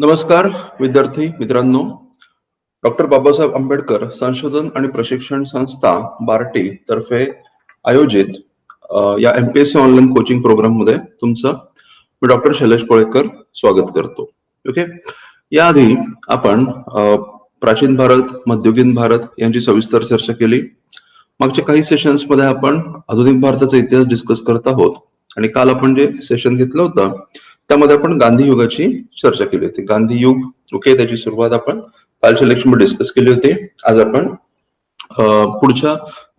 नमस्कार विद्यार्थी मित्रांनो. डॉक्टर बाबासाहेब आंबेडकर संशोधन आणि प्रशिक्षण संस्था बार्टी तर्फे आयोजित या एमपीएससी ऑनलाईन कोचिंग प्रोग्राम मध्ये तुमचं मी डॉक्टर शैलेश कोळेकर स्वागत करतो. ओके, याआधी आपण प्राचीन भारत, मध्ययुगीन भारत यांची सविस्तर चर्चा केली. मागच्या काही सेशन्स मध्ये आपण आधुनिक भारताचा इतिहास डिस्कस करत आहोत आणि काल आपण जे सेशन घेतलं होतं त्यामध्ये आपण गांधी युगाची चर्चा केली होती. गांधी युग, ओके, त्याची सुरुवात आपण कालच्या लेक्चरमध्ये डिस्कस केली होती. आज आपण पुढच्या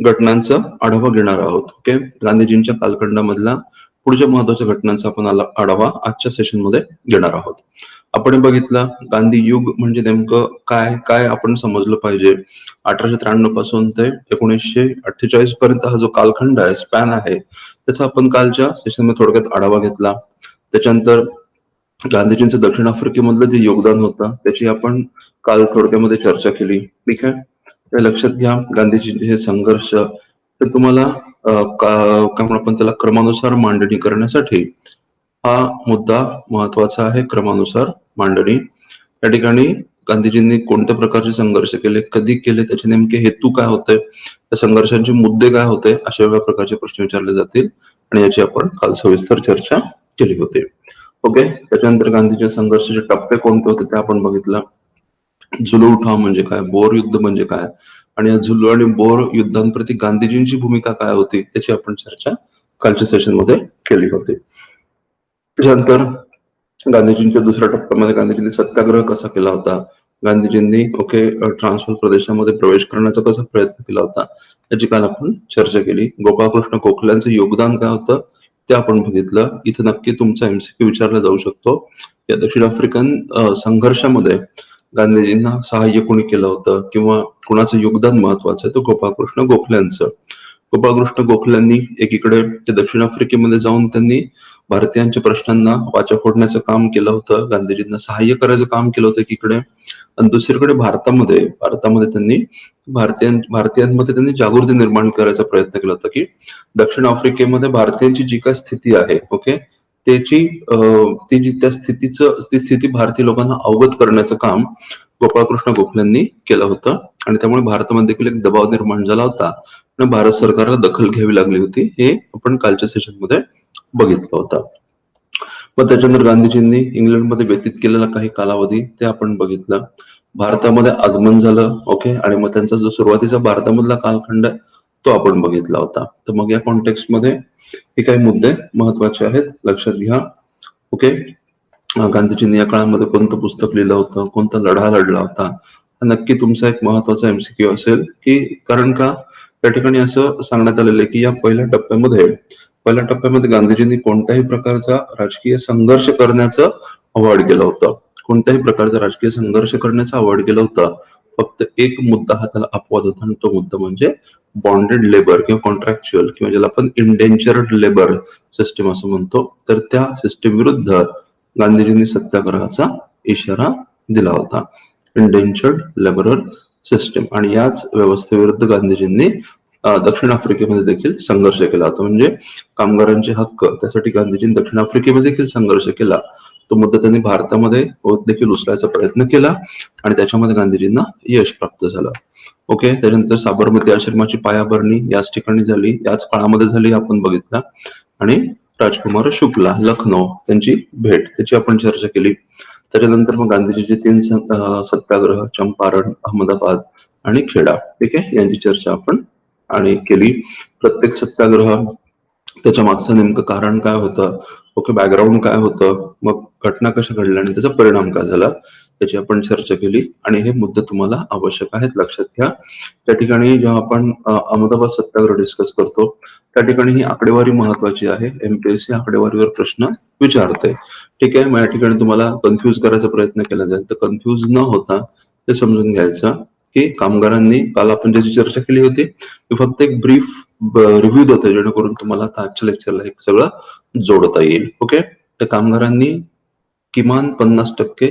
घटनांचा आढावा घेणार आहोत. ओके, गांधीजींच्या कालखंडामधला पुढच्या महत्वाच्या घटनांचा आपण आढावा आजच्या सेशन मध्ये घेणार आहोत. आपण बघितलं गांधी युग म्हणजे नेमकं काय काय आपण समजलं पाहिजे. 1893 पासून ते 1948 पर्यंत हा जो कालखंड आहे, स्पॅन आहे, त्याचा आपण कालच्या सेशन मध्ये थोडक्यात आढावा घेतला. त्याच्यानंतर गांधीजींचं दक्षिण आफ्रिकेमधलं जे योगदान होतं त्याची आपण काल थोडक्यामध्ये चर्चा केली. ठीक आहे, ते लक्षात घ्या. गांधीजींचे हे संघर्ष ते तुम्हाला काय म्हणून आपण त्याला क्रमानुसार मांडणी करण्यासाठी हा मुद्दा महत्वाचा आहे. क्रमानुसार मांडणी. या ठिकाणी गांधीजींनी कोणत्या प्रकारचे संघर्ष केले, कधी केले, त्याचे नेमके हेतू काय होते, त्या संघर्षांचे मुद्दे काय होते, अशा वेगळ्या प्रकारचे प्रश्न विचारले जातील आणि याची आपण काल सविस्तर चर्चा केली होती. ओके, त्याच्यानंतर गांधीच्या संघर्षाचे टप्पे कोणते होते ते आपण बघितलं. झुलू उठाव म्हणजे काय, बोर युद्ध म्हणजे काय आणि या झुलू आणि बोर युद्धांप्रती गांधीजींची भूमिका काय होती त्याची आपण चर्चा कालच्या सेशन मध्ये केली होती. त्याच्यानंतर गांधीजींच्या दुसऱ्या टप्प्यामध्ये गांधीजींनी सत्याग्रह कसा केला होता, गांधीजींनी ट्रान्सफर प्रदेशामध्ये प्रवेश करण्याचा कसा प्रयत्न केला होता याची काल आपण चर्चा केली. गोपाळकृष्ण गोखल्यांचं योगदान काय होतं ते आपण बघितलं. इथं नक्की तुमचा एमसीक्यू विचारला जाऊ शकतो. या दक्षिण आफ्रिकन संघर्षामध्ये गांधीजींना सहाय्य कोणी केलं होतं किंवा कुणाचं योगदान महत्वाचं आहे, तो गोपाळकृष्ण गोखल्यांचं. गोपाळकृष्ण गोखल्यांनी एकीकडे ते दक्षिण आफ्रिकेमध्ये जाऊन त्यांनी भारतीयांच्या प्रश्नांना वाचा फोडण्याचं काम केलं होतं, गांधीजींना सहाय्य करायचं काम केलं होतं एकीकडे, आणि दुसरीकडे भारतामध्ये त्यांनी भारतीयांमध्ये त्यांनी जागृती निर्माण करायचा प्रयत्न केला होता की दक्षिण आफ्रिकेमध्ये भारतीयांची जी काय स्थिती आहे, ओके, त्या ती स्थिती भारतीय लोकांना अवगत करण्याचं काम गोपाळकृष्ण गोखल्यांनी केलं होतं आणि त्यामुळे भारतामध्ये देखील एक दबाव निर्माण झाला होता आणि भारत सरकारला दखल घ्यावी लागली होती. हे आपण कालच्या सेशन मध्ये बघितलं होतं. मग त्याच्यानंतर गांधीजींनी इंग्लंडमध्ये व्यतीत केलेला काही कालावधी ते आपण बघितलं. भारतामध्ये आगमन झालं, ओके, आणि मग त्यांचा जो सुरुवातीचा भारतामधला कालखंड तो आपण बघितला होता. तर मग या कॉन्टेक्स्ट मध्ये हे काही मुद्दे महत्वाचे आहेत, लक्षात घ्या. ओके, गांधीजींनी या काळामध्ये कोणतं पुस्तक लिहिलं होतं, कोणता लढा लढला होता, हा नक्की तुमचा एक महत्वाचा एमसीक्यू असेल. की कारण का त्या ठिकाणी असं सांगण्यात आलेलं आहे की या पहिल्या टप्प्यामध्ये गांधीजींनी कोणत्याही प्रकारचा राजकीय संघर्ष करण्याचं अवॉइड केलं होतं. कोणत्याही प्रकारचा राजकीय संघर्ष करण्याचा अवॉइड केलं होतं. फक्त एक मुद्दा हा त्याला अपवाद होता आणि तो मुद्दा म्हणजे बॉन्डेड लेबर किंवा कॉन्ट्रॅक्च्युअल किंवा ज्याला आपण इंडेंचर्ड लेबर सिस्टीम असं म्हणतो, तर त्या सिस्टीम विरुद्ध गांधीजींनी सत्याग्रहाचा इशारा दिला होता. Indentured labourer system. आणि याच व्यवस्थेविरुद्ध गांधीजींनी दक्षिण आफ्रिकेमध्ये देखील संघर्ष केला होता. म्हणजे कामगारांचे हक्क, त्यासाठी गांधीजींनी दक्षिण आफ्रिकेमध्ये देखील संघर्ष केला. तो मुद्दा त्यांनी भारतामध्ये देखील उचलायचा प्रयत्न केला आणि त्याच्यामध्ये गांधीजींना यश प्राप्त झालं. ओके, त्याच्यानंतर साबरमती आश्रमाची पायाभरणी याच ठिकाणी झाली, याच काळामध्ये झाली, आपण बघितलं. आणि राजकुमार शुक्ला, लखनौ, त्यांची भेट, त्याची आपण चर्चा केली. त्याच्यानंतर मग गांधीजीचे 3 सत्याग्रह, चंपारण, अहमदाबाद आणि खेडा, ठीक आहे, यांची चर्चा आपण आणि केली. प्रत्येक सत्याग्रह त्याच्या मागचं नेमकं कारण काय होतं, ओके, बॅकग्राऊंड काय होतं, मग घटना कशा घडल्या आणि त्याचा परिणाम काय झाला याची आपण चर्चा केली. आणि हे मुद्दे तुम्हाला आवश्यक आहेत, लक्षात घ्या. त्या ठिकाणी जेव्हा आपण अहमदाबाद सत्याग्रह डिस्कस करतो त्या ठिकाणी ही आकडेवारी महत्वाची आहे. एमपीएससी आकडेवारीवर प्रश्न विचारते, ठीक आहे. मग या ठिकाणी तुम्हाला कन्फ्युज करायचा प्रयत्न केला जाईल, तर कन्फ्युज न होता ते समजून घ्यायचं की कामगारांनी काल आपण ज्याची चर्चा केली होती ती फक्त एक ब्रीफ रिव्ह्यू देतो, जेणेकरून तुम्हाला आजच्या लेक्चरला एक सगळं जोडता येईल. ओके, तर कामगारांनी किमान 50%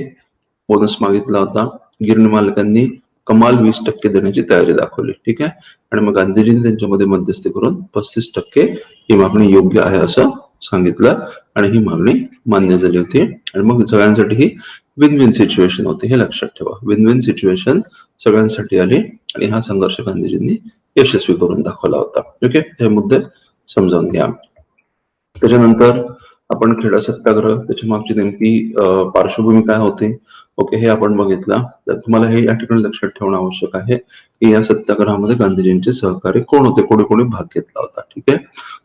बोनस मागितला होता. गिरणी मालकांनी कमाल 20% देण्याची तयारी दाखवली, ठीक आहे. आणि मग गांधीजींनी त्यांच्यामध्ये मध्यस्थी करून 35% ही मागणी योग्य आहे असं सांगितलं आणि ही मागणी मान्य झाली होती आणि मग सगळ्यांसाठी ही विन विन सिच्युएशन होती, हे लक्षात ठेवा. विन विन सिच्युएशन सगळ्यांसाठी आली आणि हा संघर्ष गांधीजींनी यशस्वी करून दाखवला होता. ओके, हे मुद्दे समजावून घ्या. त्याच्यानंतर आपण खेडा सत्याग्रह, त्याची मागची नेमकी पार्श्वभूमी काय होती, ओके, हे आपण बघितलं. तर तुम्हाला हे या ठिकाणी लक्षात ठेवणं आवश्यक आहे की या सत्याग्रहामध्ये गांधीजींचे सहकारी कोण होते, कोणी कोणी भाग घेतला होता. ठीक आहे,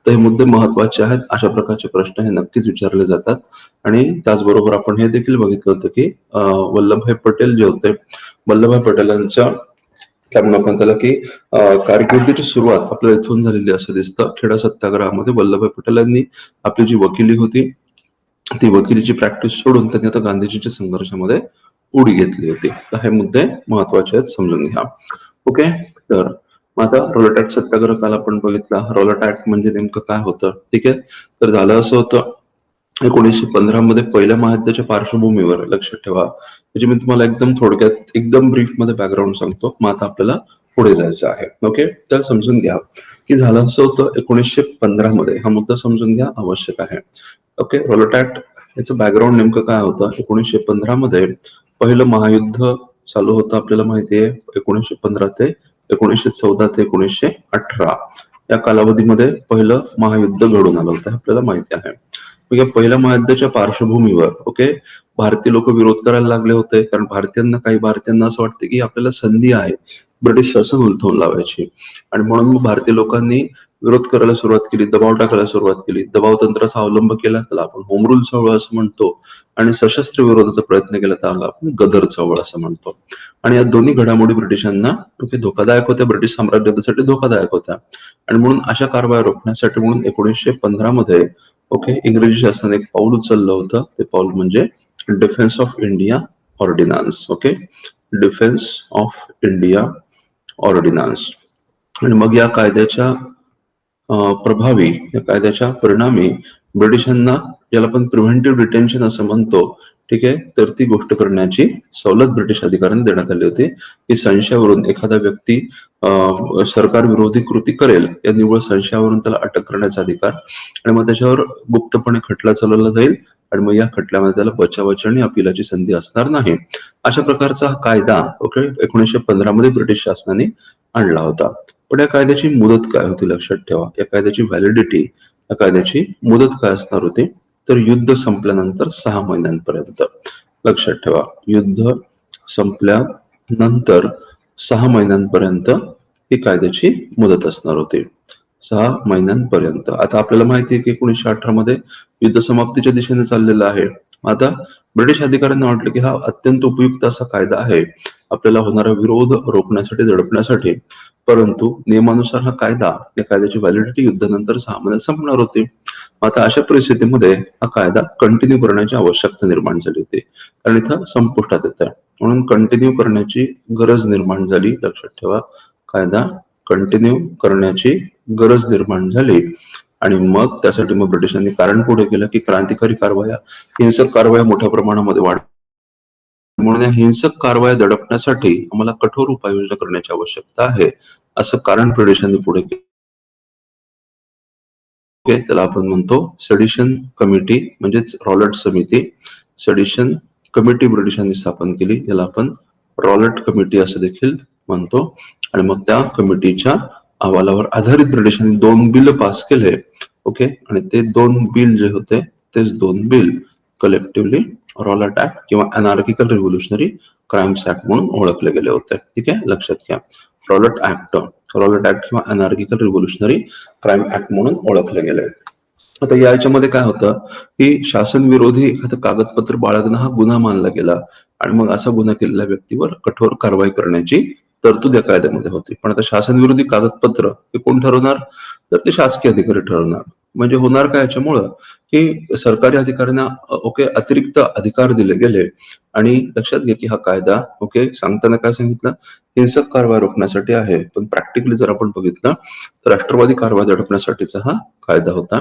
तर हे मुद्दे महत्वाचे आहेत. अशा प्रकारचे प्रश्न हे नक्कीच विचारले जातात. आणि त्याचबरोबर आपण हे देखील बघितलं होतं की वल्लभभाई पटेल जे होते, वल्लभभाई पटेलांच्या काय म्हणू आपण त्याला की कारकिर्दीची सुरुवात आपल्याला इथून झालेली असं दिसतं. खेडा सत्याग्रहामध्ये वल्लभभाई पटेलांनी आपली जी वकिली होती ती वकिलीची प्रॅक्टिस सोडून त्यांनी आता गांधीजीच्या संघर्षामध्ये उडी घेतली होती. तर हे मुद्दे महत्वाचे आहेत, समजून घ्या. ओके, तर आता रॉलेट ऍक्ट सत्याग्रह काल आपण बघितला. रॉलेट ऍक्ट म्हणजे नेमकं काय होतं, ठीक आहे. तर झालं असं होतं 1915 मध्ये पहिल्या महायुद्धाच्या पार्श्वभूमीवर, लक्षात ठेवा, म्हणजे मी तुम्हाला एकदम थोडक्यात एकदम ब्रीफ मध्ये बॅकग्राऊंड सांगतो, मग आता आपल्याला पुढे जायचं आहे. ओके, तर समजून घ्या की झालं असं होतं 1915 मध्ये, हा मुद्दा समजून घ्या, आवश्यक आहे. ओके, रॉलेट ऍक्ट याचं बॅकग्राऊंड नेमकं काय होतं, 1915 मध्ये पहिलं महायुद्ध चालू होतं, आपल्याला माहिती आहे. 1915 ते 1914 ते 1918 या कालावधीमध्ये पहिलं महायुद्ध घडून आलं होतं, आपल्याला माहिती आहे. मग या पहिल्या महायुद्धाच्या पार्श्वभूमीवर ओके भारतीय लोक विरोध करायला लागले होते, कारण काही भारतीयांना असं वाटतं की आपल्याला संधी आहे ब्रिटिश शासन उलथवून लावायची, आणि म्हणून मग भारतीय लोकांनी विरोध करायला सुरुवात केली, दबाव टाकायला सुरुवात केली. दबाव तंत्राचा अवलंब केला, त्याला आपण होम रूल चळवळ असं म्हणतो, आणि सशस्त्र विरोधाचा प्रयत्न केला त्याला आपण गदर चळवळ असं म्हणतो. आणि या दोन्ही घडामोडी ब्रिटिशांना ओके धोकादायक होत्या, ब्रिटिश साम्राज्यासाठी धोकादायक होत्या, आणि म्हणून अशा कारवाया रोखण्यासाठी म्हणून 1915 मध्ये ओके इंग्रजी शासनाने एक पाऊल उचललं होतं. ते पाऊल म्हणजे defence of India ordnance. Okay, defence of India ordnance. आणि मग या कायद्याच्या प्रभावी, या कायद्याच्या परिणामी ब्रिटिशांना, ज्याला आपण प्रिव्हेंटिव्ह डिटेन्शन असं म्हणतो, ठीक आहे, तर ती गोष्ट करण्याची सवलत ब्रिटिश अधिकाऱ्यांना देण्यात आली होती की संशयावरून एखादा व्यक्ती सरकार विरोधी कृती करेल या निव्वळ संशयावरून त्याला अटक करण्याचा अधिकार, आणि मग त्याच्यावर गुप्तपणे खटला चालवला जाईल, आणि मग या खटल्यामध्ये त्याला बचावाची आणि अपिलाची संधी असणार नाही. अशा प्रकारचा हा कायदा ओके 1915 मध्ये ब्रिटिश शासनाने आणला होता. पण या कायद्याची मुदत काय होती, लक्षात ठेवा. या कायद्याची व्हॅलिडिटी, या कायद्याची मुदत काय असणार होती, तर युद्ध संपल्यानंतर 6 महिन्यांपर्यंत. लक्षात ठेवा, युद्ध संपल्यानंतर 6 महिन्यांपर्यंत ही कायद्याची मुदत असणार होती. 6 महिन्यांपर्यंत. आता आपल्याला माहिती आहे की 1918 मध्ये युद्ध समाप्तीच्या दिशेने चाललेलं आहे. आता ब्रिटिश अधिकाऱ्यांना वाटलं की हा अत्यंत उपयुक्त असा कायदा आहे आपल्याला होणारा विरोध रोखण्यासाठी, दडपण्यासाठी, परंतु नियमानुसार हा कायदा, या कायद्याची व्हॅलिडिटी युद्धानंतर 6 महिन्यात संपणार होती. आता अशा परिस्थितीमध्ये हा कायदा कंटिन्यू करण्याची आवश्यकता निर्माण झाली होती, कारण इथं संपुष्टात येत आहे, म्हणून कंटिन्यू करण्याची गरज निर्माण झाली. लक्षात ठेवा, कायदा कंटिन्यू करण्याची गरज निर्माण झाली. आणि मग त्यासाठी मग ब्रिटिशांनी कारण पुढे केलं की क्रांतिकारी कारवाया, हिंसक कारवाया मोठ्या प्रमाणामध्ये वाढ, म्हणून या हिंसक कारवाया दडपण्यासाठी आम्हाला कठोर उपाययोजना करण्याची आवश्यकता आहे, असं कारण ब्रिटिशांनी पुढे केलं. त्याला आपण म्हणतो सेडिशन कमिटी, म्हणजेच रॉलेट समिती. सेडिशन कमिटी ब्रिटिशांनी स्थापन केली, याला आपण रॉलेट कमिटी असं देखील म्हणतो. आणि मग त्या कमिटीच्या अहवालावर आधारित ब्रिटिशांनी 2 बिल पास केले. ओके, आणि ते 2 बिल जे होते, तेच 2 बिल कलेक्टिव्हली रॉलेट ऍक्ट किंवा अनार्किकल रिव्होल्युशनरी क्राइम्स ऍक्ट म्हणून ओळखले गेले होते. ठीक आहे, लक्षात घ्या, रॉलेट ऍक्ट किंवा अनार्किकल रिव्होल्युशनरी क्राइम ऍक्ट म्हणून ओळखले गेले. आता याच्यामध्ये काय होतं की शासन विरोधी एखादं कागदपत्र बाळगणं हा गुन्हा मानला गेला, आणि मग असा गुन्हा केलेल्या व्यक्तीवर कठोर कारवाई करण्याची तरतूद या कायद्यामध्ये होती. पण आता शासन विरोधी कागदपत्र हे कोण ठरवणार, तर ते शासकीय अधिकारी ठरवणार. म्हणजे होणार काय याच्यामुळं की सरकारी अधिकाऱ्यांना ओके अतिरिक्त अधिकार दिले गेले. आणि लक्षात घ्या की हा कायदा ओके सांगताना काय सांगितलं, हिंसक कारवाई रोखण्यासाठी आहे, पण प्रॅक्टिकली जर आपण बघितलं तर राष्ट्रवादी कारवाई दडपण्यासाठीचा हा कायदा होता.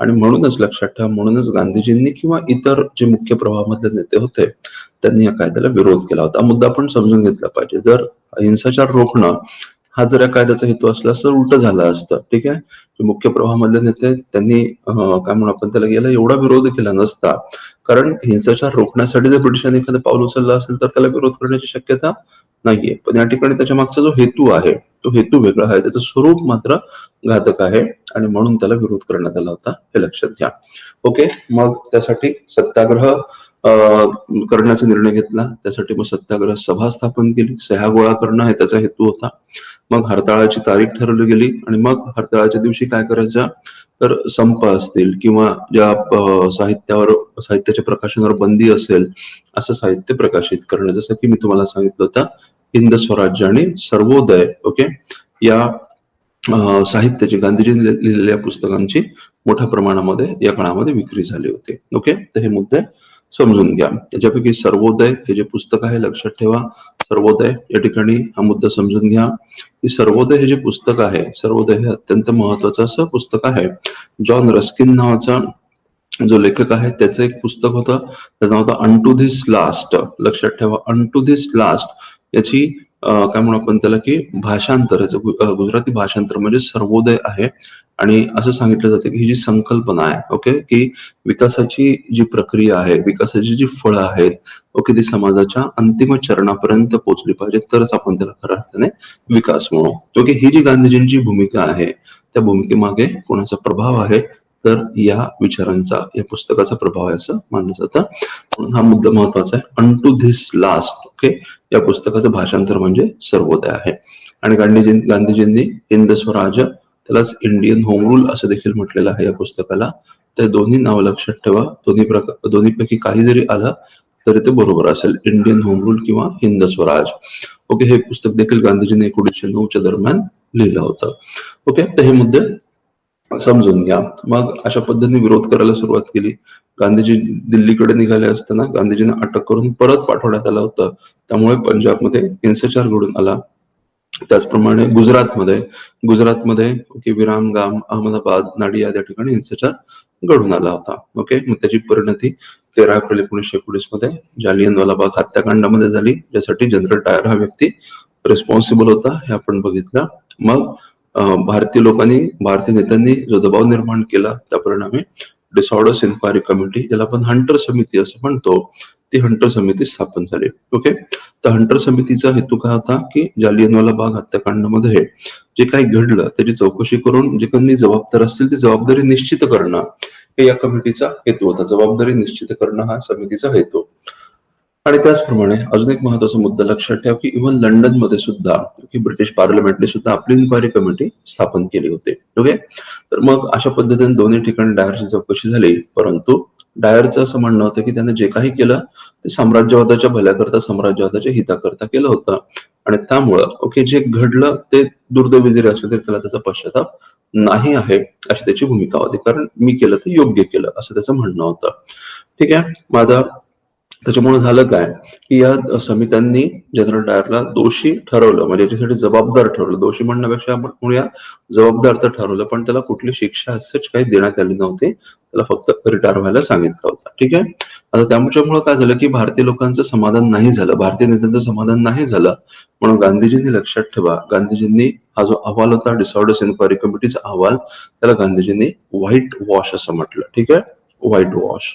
आणि म्हणूनच लक्षात ठेवा, म्हणूनच गांधीजींनी किंवा इतर जे मुख्य प्रवाहामधले नेते होते त्यांनी या कायद्याला विरोध केला होता. मुद्दा आपण समजून घेतला पाहिजे. जर हिंसाचार रोखणं हा जर या कायद्याचा हेतू असला असता उलट झालं असतं. ठीक आहे. जे मुख्य प्रवाहामधले नेते त्यांनी काय म्हणू आपण त्याला याला एवढा विरोध केला नसता. कारण हिंसाचार रोखण्यासाठी जर ब्रिटिशांनी एखादं पाऊल उचललं असेल तर त्याला विरोध करण्याची शक्यता नाहीये. पण या ठिकाणी त्याच्या मागचा जो हेतू आहे तो हेतू वेगळा आहे, त्याचं स्वरूप मात्र घातक आहे आणि म्हणून त्याला विरोध करण्यात आला होता, हे लक्षात घ्या. ओके. मग त्यासाठी सत्याग्रह करण्याचा निर्णय घेतला. त्यासाठी मग सत्याग्रह सभा स्थापन केली. सह्या गोळा करणं हे त्याचा हेतू होता. मग हरताळाची तारीख ठरवली गेली आणि मग हरताळाच्या दिवशी काय करायचं, तर संप असतील किंवा ज्या साहित्याच्या प्रकाशनावर बंदी असेल असं साहित्य प्रकाशित करणं. जसं की मी तुम्हाला सांगितलं होतं हिंद स्वराज्य आणि सर्वोदय, ओके, या साहित्याची गांधीजींनी लिहिलेल्या पुस्तकांची मोठ्या प्रमाणामध्ये या काळामध्ये विक्री झाली होती. ओके. तर हे मुद्दे समजून घ्या. त्याच्यापैकी सर्वोदय हे जे पुस्तक आहे, लक्षात ठेवा, सर्वोदय या ठिकाणी हा मुद्दा समजून घ्या की सर्वोदय हे जे पुस्तक आहे, सर्वोदय हे अत्यंत महत्वाचं असं पुस्तक आहे. जॉन रस्किन नावाचा जो लेखक आहे त्याचं एक पुस्तक होतं, त्याचं नाव होतं अनटू धिस लास्ट. लक्षात ठेवा, अनटू धिस लास्ट याची काय म्हणू आपण त्याला की भाषांतर, याचं गुजराती भाषांतर म्हणजे सर्वोदय आहे. आणि असं सांगितलं जातं की ही जी संकल्पना आहे, ओके, की विकासाची जी प्रक्रिया आहे, विकासाची जी फळं आहेत, ओके, ती समाजाच्या अंतिम चरणापर्यंत पोहोचली पाहिजे, तरच आपण त्याला खऱ्या अर्थाने विकास म्हणू. ओके. ही जी गांधीजींची भूमिका आहे त्या भूमिकेमागे कोणाचा प्रभाव आहे, तर या विचारांचा, या पुस्तकाचा प्रभाव आहे असं मानलं जातं. म्हणून हा मुद्दा महत्वाचा आहे. अनटू धिस लास्ट, ओके, या पुस्तकाचं भाषांतर म्हणजे सर्वोदय आहे. आणि गांधीजींनी हिंद स्वराज्य, त्यालाच इंडियन होम रूल असं देखील म्हटलेलं आहे या पुस्तकाला. ते दोन्ही नाव लक्षात ठेवा. दोन्हीपैकी काही जरी आलं तरी ते बरोबर असेल, इंडियन होम रूल किंवा हिंद स्वराज. ओके. हे पुस्तक देखील गांधीजींनी 1909च्या दरम्यान लिहिलं होतं. ओके. तर हे मुद्दे समजून घ्या. मग अशा पद्धतीने विरोध करायला सुरुवात केली. गांधीजी दिल्लीकडे निघाले असताना गांधीजींना अटक करून परत पाठवण्यात आलं होतं. त्यामुळे पंजाबमध्ये हिंसाचार घडून आला. त्याचप्रमाणे गुजरातमध्ये ओके, विरामगाम, अहमदाबाद, नाडियाद या ठिकाणी हिंसाचार घडून आला होता. ओके. मग त्याची परिणती 13 एप्रिल 1919 मध्ये जालियनवाला बाग हत्याकांडामध्ये झाली, ज्यासाठी जनरल डायर हा व्यक्ती रिस्पॉन्सिबल होता, हे आपण बघितलं. मग भारतीय नेत्यांनी जो दबाव निर्माण केला त्या परिणामी डिसऑर्डर्स इन्क्वायरी कमिटी, ज्याला आपण हंटर समिती असं म्हणतो, ती हंटर समिती स्थापन झाली. ओके. तर हंटर समितीचा हेतू काय होता की जालियनवाला बाग हत्याकांडामध्ये जे काही घडलं त्याची चौकशी करून जे काही जबाबदार असतील ती जबाबदारी निश्चित करणं, हे या कमिटीचा हेतू होता. जबाबदारी निश्चित करणं हा समितीचा हेतू. आणि त्याचप्रमाणे अजून एक महत्वाचा मुद्दा लक्षात ठेवा की इव्हन लंडनमध्ये सुद्धा ब्रिटिश पार्लमेंटने सुद्धा आपली इन्क्वायरी कमिटी स्थापन केली होती. ओके. तर मग अशा पद्धतीने दोन्ही ठिकाणी डायरची चौकशी झाली, परंतु डायरचं असं म्हणणं होतं की त्याने जे काही केलं ते साम्राज्यवादाच्या भल्याकरता, साम्राज्यवादाच्या हिताकरता केलं होतं आणि त्यामुळं ओके, जे घडलं ते दुर्दैवी जरी असलं तरी त्याला त्याचा पश्चाताप नाही आहे, अशी त्याची भूमिका होती. कारण मी केलं ते योग्य केलं असं त्याचं म्हणणं होतं. ठीक आहे. माझा त्याच्यामुळे झालं काय की या समित्यांनी जनरल डायरला दोषी ठरवलं, म्हणजे याच्यासाठी जबाबदार ठरवलं. दोषी म्हणण्यापेक्षा आपण म्हणूया जबाबदार तर ठरवलं, पण त्याला कुठली शिक्षा असंच काही देण्यात आली नव्हती. त्याला फक्त रिटायर व्हायला सांगितलं होतं. ठीक आहे. आता त्यामुळे काय झालं की भारतीय लोकांचं समाधान नाही झालं, भारतीय नेत्यांचं समाधान नाही झालं. म्हणून गांधीजींनी, लक्षात ठेवा, गांधीजींनी हा जो अहवाल होता डिसऑर्डर्स इन्क्वायरी कमिटीचा अहवाल, त्याला गांधीजींनी व्हाईट वॉश असं म्हटलं. ठीक आहे. White wash.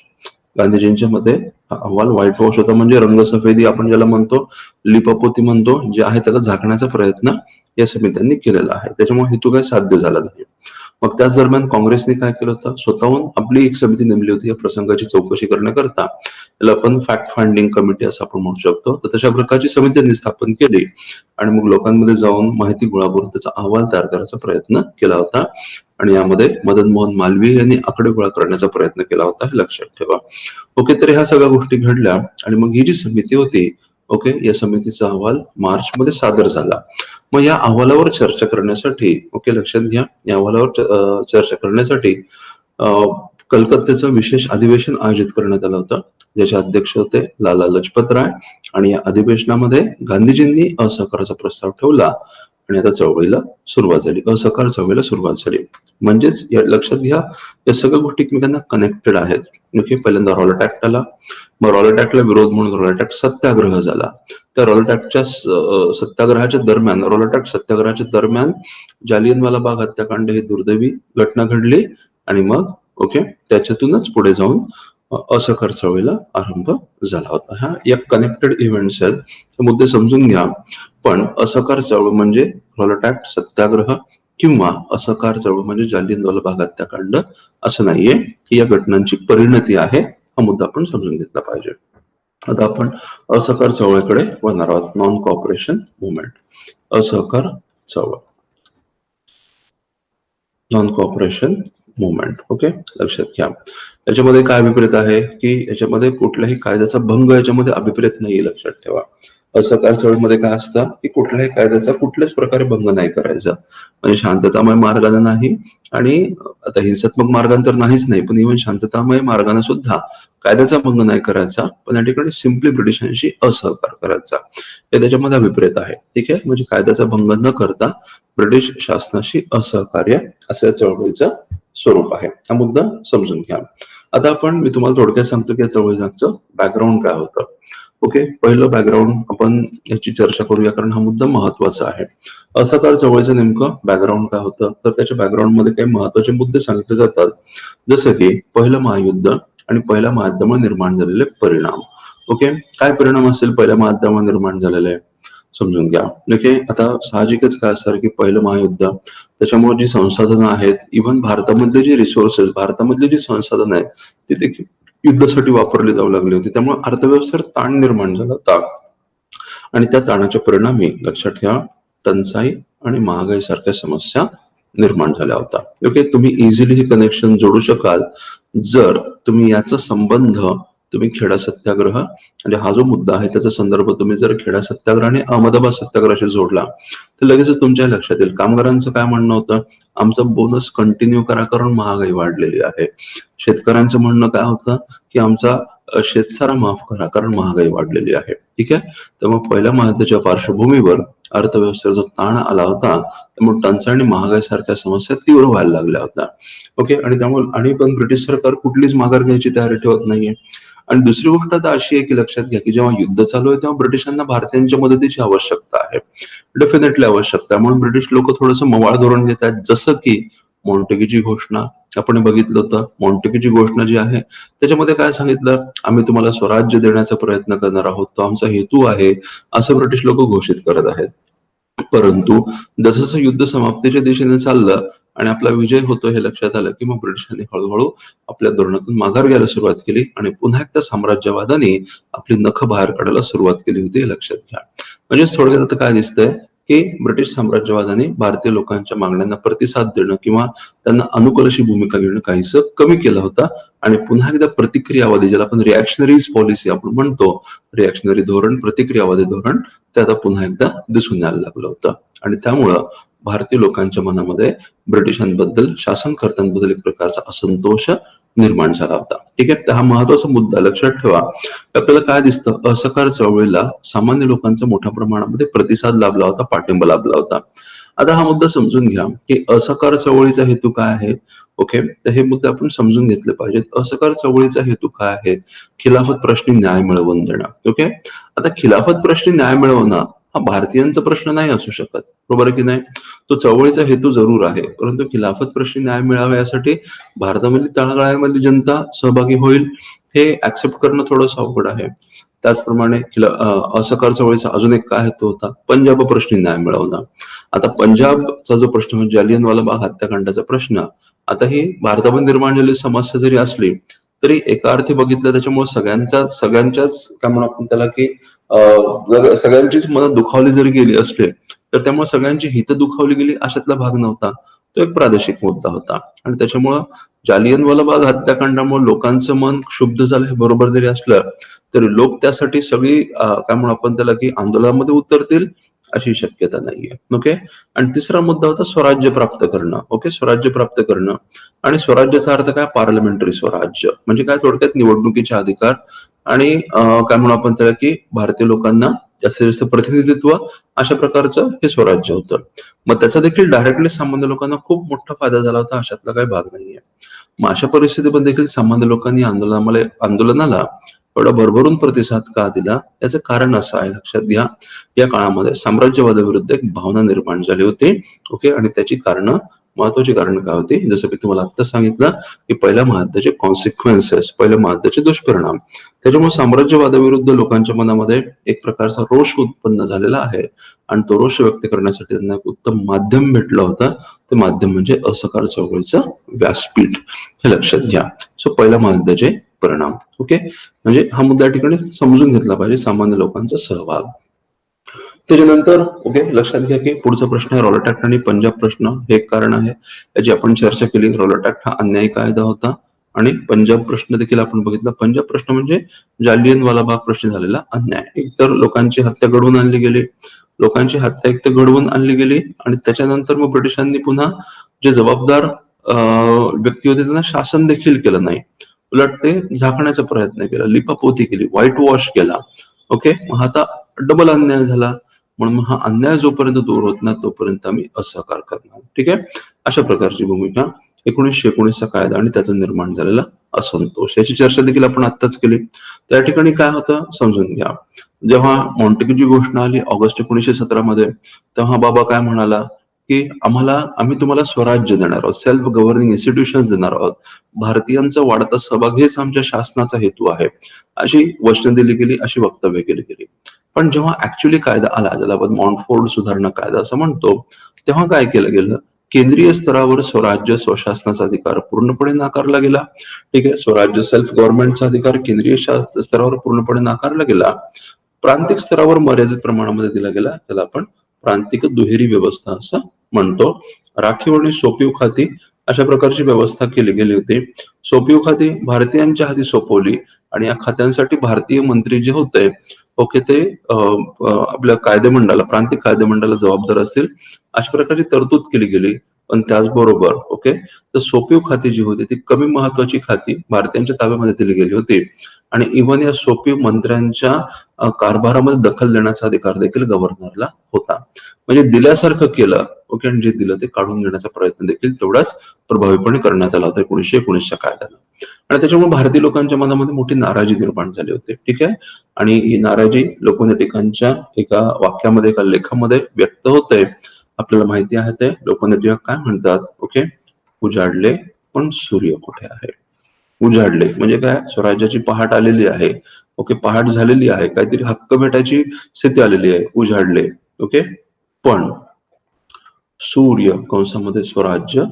गांधीजींच्या मध्ये अहवाल व्हाईट वॉश होता, म्हणजे रंगसफेदी आपण ज्याला म्हणतो, लिपापोती म्हणतो, जे आहे त्याला झाकण्याचा प्रयत्न या समित्यांनी केलेला आहे. त्याच्यामुळे हेतू काय साध्य झाला नाही. मग त्याच दरम्यान काँग्रेसने काय केलं होतं, स्वतःहून आपली एक समिती नेमली होती या प्रसंगाची चौकशी करण्याकरता. त्याला आपण फॅक्ट फाइंडिंग कमिटी असं आपण म्हणू शकतो. तर तशा प्रकारची समिती त्यांनी स्थापन केली आणि मग लोकांमध्ये जाऊन माहिती गोळा करून त्याचा अहवाल तयार करायचा प्रयत्न केला होता. आणि यामध्ये मदन मोहन मालवीय यांनी आकडे गोळा करण्याचा प्रयत्न केला होता, हे लक्षात ठेवा. ओके. तर ह्या सगळ्या गोष्टी घडल्या आणि मग ही जी समिती होती, ओके, या समितीचा अहवाल मार्च मध्ये सादर झाला. मग या अहवालावर चर्चा करण्यासाठी, ओके, लक्षात घ्या, या अहवालावर चर्चा करण्यासाठी कलकत्त्याचं विशेष अधिवेशन आयोजित करण्यात आलं होतं, ज्याचे अध्यक्ष होते लाला लजपत राय. आणि या अधिवेशनामध्ये गांधीजींनी असहकाराचा प्रस्ताव ठेवला आणि आता चळवळीला सुरुवात झाली, असहकार चळवळीला सुरुवात झाली. म्हणजेच लक्षात घ्या, या सगळ्या गोष्टी एकमेकांना कनेक्टेड आहेत. ओके, पहिल्यांदा रॉलेट ऍक्ट आला, मग रॉलेट ऍक्टला विरोध म्हणून रॉलेट ऍक्ट सत्याग्रह झाला. त्या रॉलेट ऍक्टच्या सत्याग्रहाच्या दरम्यान, रॉलेट ऍक्ट सत्याग्रहाच्या दरम्यान जालियनवाला बाग हत्याकांड ही दुर्दैवी घटना घडली आणि मग ओके त्याच्यातूनच पुढे जाऊन असहकार चळवळीला आरंभ झाला होता. हा एक कनेक्टेड इव्हेंट्स आहेत, हे मुद्दे समजून घ्या. पण असहकार चळवळ म्हणजे रॉलेट ऍक्ट, सत्याग्रह किंवा असहकार चळवळ म्हणजे जालियनवाला बाग हत्याकांड असं नाहीये, ही या घटनांची परिणती आहे. हा मुद्दा आपण समजून घेतला पाहिजे. आता आपण असहकार चळवळीकडे वळणार आहोत. नॉन कॉपरेशन मुवमेंट, असहकार चळवळ, नॉन कॉपरेशन मुवमेंट. ओके, लक्षात घ्या. याच्यामध्ये काय अभिप्रेत आहे की याच्यामध्ये कुठल्याही कायद्याचा भंग याच्यामध्ये अभिप्रेत नाही, लक्षात ठेवा. असहकार चळवळीमध्ये काय असतं की कुठल्याही कायद्याचा कुठल्याच प्रकारे भंग नाही करायचा, म्हणजे शांततामय मार्गाने नाही आणि आता हिंसात्मक मार्गाने तर नाहीच नाही, पण इव्हन शांततामय मार्गाने सुद्धा कायद्याचा भंग नाही करायचा, पण या ठिकाणी सिम्पली ब्रिटिशांशी असहकार करायचा, हे त्याच्यामध्ये अभिप्रेत आहे. ठीक आहे, म्हणजे कायद्याचा भंग न करता ब्रिटिश शासनाशी असहकार्य असं चळवळीचं स्वरूप आहे. हा मुद्दा समजून घ्या. आता मी तुम्हाला थोडक्यात सांगतो की या चळवळीचं बॅकग्राऊंड काय होतं. ओके, पहिलं बॅकग्राऊंड आपण याची चर्चा करूया, कारण हा मुद्दा महत्वाचा आहे. असहकार चळवळीचं नेमकं बॅकग्राऊंड काय होतं, तर त्याच्या बॅकग्राऊंड मध्ये काही महत्वाचे मुद्दे सांगितले जातात, जसं की पहिलं महायुद्ध आणि पहिल्या महायुद्धामुळे निर्माण झालेले परिणाम. ओके, काय परिणाम असेल पहिल्या महायुद्धामुळे निर्माण झालेले समजून घ्या. ओके, आता साहजिकच काय असणार की पहिलं महायुद्ध, त्याच्यामुळे जी संसाधनं आहेत, इव्हन भारतामधले जे रिसोर्सेस, भारतामधली जी संसाधनं आहेत, ती देखील युद्धासाठी वापरली जाऊ लागली होती. त्यामुळे अर्थव्यवस्थेवर ताण निर्माण झाला होता आणि त्या ताणाच्या परिणामी लक्षात ठेवा टंचाई आणि महागाई सारख्या समस्या निर्माण झाल्या होत्या. ओके, तुम्ही इझिली हे कनेक्शन जोडू शकाल जर तुम्ही याचा संबंध तुम्ही खेडा सत्याग्रह म्हणजे हा जो मुद्दा आहे त्याचा संदर्भ तुम्ही जर खेडा सत्याग्रह आणि अहमदाबाद सत्याग्रहाशी जोडला तर लगेचच तुमच्या लक्षात येईल. कामगारांचं काय म्हणणं होतं, आमचं बोनस कंटिन्यू करा कारण महागाई वाढलेली आहे. शेतकऱ्यांचं म्हणणं काय होतं की आमचा शेतसारा माफ करा कारण महागाई वाढलेली आहे. ठीक आहे, तर मग पहिल्या महायुद्धाच्या पार्श्वभूमीवर अर्थव्यवस्थेचा जो ताण आला होता त्यामुळे टंचाई आणि महागाई सारख्या समस्या तीव्र व्हायला लागल्या होत्या. ओके, आणि त्यामुळे आणि पण ब्रिटिश सरकार कुठलीच माघार घ्यायची तयारी ठेवत नाहीये. आणि दुसरी गोष्ट आता अशी आहे की लक्षात घ्या की जेव्हा युद्ध चालू आहे तेव्हा ब्रिटिशांना भारतीयांच्या मदतीची आवश्यकता आहे, डेफिनेटली आवश्यकता. म्हणून ब्रिटिश लोक थोडंसं मवाळ धोरण घेत आहेत, जसं की मॉन्टेगूची घोषणा आपण बघितलं होतं. मॉन्टेगूची घोषणा जी आहे त्याच्यामध्ये काय सांगितलं, आम्ही तुम्हाला स्वराज्य देण्याचा प्रयत्न करणार आहोत, तो आमचा हेतू आहे, असं ब्रिटिश लोक घोषित करत आहेत. परंतु जसं युद्ध समाप्तीच्या दिशेने चाललं आणि आपला विजय होतो हे लक्षात आलं की मग ब्रिटिशांनी हळूहळू आपल्या धोरणातून माघार घ्यायला सुरुवात केली आणि पुन्हा एकदा साम्राज्यवादाने आपली नखं बाहेर काढायला सुरुवात केली होती, हे लक्षात घ्या. म्हणजे थोडक्यात आता काय दिसतंय की ब्रिटिश साम्राज्यवादाने भारतीय लोकांच्या मागण्यांना प्रतिसाद देणं किंवा त्यांना अनुकूल अशी भूमिका घेणं काहीसं कमी केलं होतं आणि पुन्हा एकदा प्रतिक्रियावादी, ज्याला आपण रिॲक्शनरीज पॉलिसी आपण म्हणतो, रिॲक्शनरी धोरण, प्रतिक्रियावादी धोरण, ते आता पुन्हा एकदा दिसून यायला लागलं होतं. आणि त्यामुळं भारतीय लोकांच्या मनामध्ये ब्रिटिशांबद्दल, शासनकर्त्यांबद्दल एक प्रकारचा असंतोष निर्माण झाला होता. ठीक आहे, तर हा महत्वाचा मुद्दा लक्षात ठेवा. आपल्याला काय दिसतं, असहकार चळवळीला सामान्य लोकांचा मोठ्या प्रमाणामध्ये प्रतिसाद लाभला होता, पाठिंबा लाभला होता. आता हा मुद्दा समजून घ्या की असहकार चळवळीचा हेतू काय आहे. ओके, तर हे मुद्दे आपण समजून घेतले पाहिजेत. असहकार चळवळीचा हेतू काय आहे, खिलाफत प्रश्नी न्याय मिळवून देणं. ओके, आता खिलाफत प्रश्नी न्याय मिळवणं हा भारतीयांचा प्रश्न नाही असू शकत, बरोबर आहे की नाही. तो चळवळीचा हेतू जरूर आहे, परंतु खिलाफत प्रश्नी न्याय मिळावा यासाठी भारतामधली तळागाळामधली जनता सहभागी होईल हे ऍक्सेप्ट करणं थोडंसं अवघड आहे. त्याचप्रमाणे असहकार चळवळीचा अजून एक काय हेतू होता, पंजाब प्रश्नी न्याय मिळवणं. आता पंजाबचा जो प्रश्न म्हणजे जालियनवाला बाग हत्याकांडाचा प्रश्न, आता ही भारतामध्ये निर्माण झालेली समस्या जरी असली तरी एका अर्थी बघितलं त्याच्यामुळे सगळ्यांच्याच काय म्हणू आपण त्याला की सगळ्यांचीच मनं दुखावली जरी गेली असले तर त्यामुळे सगळ्यांची हित दुखावली गेली अशातला भाग नव्हता. तो एक प्रादेशिक मुद्दा होता आणि त्याच्यामुळं जालियनवाला बाग हत्याकांडामुळे लोकांचं मन क्षुब्ध झालं हे बरोबर जरी असलं तरी लोक त्यासाठी सगळी काय म्हणू आपण त्याला की आंदोलनामध्ये उतरतील अशी शक्यता नाहीये. ओके, आणि तिसरा मुद्दा होता स्वराज्य प्राप्त करणं. ओके, स्वराज्य प्राप्त करणं आणि स्वराज्याचा अर्थ काय, पार्लमेंटरी स्वराज्य म्हणजे काय, थोडक्यात निवडणुकीचे अधिकार आणि काय म्हणू आपण त्याला की भारतीय लोकांना जास्तीत जास्त प्रतिनिधित्व अशा प्रकारचं हे स्वराज्य होतं. मग त्याचा देखील डायरेक्टली सामान्य लोकांना खूप मोठा फायदा झाला होता, अशातला काही भाग नाहीये. मग अशा परिस्थितीमध्ये देखील सामान्य लोकांनी आंदोलनाला एवढा भरभरून प्रतिसाद का दिला, याचं कारण असं आहे, लक्षात घ्या. या काळामध्ये साम्राज्यवादाविरुद्ध एक भावना निर्माण झाली होती. ओके, आणि त्याची महत्वाची कारण काय होती, जसं की तुम्हाला आता सांगितलं की पहिल्या महायुद्धाचे कॉन्सिक्वेन्सेस, पहिल्या महायुद्धाचे दुष्परिणाम. त्याच्यामुळे साम्राज्यवादाविरुद्ध लोकांच्या मनामध्ये एक प्रकारचा रोष उत्पन्न झालेला आहे आणि तो रोष व्यक्त करण्यासाठी त्यांना एक उत्तम माध्यम भेटलं होतं. ते माध्यम म्हणजे असहकार चळवळीचं व्यासपीठ, हे लक्षात घ्या. सो पहिल्या महायुद्धाचे परिणाम. ओके, म्हणजे हा मुद्दा या ठिकाणी समजून घेतला पाहिजे, सामान्य लोकांचा सहभाग. त्याच्यानंतर ओके, लक्षात घ्या की पुढचा प्रश्न आहे रॉलेट ऍक्ट आणि पंजाब प्रश्न. हे एक कारण आहे, याची आपण चर्चा केली. रॉलेट ऍक्ट हा अन्यायी कायदा होता आणि पंजाब प्रश्न देखील आपण बघितला. पंजाब प्रश्न म्हणजे जालियनवाला बाग प्रश्न झालेला अन्याय. एकतर लोकांची हत्या घडवून आणली गेली, आणि त्याच्यानंतर मग ब्रिटिशांनी पुन्हा जे जबाबदार व्यक्ती होते त्यांना शासन देखील केलं नाही, उलट ते झाकण्याचा प्रयत्न केला, लिपापोती केली, व्हाईट वॉश केला. ओके, मग आता डबल अन्याय झाला. म्हणून हा अन्याय जोपर्यंत दूर होत नाही तोपर्यंत आम्ही असहकार करणार. ठीक आहे, अशा प्रकारची भूमिका 1919चा कायदा आणि त्यातून निर्माण झालेला असंतोष, याची चर्चा देखील आपण आत्ताच केली. त्या ठिकाणी काय होतं समजून घ्या. जेव्हा मॉन्टेग्यूची घोषणा आली ऑगस्ट 1917 मध्ये, तेव्हा बाबा काय म्हणाला की आम्ही तुम्हाला स्वराज्य देणार आहोत, सेल्फ गव्हर्निंग इन्स्टिट्यूशन्स देणार आहोत, भारतीयांचा वाढता सहभाग हेच आमच्या शासनाचा हेतू आहे, अशी वचनं दिली गेली, अशी वक्तव्य केली गेली. पण जेव्हा ऍक्च्युअली कायदा आला, ज्याला आपण मॉन्टफोर्ड सुधारणा कायदा असं म्हणतो, तेव्हा काय केलं गेलं, केंद्रीय स्तरावर स्वराज्य स्वशासनाचा अधिकार पूर्णपणे नाकारला गेला. ठीक आहे, स्वराज्य सेल्फ गव्हर्नमेंटचा अधिकार केंद्रीय स्तरावर पूर्णपणे नाकारला गेला. प्रांतिक स्तरावर मर्यादित प्रमाणामध्ये दिला गेला, त्याला आपण प्रांतिक दुहेरी व्यवस्था असं म्हणतो. राखीव आणि सोपीव खाती अशा प्रकारची व्यवस्था केली गेली होती. सोपीव खाती भारतीयांच्या हाती सोपवली आणि या खात्यांसाठी भारतीय मंत्री जे होते, ओके, ते आपल्या कायदेमंडळाला, प्रांतिक कायदेमंडळाला जबाबदार असतील, अशा प्रकारची तरतूद केली गेली. पण त्याचबरोबर ओके, तर सोपीव खाती जी होती ती कमी महत्वाची खाती भारतीयांच्या ताब्यामध्ये दिली गेली होती आणि इव्हन या सोपीव मंत्र्यांच्या कारभारामध्ये दखल देण्याचा अधिकार देखील गव्हर्नरला होता. म्हणजे दिल्यासारखं केलं, ओके, आणि जे दिलं ते काढून घेण्याचा प्रयत्न देखील तेवढाच प्रभावीपणे करण्यात आला होता 1919च्या कायद्यानं. आणि त्याच्यामुळे भारतीय लोकांच्या मनामध्ये मोठी नाराजी निर्माण झाली होती. ठीक आहे, आणि ही नाराजी लोकनेटिकांच्या एका वाक्यामध्ये, एका लेखामध्ये व्यक्त होते. आपल्याला माहिती आहे ते लोकनेटिका काय म्हणतात, ओके, उजाडले पण सूर्य कुठे आहे. उजाडले म्हणजे काय, स्वराज्याची पहाट आलेली आहे, ओके, पहाट झालेली आहे, काहीतरी हक्क भेटायची स्थिती आलेली आहे, उजाडले, ओके, पण सूर्य कंसामध्ये स्वराज्य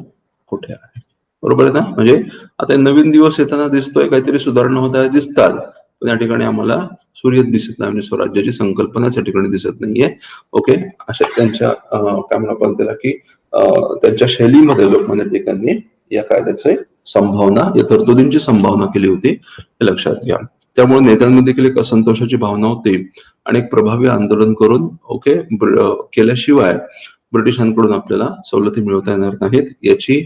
कुठे आहे. बरोबर आहे ना. म्हणजे आता नवीन दिवस येताना दिसतोय, काहीतरी सुधारणा होत आहे दिसतात, पण या ठिकाणी आम्हाला सूर्य दिसत नाही, म्हणजे स्वराज्याची संकल्पनाच या ठिकाणी दिसत नाहीये. ओके, अशा त्यांच्या काय म्हणू आपण त्याला की त्यांच्या शैलीमध्ये लोकमान्य टिळकांनी या कायद्याचे संभावना, या तरतुदींची संभावना केली होती, हे लक्षात घ्या. त्यामुळे नेत्यांमध्ये देखील एक असंतोषाची भावना होती आणि एक प्रभावी आंदोलन करून ओके केल्याशिवाय ब्रिटिशांकडून आपल्याला सवलती मिळवता येणार नाहीत, याची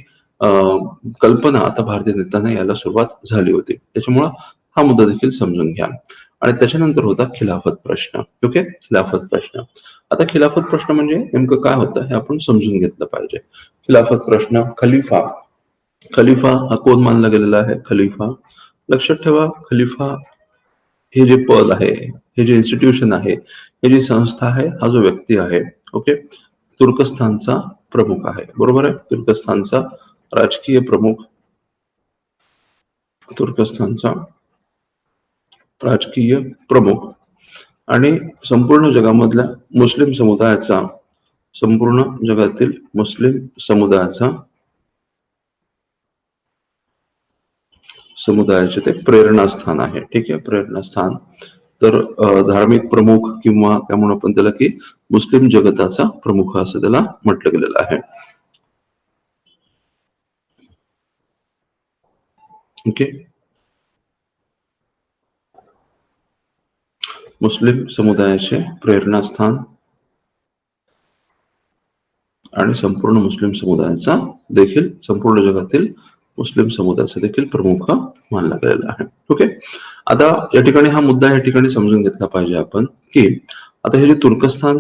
कल्पना आता भारतीय नेत्यांना यायला सुरुवात झाली होती. त्याच्यामुळं हा मुद्दा देखील समजून घ्या. आणि त्याच्यानंतर होता खिलाफत प्रश्न. ओके, खिलाफत प्रश्न. आता खिलाफत प्रश्न म्हणजे नेमकं काय होतं हे आपण समजून घेतलं पाहिजे. खिलाफत प्रश्न, खलिफा हा कोण मानला गेलेला आहे, खलिफा. लक्षात ठेवा, खलिफा हे जे पद आहे, हे जे इन्स्टिट्यूशन आहे, हे जी संस्था आहे, हा जो व्यक्ती आहे, ओके, तुर्कस्तानचा प्रमुख आहे. बरोबर आहे, तुर्कस्तानचा राजकीय प्रमुख, तुर्कस्तानचा राजकीय प्रमुख आणि संपूर्ण जगामधल्या मुस्लिम समुदायाचा, संपूर्ण जगातील मुस्लिम समुदायाचे ते प्रेरणास्थान आहे. ठीक आहे, प्रेरणास्थान. तर धार्मिक प्रमुख किंवा काय म्हणून आपण त्याला की मुस्लिम जगताचा प्रमुख असं त्याला म्हटलं गेलेलं आहे. ओके, मुस्लिम समुदायाचे प्रेरणास्थान आणि संपूर्ण मुस्लिम समुदायाचा देखील संपूर्ण जगातील मुस्लिम समुदायाचा देखील प्रमुख मानला गेलेला आहे. ओके, आता या ठिकाणी हा मुद्दा या ठिकाणी समजून घेतला पाहिजे आपण की आता हे जे तुर्कस्तान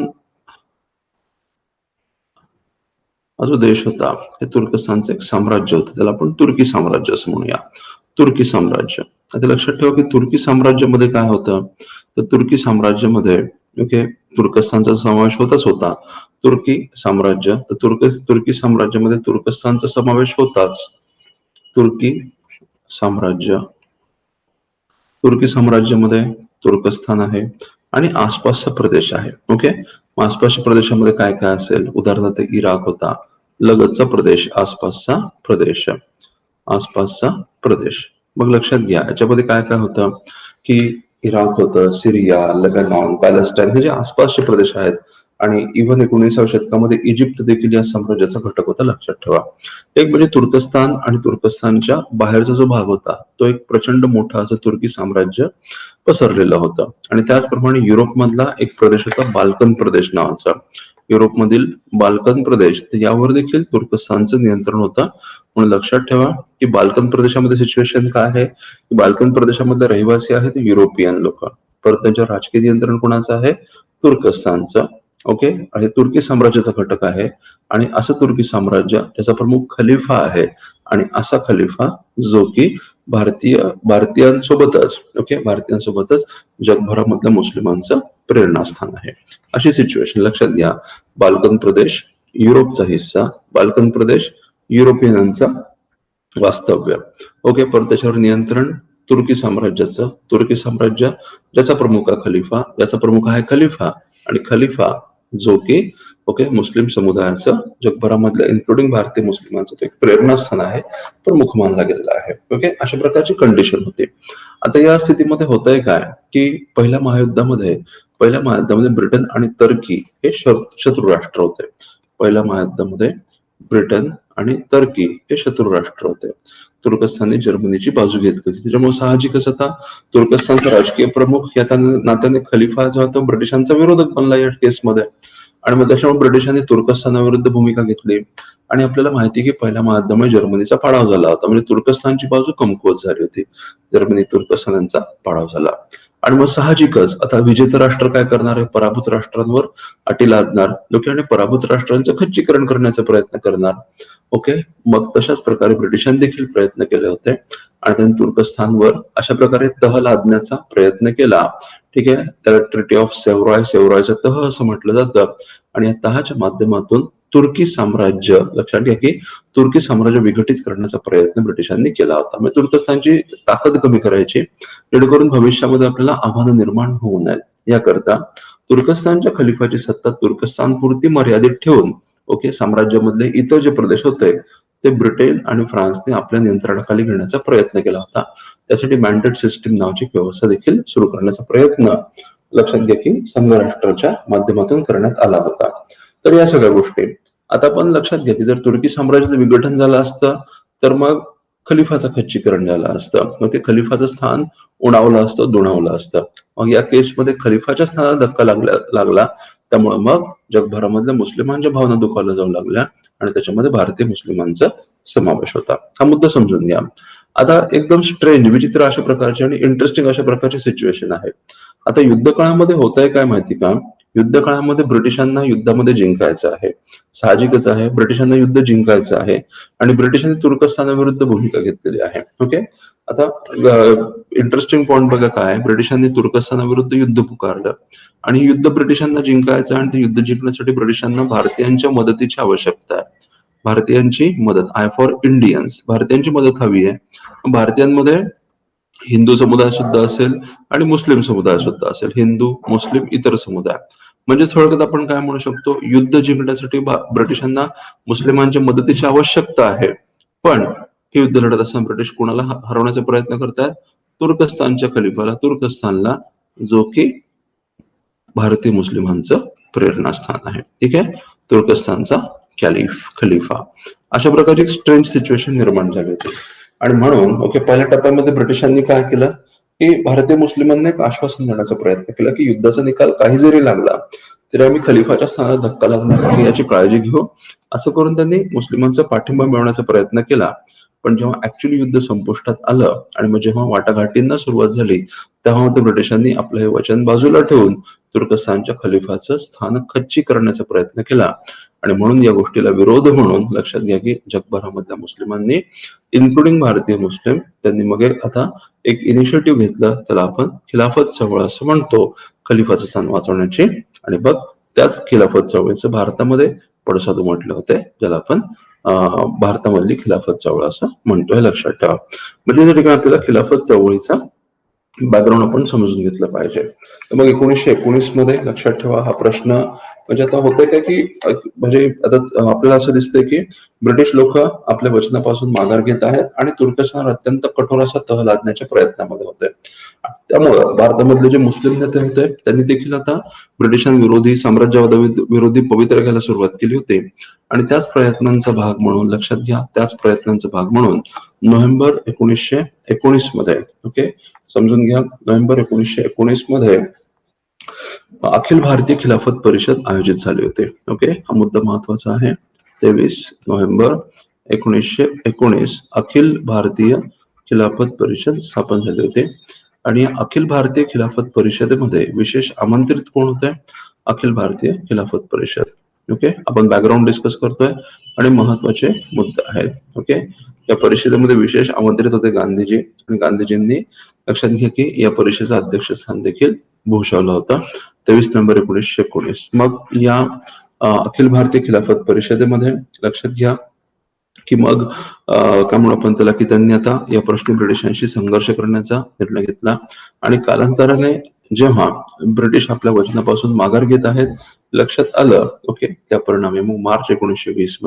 हा जो देश होता हे तुर्कस्तानचं एक साम्राज्य होतं, त्याला आपण तुर्की साम्राज्य असं म्हणूया. तुर्की साम्राज्य. आता लक्षात ठेवा की तुर्की साम्राज्यामध्ये काय होतं, तर तुर्की साम्राज्यामध्ये ओके तुर्कस्तानचा समावेश होता. तुर्की साम्राज्य, तर तुर्की साम्राज्यामध्ये तुर्कस्तानचा समावेश होताच. तुर्की साम्राज्य, तुर्की साम्राज्यामध्ये तुर्कस्तान आहे आणि आसपासचा प्रदेश आहे. ओके, आसपासच्या प्रदेशामध्ये काय काय असेल, उदाहरणार्थ इराक होता, लगतचा प्रदेश, आसपासचा प्रदेश. मग लक्षात घ्या याच्यामध्ये काय काय होतं की इराक होतं, सिरिया, लेबनॉन, पॅलेस्टाईन हे जे आसपासचे प्रदेश आहेत आणि इव्हन 19व्या शतकामध्ये इजिप्त देखील या साम्राज्याचा घटक होता. लक्षात ठेवा, एक म्हणजे तुर्कस्तान आणि तुर्कस्तानच्या बाहेरचा जो भाग होता तो एक प्रचंड मोठा असं तुर्की साम्राज्य पसरलेलं होतं. आणि त्याचप्रमाणे युरोपमधला एक प्रदेश होता बाल्कन प्रदेश नावाचा. युरोपमधील बाल्कन प्रदेश, यावर देखील तुर्कस्तानचं नियंत्रण होतं. म्हणून लक्षात ठेवा की बाल्कन प्रदेशामध्ये सिच्युएशन काय आहे, बाल्कन प्रदेशामधले रहिवासी आहेत युरोपियन लोक, परत त्यांच्यावर राजकीय नियंत्रण कोणाचं आहे, तुर्कस्तानचं. ओके, हे तुर्की साम्राज्याचा घटक आहे आणि असं तुर्की साम्राज्य त्याचा प्रमुख खलिफा आहे आणि असा खलिफा जो की भारतीयांसोबतच जगभरामधल्या मुस्लिमांचं प्रेरणास्थान आहे. अशी सिच्युएशन लक्षात घ्या. बाल्कन प्रदेश युरोपचा हिस्सा, बाल्कन प्रदेश युरोपियनांचा वास्तव्य. ओके, परत त्याच्यावर नियंत्रण तुर्की साम्राज्य ज्याचा प्रमुख खलिफा, ज्याचा प्रमुख आहे खलिफा आणि खलिफा जो की ओके मुस्लिम समुदायाचं जगभरामधल्या इन्क्लुडिंग भारतीय मुस्लिमांचं तो एक प्रेरणास्थान आहे, प्रमुख मानला गेलेला आहे. ओके, अशा प्रकारची कंडिशन होती. आता या स्थितीमध्ये होतंय काय की पहिल्या महायुद्धामध्ये ब्रिटन आणि तुर्की हे शत्रू राष्ट्र होते. पहिल्या महायुद्धामध्ये ब्रिटन आणि तुर्की हे शत्रू राष्ट्र होते. तुर्कस्तानने जर्मनीची बाजू घेतली होती, त्याच्यामुळे साहजिकच आता तुर्कस्तानचा राजकीय प्रमुख या नात्याने खलिफा जो होता ब्रिटिशांचा विरोधक बनला या केसमध्ये. आणि मग त्याच्यामुळे ब्रिटिशांनी तुर्कस्तानाविरुद्ध भूमिका घेतली आणि आपल्याला माहिती की पहिल्या महायुद्धामुळे जर्मनीचा पाडाव झाला होता, म्हणजे तुर्कस्तानची बाजू कमकुवत झाली होती. जर्मनी तुर्कस्तानांचा पाडाव झाला आणि मग साहजिकच आता विजेता राष्ट्र काय करणार आहे, पराभूत राष्ट्रांवर अटी लादणार, लोक आणि पराभूत राष्ट्रांचं खच्चीकरण करण्याचा प्रयत्न करणार. ओके, मग तशाच प्रकारे ब्रिटिशांनी देखील प्रयत्न केले होते आणि त्यांनी तुर्कस्तानवर अशा प्रकारे तह लादण्याचा प्रयत्न केला. ठीक आहे, त्याला ट्रिटी ऑफ सेव्हरॉयचा तह असं म्हटलं जातं आणि या तहाच्या माध्यमातून तुर्की साम्राज्य, लक्षात घ्या की तुर्की साम्राज्य विघटित करण्याचा प्रयत्न ब्रिटिशांनी केला होता. म्हणजे तुर्कस्तानची ताकद कमी करायची, जेणेकरून भविष्यामध्ये आपल्याला आव्हानं निर्माण होऊ नये याकरता तुर्कस्तानच्या खलिफाची सत्ता तुर्कस्तान पुरती मर्यादित ठेवून ओके साम्राज्यामधले इतर जे प्रदेश होते ते ब्रिटन आणि फ्रान्सने आपल्या नियंत्रणाखाली घेण्याचा प्रयत्न केला होता. त्यासाठी मॅन्डेट सिस्टीम नावाची व्यवस्था देखील सुरू करण्याचा प्रयत्न लक्षात घ्या की संघ राष्ट्राच्या माध्यमातून करण्यात आला होता. तर या सगळ्या गोष्टी आता आपण लक्षात घ्या की जर तुर्की साम्राज्याचं विघटन झालं असतं तर मग खलिफाचं खच्चीकरण झालं असतं, मग ते खलिफाचं स्थान उणावलं असतं, दुणावलं असतं. मग या केसमध्ये खलिफाच्या स्थानाला धक्का लागला, त्यामुळे मग जगभरामधल्या मुस्लिमांच्या भावना दुखावल्या जाऊ लागल्या आणि त्याच्यामध्ये भारतीय मुस्लिमांचा समावेश होता. हा मुद्दा समजून घ्या. आता एकदम स्ट्रेंज, विचित्र अशा प्रकारचे आणि इंटरेस्टिंग अशा प्रकारचे सिच्युएशन आहे. आता युद्ध काळामध्ये होत आहे काय माहिती का, युद्ध काळामध्ये ब्रिटिशांना युद्धामध्ये जिंकायचं आहे, साहजिकच आहे, ब्रिटिशांना युद्ध जिंकायचं आहे आणि ब्रिटिशांनी तुर्कस्तानाविरुद्ध भूमिका घेतलेली आहे. ओके, आता इंटरेस्टिंग पॉइंट बघा काय, ब्रिटिशांनी तुर्कस्तानाविरुद्ध युद्ध पुकारलं आणि युद्ध ब्रिटिशांना जिंकायचं आणि ते युद्ध जिंकण्यासाठी ब्रिटिशांना भारतीयांच्या मदतीची आवश्यकता आहे. भारतीयांची मदत, आय फॉर इंडियन्स, भारतीयांची मदत हवी आहे. भारतीयांमध्ये हिंदू समुदाय सुद्धा असेल आणि मुस्लिम समुदाय सुद्धा असेल, हिंदू मुस्लिम इतर समुदाय. म्हणजे थोडक्यात आपण काय म्हणू शकतो, युद्ध जिंकण्यासाठी ब्रिटिशांना मुस्लिमांच्या मदतीची आवश्यकता आहे. पण हे युद्ध लढत असताना ब्रिटिश कोणाला हरवण्याचा प्रयत्न करतात, तुर्कस्तानच्या खलिफाला, तुर्कस्तानला, जो की भारतीय मुस्लिमांचं प्रेरणास्थान आहे. ठीक आहे, तुर्कस्तानचा खलिफा. अशा प्रकारची एक स्ट्रेंज सिच्युएशन निर्माण झाली होती आणि म्हणून ओके पहिल्या टप्प्यामध्ये ब्रिटिशांनी काय केलं की भारतीय मुस्लिमांना एक आश्वासन देण्याचा प्रयत्न केला की युद्धाचा निकाल काही जरी लागला तरी आम्ही खलिफाच्या स्थानात धक्का लागणार नाही याची काळजी घेऊ. असं करून त्यांनी मुस्लिमांचा पाठिंबा मिळवण्याचा प्रयत्न केला पण जेव्हा ऍक्च्युली युद्ध संपुष्टात आलं आणि मग जेव्हा वाटाघाटींना सुरुवात झाली तेव्हा ते ब्रिटिशांनी आपलं हे वचन बाजूला ठेवून तुर्कस्तानच्या खलिफाचं स्थान खच्ची करण्याचा प्रयत्न केला. आणि म्हणून या गोष्टीला विरोध म्हणून लक्षात घ्या की जगभरामधल्या मुस्लिमांनी इन्क्लुडिंग भारतीय मुस्लिम त्यांनी मग आता एक इनिशिएटिव्ह घेतलं, त्याला आपण खिलाफत चळवळ असं म्हणतो, खलिफाचं स्थान वाचवण्याची. आणि बघ त्याच खिलाफत चळवळीचं भारतामध्ये पडसाद उमटले होते, ज्याला आपण भारतामधली खिलाफत चळवळ असं म्हणतोय, लक्षात ठेवा. म्हणजे या ठिकाणी आपल्याला खिलाफत चळवळीचा बॅकग्राऊंड आपण समजून घेतलं पाहिजे. तर मग 1919 मध्ये लक्षात ठेवा हा प्रश्न म्हणजे आता होतंय काय की म्हणजे आता आपल्याला असं दिसतंय की ब्रिटिश लोक आपल्या वचनापासून माघार घेत आहेत आणि तुर्कस्तान अत्यंत कठोर असा तह लादण्याच्या प्रयत्नामध्ये होते. त्यामुळं भारतामधले जे मुस्लिम नेते होते त्यांनी देखील आता ब्रिटिशांविरोधी साम्राज्यवादाविरोधी पवित्रा घ्यायला सुरुवात केली होती. आणि त्याच प्रयत्नांचा भाग म्हणून लक्षात घ्या, त्याच प्रयत्नांचा भाग म्हणून नोव्हेंबर 1919 मध्ये ओके समजून घ्या, नोव्हेंबर 1919 मध्ये अखिल भारतीय खिलाफत परिषद आयोजित झाली होती. ओके हा मुद्दा महत्वाचा आहे. 23 नोव्हेंबर 1919 अखिल भारतीय खिलाफत परिषद स्थापन झाली होती. आणि अखिल भारतीय खिलाफत परिषदेमध्ये विशेष आमंत्रित कोण होते? अखिल भारतीय खिलाफत परिषद. ओके आपण बॅकग्राऊंड डिस्कस करतोय आणि महत्वाचे मुद्दे आहेत. ओके या परिषदेमध्ये विशेष आमंत्रित होते गांधीजी, आणि गांधीजींनी लक्षात घ्या की या परिषदेचं अध्यक्षस्थान देखील भूषवलं होतं 23 नोव्हेंबर 1919. मग या अखिल भारतीय खिलाफत परिषदेमध्ये लक्षात घ्या की मग काय म्हणू आपण त्याला की त्यांनी आता या प्रश्नी ब्रिटिशांशी संघर्ष करण्याचा निर्णय घेतला. आणि कालांतराने जेव्हा ब्रिटिश आपल्या वचनापासून माघार घेत आहेत लक्षात आलं ओके त्या परिणामी मग मार्च 1920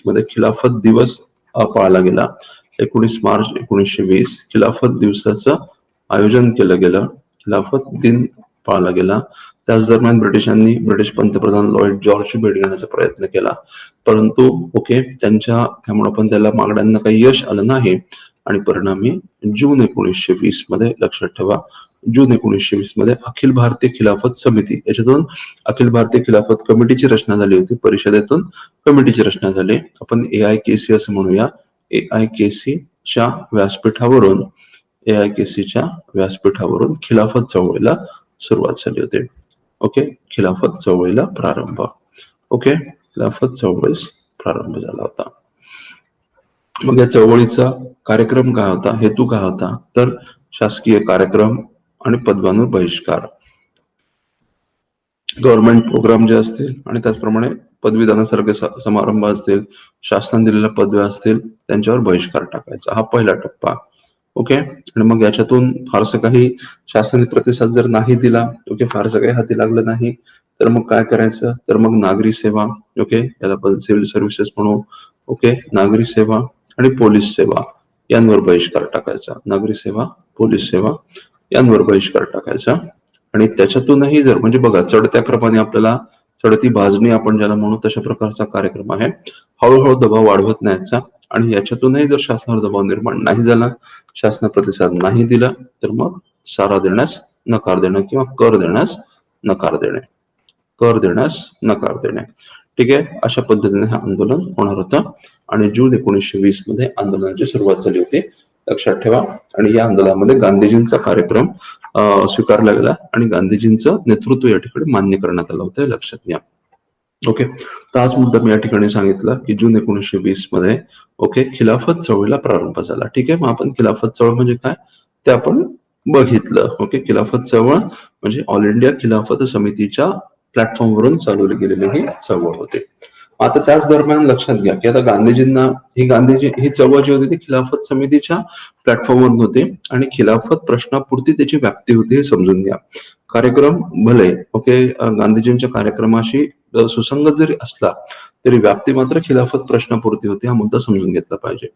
मध्ये खिलाफत दिवस पाळला गेला. 19 मार्च 1920 खिलाफत दिवसाचं आयोजन केलं गेलं, खिलाफत दिन पाळला गेला. त्याच दरम्यान ब्रिटिशांनी ब्रिटिश पंतप्रधान लॉर्ड जॉर्जची भेट घेण्याचा प्रयत्न केला, परंतु ओके त्यांच्या काय म्हणू आपण त्याला मागण्यांना काही यश आलं नाही. आणि परिणामी जून 1920 मध्ये लक्षात ठेवा, जून 1920 मध्ये अखिल भारतीय खिलाफत समिती, याच्यातून अखिल भारतीय खिलाफत कमिटीची रचना झाली होती, परिषदेतून कमिटीची रचना झाली. आपण AIKC असं म्हणूया. AIKCच्या व्यासपीठावरून खिलाफत चळवळीला सुरुवात झाली होती. ओके खिलाफत चळवळीला प्रारंभ. ओके खिलाफत चळवळीस प्रारंभ झाला होता. मग या चळवळीचा कार्यक्रम काय होता, हेतू काय होता, तर शासकीय कार्यक्रम आणि पदव्यांवर बहिष्कार, गव्हर्नमेंट प्रोग्राम जे असतील आणि त्याचप्रमाणे पदवीदानासारखे समारंभ असतील, शासनाने दिलेल्या पदव्या असतील त्यांच्यावर बहिष्कार टाकायचा, हा पहिला टप्पा. ओके आणि मग याच्यातून फारसं काही शासनाने प्रतिसाद जर नाही दिला, ओके फारसं काही हाती लागलं नाही, तर मग काय करायचं, तर मग नागरी सेवा, ओके याला आपण सिव्हिल सर्व्हिसेस म्हणू, ओके नागरी सेवा आणि पोलीस सेवा यांवर बहिष्कार टाकायचा. नागरी सेवा, पोलीस सेवा यांवर बहिष्कार टाकायचा. आणि त्याच्यातूनही जर म्हणजे बघा चढत्या क्रमाने आपल्याला चढती भाजणी आपण ज्याला म्हणू तशा प्रकारचा कार्यक्रम आहे, हळूहळू दबाव वाढवत न्यायचा. आणि याच्यातूनही जर शासनावर दबाव निर्माण नाही झाला, शासना प्रतिसाद नाही दिला, तर मग सारा देण्यास नकार देणं किंवा कर देण्यास नकार देणे. ठीक आहे, अशा पद्धतीने हे आंदोलन होणार होतं. आणि जून 1920 मध्ये आंदोलनाची सुरुवात झाली होती, लक्षात ठेवा. आणि या आंदोलनामध्ये गांधीजींचा कार्यक्रम स्वीकारला गेला आणि गांधीजींचं नेतृत्व या ठिकाणी मान्य करण्यात आलं होतं, लक्षात घ्या. ओके तर हाच मुद्दा मी या ठिकाणी सांगितला की जून 1920 मध्ये ओके खिलाफत चळवळीला प्रारंभ झाला. ठीक आहे, मग आपण खिलाफत चळवळ म्हणजे काय ते आपण बघितलं. ओके खिलाफत चळवळ म्हणजे ऑल इंडिया खिलाफत समितीच्या प्लॅटफॉर्मवरून चालवली गेलेली ही चळवळ होते. आता त्याच दरम्यान लक्षात घ्या की आता गांधीजींना ही चळवळ जी होती ती खिलाफत समितीच्या प्लॅटफॉर्मवर होते आणि खिलाफत प्रश्नापुरती त्याची व्याप्ती होती हे समजून घ्या. कार्यक्रम भले ओके गांधीजींच्या कार्यक्रमाशी सुसंगत जरी असला तरी व्याप्ती मात्र खिलाफत प्रश्नापुरती होती, हा मुद्दा समजून घेतला पाहिजे.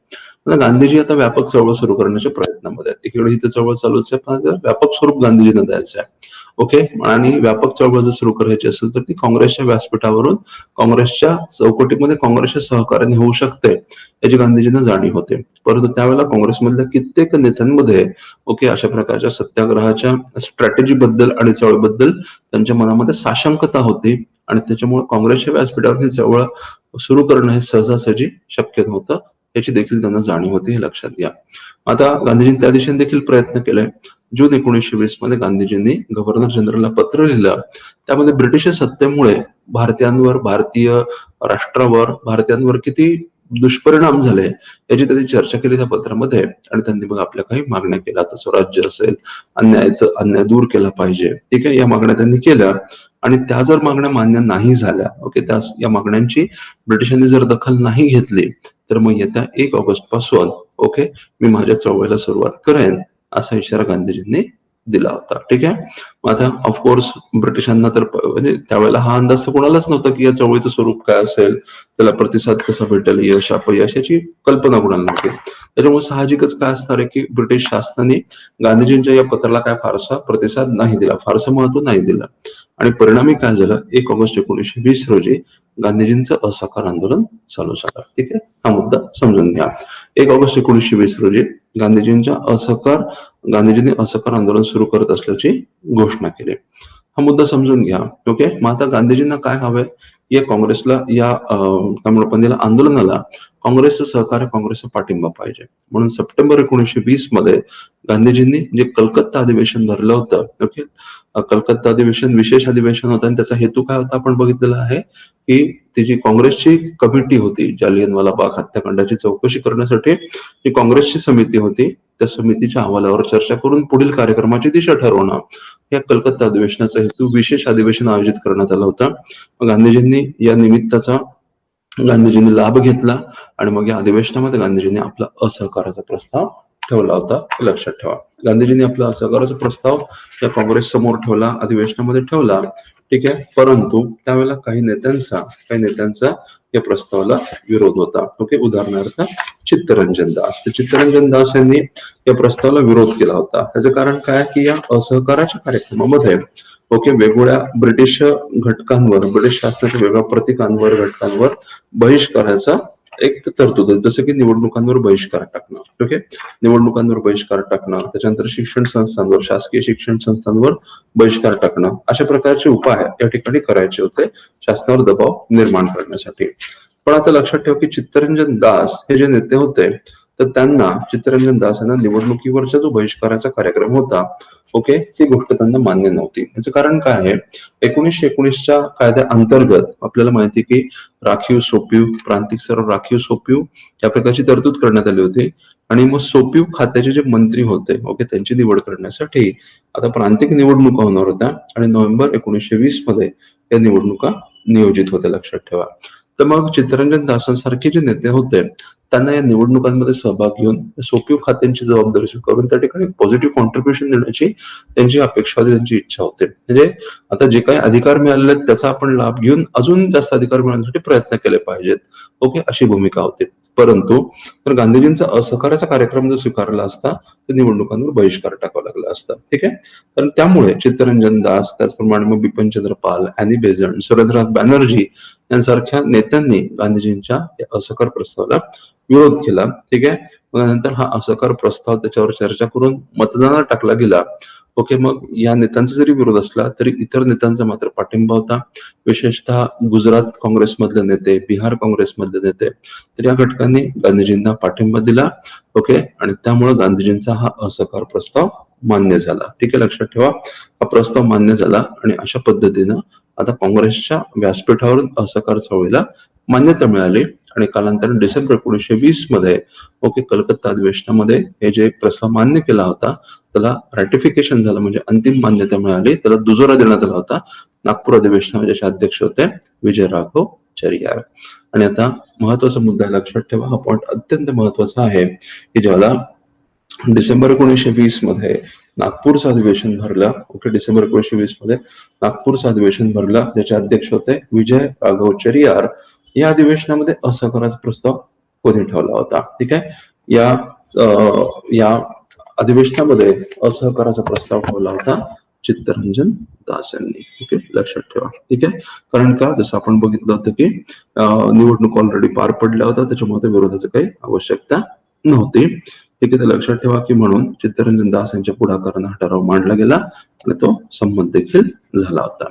गांधीजी आता व्यापक चळवळ सुरू करण्याच्या प्रयत्नामध्ये आहेत. एकीकडे ही चळवळ चालूच आहे, पण व्यापक स्वरूप गांधीजींना द्यायचं आहे. ओके आणि व्यापक चळवळ जर सुरू करायची असेल तर ती काँग्रेसच्या व्यासपीठावरून काँग्रेसच्या चौकटीमध्ये काँग्रेसच्या सहकार्याने होऊ शकते याची गांधीजींना जाणीव होते. परंतु त्यावेळेला काँग्रेसमधल्या कित्येक नेत्यांमध्ये ओके अशा प्रकारच्या सत्याग्रहाच्या स्ट्रॅटेजी बद्दल आणि चळवळीबद्दल त्यांच्या मनामध्ये साशंकता होती. आणि त्याच्यामुळे काँग्रेसच्या व्यासपीठावरती चळवळ सुरू करणं हे सहजासहजी शक्य नव्हतं, याची देखील त्यांना जाणीव होती, हे लक्षात घ्या. आता गांधीजींनी त्या दिशेने देखील प्रयत्न केले. जून 1920 मध्ये गांधीजींनी गव्हर्नर जनरलला पत्र लिहिलं. त्यामध्ये ब्रिटिश सत्तेमुळे भारतीयांवर, भारतीय राष्ट्रावर, भारतीयांवर किती दुष्परिणाम झाले याची त्यांनी चर्चा केली त्या पत्रामध्ये. आणि त्यांनी मग आपल्या काही मागण्या केल्या. आता स्वराज्य असेल, अन्याय दूर केला पाहिजे, ठीक आहे, या मागण्या त्यांनी केल्या. आणि त्या जर मागण्या मान्य नाही झाल्या, ओके, या मागण्यांची ब्रिटिशांनी जर दखल नाही घेतली, तर मग येत्या 1 ऑगस्ट पासून ओके मी माझ्या चळवळीला सुरुवात करेन, असा इशारा गांधीजींनी दिला होता. ठीक आहे. मग आता ऑफकोर्स ब्रिटिशांना तर म्हणजे त्यावेळेला हा अंदाज तर कोणालाच नव्हता की या चळवळीचं स्वरूप काय असेल, त्याला प्रतिसाद कसा भेटेल, यश अपयश याची कल्पना कोणाला नव्हती. त्याच्यामुळे साहजिकच काय असणार आहे की ब्रिटिश शासनाने गांधीजींच्या या पत्राला काय फारसा प्रतिसाद नाही दिला, फारसं महत्व नाही दिलं. आणि परिणामी काय झालं, 1 ऑगस्ट 1920 रोजी गांधीजींचं असहकार आंदोलन चालू झालं. ठीक आहे, हा मुद्दा समजून घ्या. 1 ऑगस्ट 1920 रोजी गांधीजींनी असहकार आंदोलन सुरू करत असल्याची घोषणा केली. हा मुद्दा समजून घ्या. ओके, मग आता गांधीजींना काय हवंय, या काँग्रेसला, या पंधीला आंदोलनाला काँग्रेसचं सहकार्य, काँग्रेसचा पाठिंबा पाहिजे. म्हणून सप्टेंबर 1920 मध्ये गांधीजींनी जे कलकत्ता अधिवेशन भरलं होतं, ओके, कलकत्ता अधिवेशन विशेष अधिवेशन होतं. आणि त्याचा हेतू काय होता आपण बघितलेला आहे की ती जी काँग्रेसची कमिटी होती, जालियनवाला बाग हत्याकांडाची चौकशी करण्यासाठी जी काँग्रेसची समिती होती, त्या समितीच्या अहवालावर चर्चा करून पुढील कार्यक्रमाची दिशा ठरवणं, या कलकत्ता अधिवेशनाचा हेतू विशेष अधिवेशन आयोजित करण्यात आलं होतं. गांधीजींनी या निमित्ताचा लाभ घेतला आणि मग या अधिवेशनामध्ये गांधीजींनी आपला असहकाराचा प्रस्ताव ठेवला होता, लक्षात ठेवा. गांधीजींनी आपला असहकाराचा प्रस्ताव या काँग्रेस समोर ठेवला, अधिवेशनामध्ये ठेवला. ठीक आहे, परंतु त्यावेळेला काही नेत्यांचा या प्रस्तावाला विरोध होता. ओके, उदाहरणार्थ चित्तरंजन दास यांनी या प्रस्तावाला विरोध केला होता. त्याचं कारण काय की या असहकाराच्या कार्यक्रमामध्ये ओके वेगवेगळ्या ब्रिटिश घटकांवर, ब्रिटिश शासनाच्या वेगळ्या प्रतीकांवर, घटकांवर बहिष्काराचा एक तरतूद आहे, जसं की निवडणुकांवर बहिष्कार टाकणं. ओके, निवडणुकांवर बहिष्कार टाकणं, त्याच्यानंतर शिक्षण संस्थांवर, शासकीय शिक्षण संस्थांवर बहिष्कार टाकणं, अशा प्रकारचे उपाय या ठिकाणी करायचे होते शासनावर दबाव निर्माण करण्यासाठी. पण आता लक्षात ठेवा की चित्तरंजन दास हे जे नेते होते, तर चित्तरंजन दास यांना निवडणुकीवरचा जो बहिष्काराचा कार्यक्रम होता, ओके, ती गोष्ट त्यांना मान्य नव्हती. याचं कारण काय आहे, 1919च्या कायद्या अंतर्गत आपल्याला माहिती की राखीव सोपीव, प्रांतिक स्तरावर राखीव सोपीव या प्रकारची तरतूद करण्यात आली होती. आणि मग सोपीव खात्याचे जे मंत्री होते, ओके, त्यांची निवड करण्यासाठी आता प्रांतिक निवडणुका होणार होत्या आणि नोव्हेंबर 1920 मध्ये या निवडणुका नियोजित होत्या, लक्षात ठेवा. तर मग चित्तरंजन दासांसारखे जे नेते होते, त्यांना या निवडणुकांमध्ये सहभाग घेऊन सोपीव खात्यांची जबाबदारी स्वीकारून त्या ठिकाणी पॉझिटिव्ह कॉन्ट्रीब्युशन देण्याची त्यांची अपेक्षा होती, त्यांची इच्छा होते. म्हणजे आता जे काही अधिकार मिळालेले आहेत त्याचा आपण लाभ घेऊन अजून जास्त अधिकार मिळवण्यासाठी प्रयत्न केले पाहिजेत, ओके, अशी भूमिका होती. परंतु तर गांधीजींचा असहकाराचा कार्यक्रम जर स्वीकारला असता तर निवडणुकांवर बहिष्कार टाकावा लागला असता. ठीक आहे, तर त्यामुळे चित्तरंजन दास, त्याचप्रमाणे मग बिपिनचंद्र पाल, अॅनी बेझंट, सुरेंद्रनाथ बॅनर्जी यांसारख्या नेत्यांनी गांधीजींच्या असहकार प्रस्तावाला विरोध केला. ठीक आहे, मग नंतर हा असहकार प्रस्ताव त्याच्यावर चर्चा करून मतदानात टाकला गेला. ओके, मग या नेत्यांचा जरी विरोध असला तरी इतर नेत्यांचा मात्र पाठिंबा होता. विशेषतः गुजरात काँग्रेसमधले नेते, बिहार काँग्रेसमधले नेते, तर या घटकांनी गांधीजींना पाठिंबा दिला. ओके, आणि त्यामुळे गांधीजींचा हा असहकार प्रस्ताव मान्य झाला. ठीक आहे, लक्षात ठेवा, हा प्रस्ताव मान्य झाला आणि अशा पद्धतीनं आता काँग्रेसच्या व्यासपीठावरून असहकार चळवळीला मान्यता मिळाली. आणि कालांतराने डिसेंबर 1920 मध्ये ओके कलकत्ता अधिवेशनामध्ये हे जे प्रस्ताव मान्य केला होता त्याला रॅटिफिकेशन झालं, म्हणजे अंतिम मान्यता मिळाली, त्याला दुजोरा देण्यात आला होता. नागपूर अधिवेशनाचे अध्यक्ष होते विजय राघव चरियार. आणि आता महत्वाचा मुद्दा लक्षात ठेवा, हा पॉइंट अत्यंत महत्वाचा आहे की ज्याला डिसेंबर 1920 मध्ये नागपूरचं अधिवेशन भरलं. ओके, डिसेंबर 1920 मध्ये नागपूरचं अधिवेशन भरलं, ज्याचे अध्यक्ष होते विजय राघव चरियार. या अधिवेशनामध्ये असहकाराचा प्रस्ताव कोणी ठेवला होता? ठीक आहे, या अधिवेशनामध्ये असहकाराचा प्रस्ताव ठेवला होता चित्तरंजन दास यांनी. ओके, लक्षात ठेवा. ठीक आहे, कारण का, जसं आपण बघितलं होतं की निवडणूक ऑलरेडी पार पडल्या होत्या, त्याच्यामुळे विरोधाची काही आवश्यकता नव्हती. ठीक आहे, तर लक्षात ठेवा की म्हणून चित्तरंजन दास यांच्या पुढाकाराने हा ठराव मांडला गेला आणि तो संमत देखील झाला होता.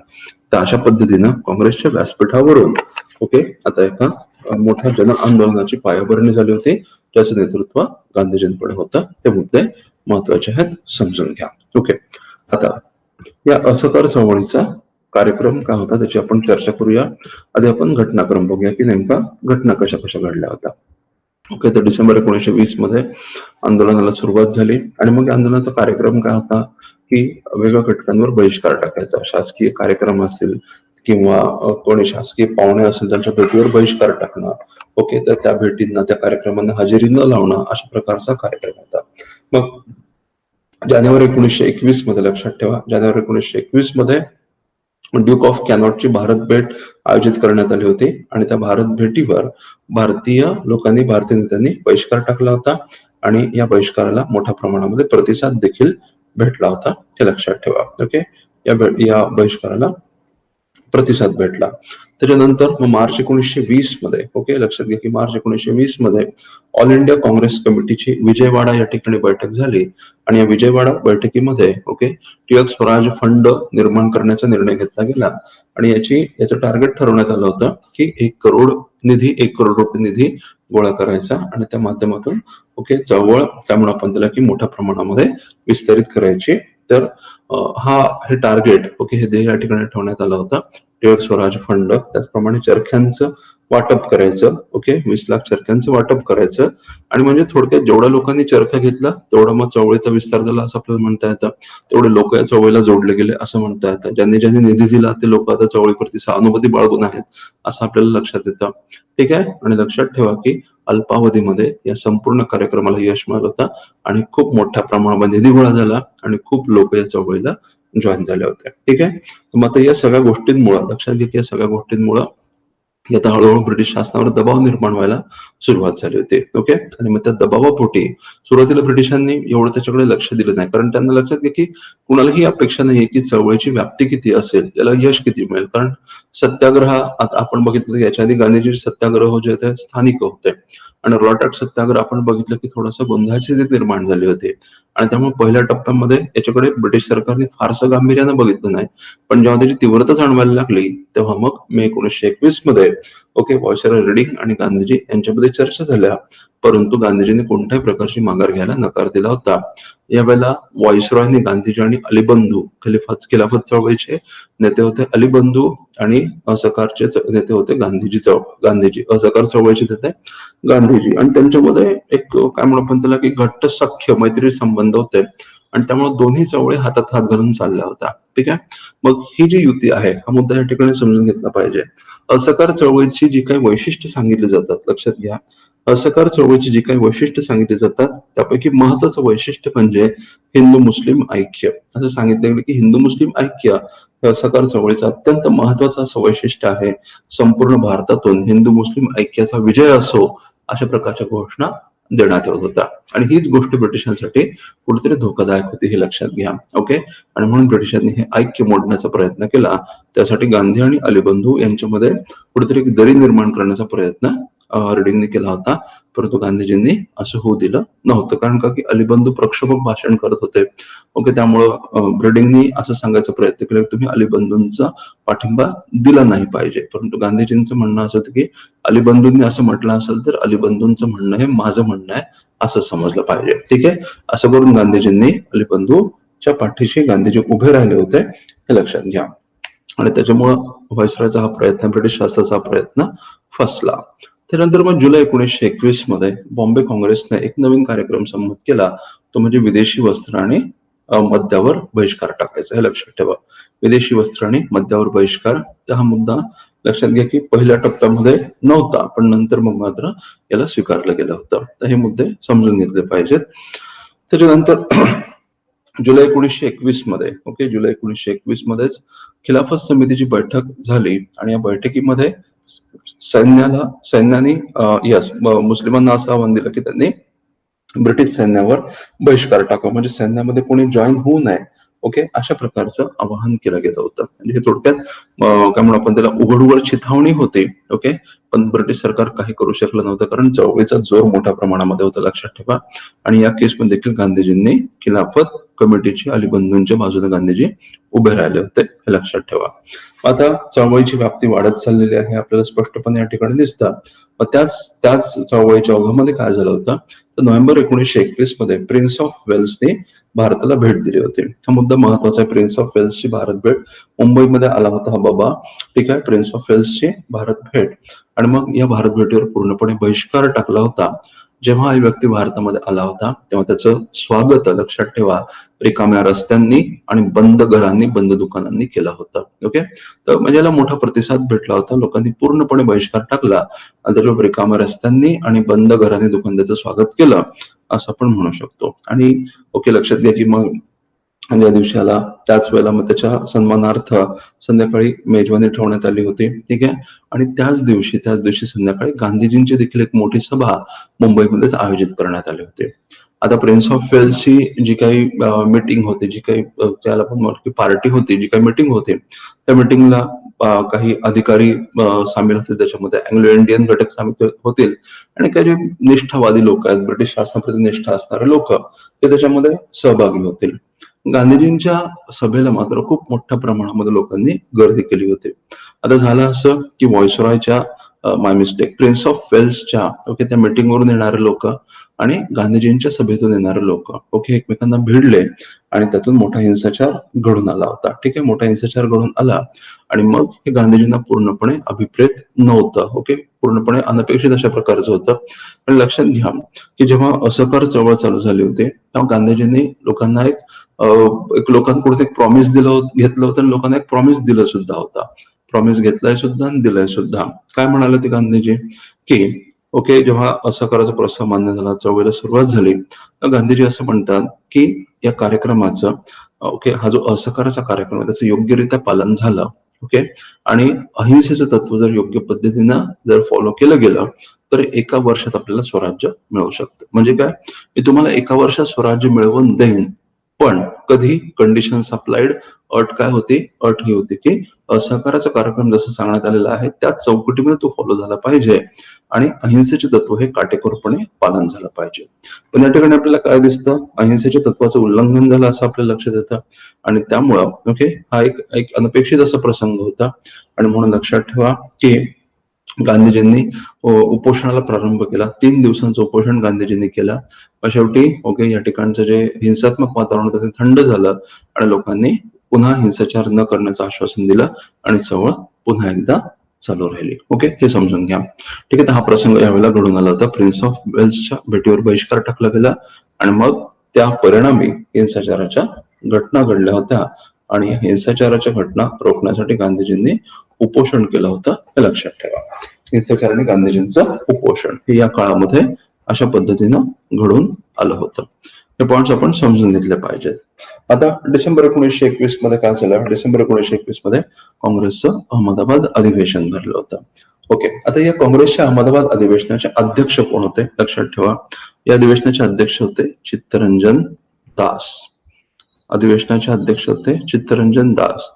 तर अशा पद्धतीनं काँग्रेसच्या व्यासपीठावरून ओके आता एका मोठ्या जन आंदोलनाची पायाभरणी झाली होती, ज्याचं नेतृत्व गांधीजींकडे होतं. ते मुद्दे महत्वाचे आहेत, समजून घ्या. ओके, आता या असहकार चळवळीचा कार्यक्रम काय होता त्याची आपण चर्चा करूया. आधी आपण घटनाक्रम बघूया की नेमका घटना कशा कशा घडल्या होत्या. ओके, तर डिसेंबर 1920 मध्ये आंदोलनाला सुरुवात झाली आणि मग आंदोलनाचा कार्यक्रम काय होता की वेगवेगळ्या घटकांवर बहिष्कार टाकायचा. शासकीय कार्यक्रम असतील किंवा कोणी शासकीय पाहुणे असेल त्यांच्या भेटीवर बहिष्कार टाकणं. ओके, तर त्या भेटींना त्या कार्यक्रमांना हजेरी न लावणं अशा प्रकारचा कार्यक्रम होता. मग जानेवारी 1921 मध्ये, लक्षात ठेवा, जानेवारी 1921 मध्ये ड्यूक ऑफ कॅनॉटची भारत भेट आयोजित करण्यात आली होती आणि त्या भारत भेटीवर भारतीय लोकांनी, भारतीय नेत्यांनी बहिष्कार टाकला होता आणि या बहिष्काराला मोठ्या प्रमाणामध्ये प्रतिसाद देखील भेटला होता, हे लक्षात ठेवा. ओके, या बहिष्काराला प्रतिसाद भेटला. त्याच्यानंतर मग मार्च 1920 मध्ये, ओके, लक्षात घ्या की मार्च 1920 मध्ये ऑल इंडिया काँग्रेस कमिटीची विजयवाडा या ठिकाणी बैठक झाली आणि या विजयवाडा बैठकीमध्ये ओके टिळक स्वराज फंड निर्माण करण्याचा निर्णय घेतला गेला आणि याचं टार्गेट ठरवण्यात आलं होतं की 1 करोड रुपये निधी गोळा करायचा आणि त्या माध्यमातून ओके चळवळ त्यामुळे आपण त्याला की मोठ्या प्रमाणामध्ये विस्तारित करायची. तर हे टार्गेट ओके हे ध्येय या ठिकाणी ठेवण्यात आलं होतं. टिळक स्वराज फंड, त्याचप्रमाणे चरख्यांचं वाटप करायचं. ओके, 20 लाख चरख्यांचं वाटप करायचं आणि म्हणजे थोडक्यात जेवढ्या लोकांनी चरखा घेतला तेवढा मग चळवळीचा विस्तार झाला असं आपल्याला म्हणता येतं. तेवढे लोक या चळवळीला जोडले गेले असं म्हणता येतं. ज्यांनी ज्यांनी निधी दिला ते लोक आता चळवळीप्रती सहानुभूती बाळगून आहेत असं आपल्याला लक्षात येतं. ठीक आहे, आणि लक्षात ठेवा की अल्पावधीमध्ये या संपूर्ण कार्यक्रमाला यश मिळालं होतं आणि खूप मोठ्या प्रमाणामध्ये निधी गोळा झाला आणि खूप लोक या चळवळीला जॉईन झाले होते. ठीक आहे, मग आता या सगळ्या गोष्टींमुळे लक्षात घ्या की या सगळ्या गोष्टींमुळे आता हळूहळू ब्रिटिश शासनावर दबाव निर्माण व्हायला सुरुवात झाली होती. ओके, आणि मग त्या दबावापोटी सुरुवातीला ब्रिटिशांनी एवढं त्याच्याकडे लक्ष दिलं नाही, कारण त्यांना लक्षात घ्या की कुणालाही अपेक्षा नाहीये की चळवळीची व्याप्ती किती असेल, याला यश किती मिळेल. कारण सत्याग्रह आता आपण बघितलं याच्या आधी गांधीजी सत्याग्रह जे ते स्थानिक होते आणि रॉटॅट सत्याग्रह आपण बघितलं की थोडासा गोंधळाची स्थिती निर्माण झाली होती आणि त्यामुळे पहिल्या टप्प्यामध्ये याच्याकडे ब्रिटिश सरकारने फारसं गांभीर्यानं बघितलं नाही. पण जेव्हा त्याची तीव्रता जाणवायला लागली तेव्हा मग मे 1921 मध्ये ओके व्हायसरॉय रेडिंग आणि गांधीजी यांच्यामध्ये चर्चा झाल्या, परंतु गांधीजींनी कोणत्याही प्रकारची माघार घ्यायला नकार दिला होता. यावेळेला व्हायसरॉयने गांधीजी आणि अलीबंधू खिलाफत चळवळीचे नेते होते. अलीबंधू आणि असहकारचे नेते होते गांधीजी असहकार चळवळीचे नेते गांधीजी, आणि त्यांच्यामध्ये एक काय म्हणू आपण त्याला की घट्ट सख्य मैत्री संबंध होते आणि त्यामुळे दोन्ही चळवळी हातात हात घालून चालल्या होत्या. ठीक आहे, मग ही जी युती आहे हा मुद्दा या ठिकाणी समजून घेतला पाहिजे. असहकार चळवळीची जी काही वैशिष्ट्य सांगितली जातात, लक्षात घ्या, असहकार चळवळीची जी काही वैशिष्ट्य सांगितली जातात त्यापैकी महत्वाचं वैशिष्ट्य म्हणजे हिंदू मुस्लिम ऐक्य. असं सांगितलं गेलं की हिंदू मुस्लिम ऐक्य हे असहकार चळवळीचं अत्यंत महत्वाचं असं वैशिष्ट्य आहे. संपूर्ण भारतातून हिंदू मुस्लिम ऐक्याचा विजय असो अशा प्रकारच्या घोषणा देण्यात येत होत्या आणि हीच गोष्ट ब्रिटिशांसाठी कुठेतरी धोकादायक होती, हे लक्षात घ्या. ओके, आणि म्हणून ब्रिटिशांनी हे ऐक्य मोडण्याचा प्रयत्न केला. त्यासाठी गांधी आणि अलीबंधू यांच्यामध्ये कुठेतरी एक दरी निर्माण करण्याचा प्रयत्न रेडिंगने केला होता, परंतु गांधीजींनी असं होऊ दिलं नव्हतं. कारण का की अलीबंधू प्रक्षोभक भाषण करत होते. ओके, त्यामुळं रेडिंगनी असं सांगायचा प्रयत्न केला की तुम्ही अलीबंधूंचा पाठिंबा दिला नाही पाहिजे, परंतु गांधीजींचं म्हणणं असं होतं की अलीबंधूंनी असं म्हटलं असेल तर अलीबंधूंचं म्हणणं हे माझं म्हणणं आहे असं समजलं पाहिजे. ठीक आहे, असं करून गांधीजींनी अलीबंधूच्या पाठीशी गांधीजी उभे राहिले होते, हे लक्षात घ्या. आणि त्याच्यामुळं व्हायसरॉयचा हा प्रयत्न, ब्रिटिश शासनाचा प्रयत्न फसला. त्यानंतर मग जुलै 1921 मध्ये बॉम्बे काँग्रेसने एक नवीन कार्यक्रम संमत केला, तो म्हणजे विदेशी वस्त्र आणि मद्यावर बहिष्कार टाकायचा. हे लक्षात ठेवा, विदेशी वस्त्र आणि मद्यावर बहिष्कार. हा मुद्दा लक्षात घ्या की पहिल्या टप्प्यामध्ये नव्हता, पण नंतर मग मात्र याला स्वीकारलं गेलं होतं. तर हे मुद्दे समजून घेतले पाहिजेत. त्याच्यानंतर जुलै 1921 मध्ये ओके जुलै 1921 मध्येच खिलाफत समितीची बैठक झाली आणि या बैठकीमध्ये सैन्याने मुस्लिमांना असं आव्हान दिलं की त्यांनी ब्रिटिश सैन्यावर बहिष्कार टाकावा, म्हणजे सैन्यामध्ये कोणी जॉईन होऊ नये. ओके, अशा प्रकारचं आवाहन केलं गेलं होतं. म्हणजे हे थोडक्यात काय म्हणू आपण त्याला उघड चिथावणी होती. ओके, पण ब्रिटिश सरकार काही करू शकलं नव्हतं कारण चळवळीचा जोर मोठ्या प्रमाणामध्ये होता, लक्षात ठेवा. आणि या केसमध्ये देखील गांधीजींनी खिलाफत कमिटीची अली बंधूंच्या बाजूने गांधीजी उभे राहिले होते, हे लक्षात ठेवा. आता चळवळीची व्याप्ती वाढत चाललेली आहे आपल्याला स्पष्टपणे या ठिकाणी दिसतं. त्याच चळवळीच्या ओघामध्ये काय झालं होतं, तर नोव्हेंबर 1921 मध्ये प्रिन्स ऑफ वेल्सने भारताला भेट दिली होती. हा मुद्दा महत्वाचा आहे. प्रिन्स ऑफ वेल्सची भारत भेट, मुंबईमध्ये आला होता हा बाबा, ठीक आहे. प्रिन्स ऑफ वेल्सची भारत भेट, आणि मग या भारत भेटीवर पूर्णपणे बहिष्कार टाकला होता. जेव्हा हा व्यक्ती भारतामध्ये आला होता तेव्हा त्याचं स्वागत, लक्षात ठेवा, रिकाम्या रस्त्यांनी आणि बंद घरांनी, बंद दुकानांनी केलं होतं. ओके, तर म्हणजे याला मोठा प्रतिसाद भेटला होता. लोकांनी पूर्णपणे बहिष्कार टाकला आणि त्याच्यावर रिकाम्या रस्त्यांनी आणि बंद घरांनी दुकान त्याचं स्वागत केलं, असं आपण म्हणू शकतो. आणि ओके, लक्षात घ्या की मग ज्या दिवशी आला त्याच वेळेला मग त्याच्या सन्मानार्थ संध्याकाळी मेजवानी ठेवण्यात आली होती, ठीक आहे. आणि त्याच दिवशी संध्याकाळी गांधीजींची देखील एक मोठी सभा मुंबईमध्येच आयोजित करण्यात आली होती. आता प्रिन्स ऑफ वेल्सची जी काही मीटिंग होती, जी काही त्याला पण पार्टी होती, जी काही मीटिंग होती, त्या मीटिंगला काही अधिकारी सामील होते, त्याच्यामध्ये अँग्लो इंडियन घटक सामील होतील आणि काही जे निष्ठावादी लोक आहेत, ब्रिटिश शासनाप्रती निष्ठा असणारे लोक, ते त्याच्यामध्ये सहभागी होतील. गांधीजींच्या सभेला मात्र खूप मोठ्या प्रमाणामध्ये लोकांनी गर्दी केली होती. आता झालं असं की व्हॉइसरॉयच्या माय मिस्टेक प्रिन्स ऑफ वेल्सच्या ओके त्या मीटिंगवरून येणारे लोक आणि गांधीजींच्या सभेतून येणारे लोक ओके एकमेकांना भिडले आणि त्यातून मोठा हिंसाचार घडून आला होता. ठीक आहे, मोठा हिंसाचार घडून आला आणि मग हे गांधीजींना पूर्णपणे अभिप्रेत नव्हतं. ओके, पूर्णपणे अनपेक्षित अशा प्रकारचं होतं. पण लक्षात घ्या की जेव्हा असहकार चळवळ चालू झाली होती तेव्हा गांधीजींनी लोकांना एक लोकांकडून एक प्रॉमिस घेतलं होतं आणि लोकांना एक प्रॉमिस दिलं सुद्धा होता. प्रॉमिस घेतलाय सुद्धा आणि दिलाय सुद्धा. काय म्हणाले ते गांधीजी की ओके, जेव्हा असहकाराचा प्रस्ताव मान्य झाला, चळवळीला सुरुवात झाली, तर गांधीजी असं म्हणतात की या कार्यक्रमाचं ओके हा जो असहकाराचा कार्यक्रम आहे त्याचं योग्यरित्या पालन झालं. ओके, आणि अहिंसेचं तत्व जर योग्य पद्धतीनं जर फॉलो केलं गेलं तर एका वर्षात आपल्याला स्वराज्य मिळू शकतं. म्हणजे काय, मी तुम्हाला एका वर्षात स्वराज्य मिळवून देईन, पण कधी कंडिशन अप्लाइड, अट काय होती, अट ही होती की असहकाराचा कार्यक्रम जसं सांगण्यात आलेला आहे त्या चौकटीमध्ये तो फॉलो झाला पाहिजे आणि अहिंसेचे तत्व हे काटेकोरपणे पालन झालं पाहिजे. पण या ठिकाणी आपल्याला काय दिसतं, अहिंसेच्या तत्वाचं उल्लंघन झालं असं आपल्या लक्षात येतं आणि त्यामुळं ओके हा एक अनपेक्षित असा प्रसंग होता. आणि म्हणून लक्षात ठेवा की गांधीजींनी उपोषणाला प्रारंभ केला. 3 दिवसांचं उपोषण गांधीजींनी केलं. शेवटी ओके या ठिकाणचं जे हिंसात्मक वातावरण होतं ते थंड झालं आणि लोकांनी पुन्हा हिंसाचार न करण्याचं आश्वासन दिलं आणि चळवळ पुन्हा एकदा चालू राहिली. ओके, हे समजून घ्या. ठीक आहे, तर हा प्रसंग यावेळेला घडून आला होता. प्रिन्स ऑफ वेल्सच्या भेटीवर बहिष्कार टाकला गेला आणि मग त्या परिणामी हिंसाचाराच्या घटना घडल्या होत्या आणि हिंसाचाराच्या घटना रोखण्यासाठी गांधीजींनी उपोषण केलं होतं, हे लक्षात ठेवा. हिंसाचाराने गांधीजींचं उपोषण हे या काळामध्ये अशा पद्धतीनं घडून आलं होतं. हे पॉइंट्स आपण समजून घेतले पाहिजेत. आता डिसेंबर 1921 मध्ये काय झालं, डिसेंबर 1921 मध्ये काँग्रेसचं अहमदाबाद अधिवेशन भरलं होतं. ओके, आता या काँग्रेसच्या अहमदाबाद अधिवेशनाचे अध्यक्ष कोण होते लक्षात ठेवा. या अधिवेशनाचे अध्यक्ष होते चित्तरंजन दास. अधिवेशनाचे अध्यक्ष होते चित्तरंजन दास.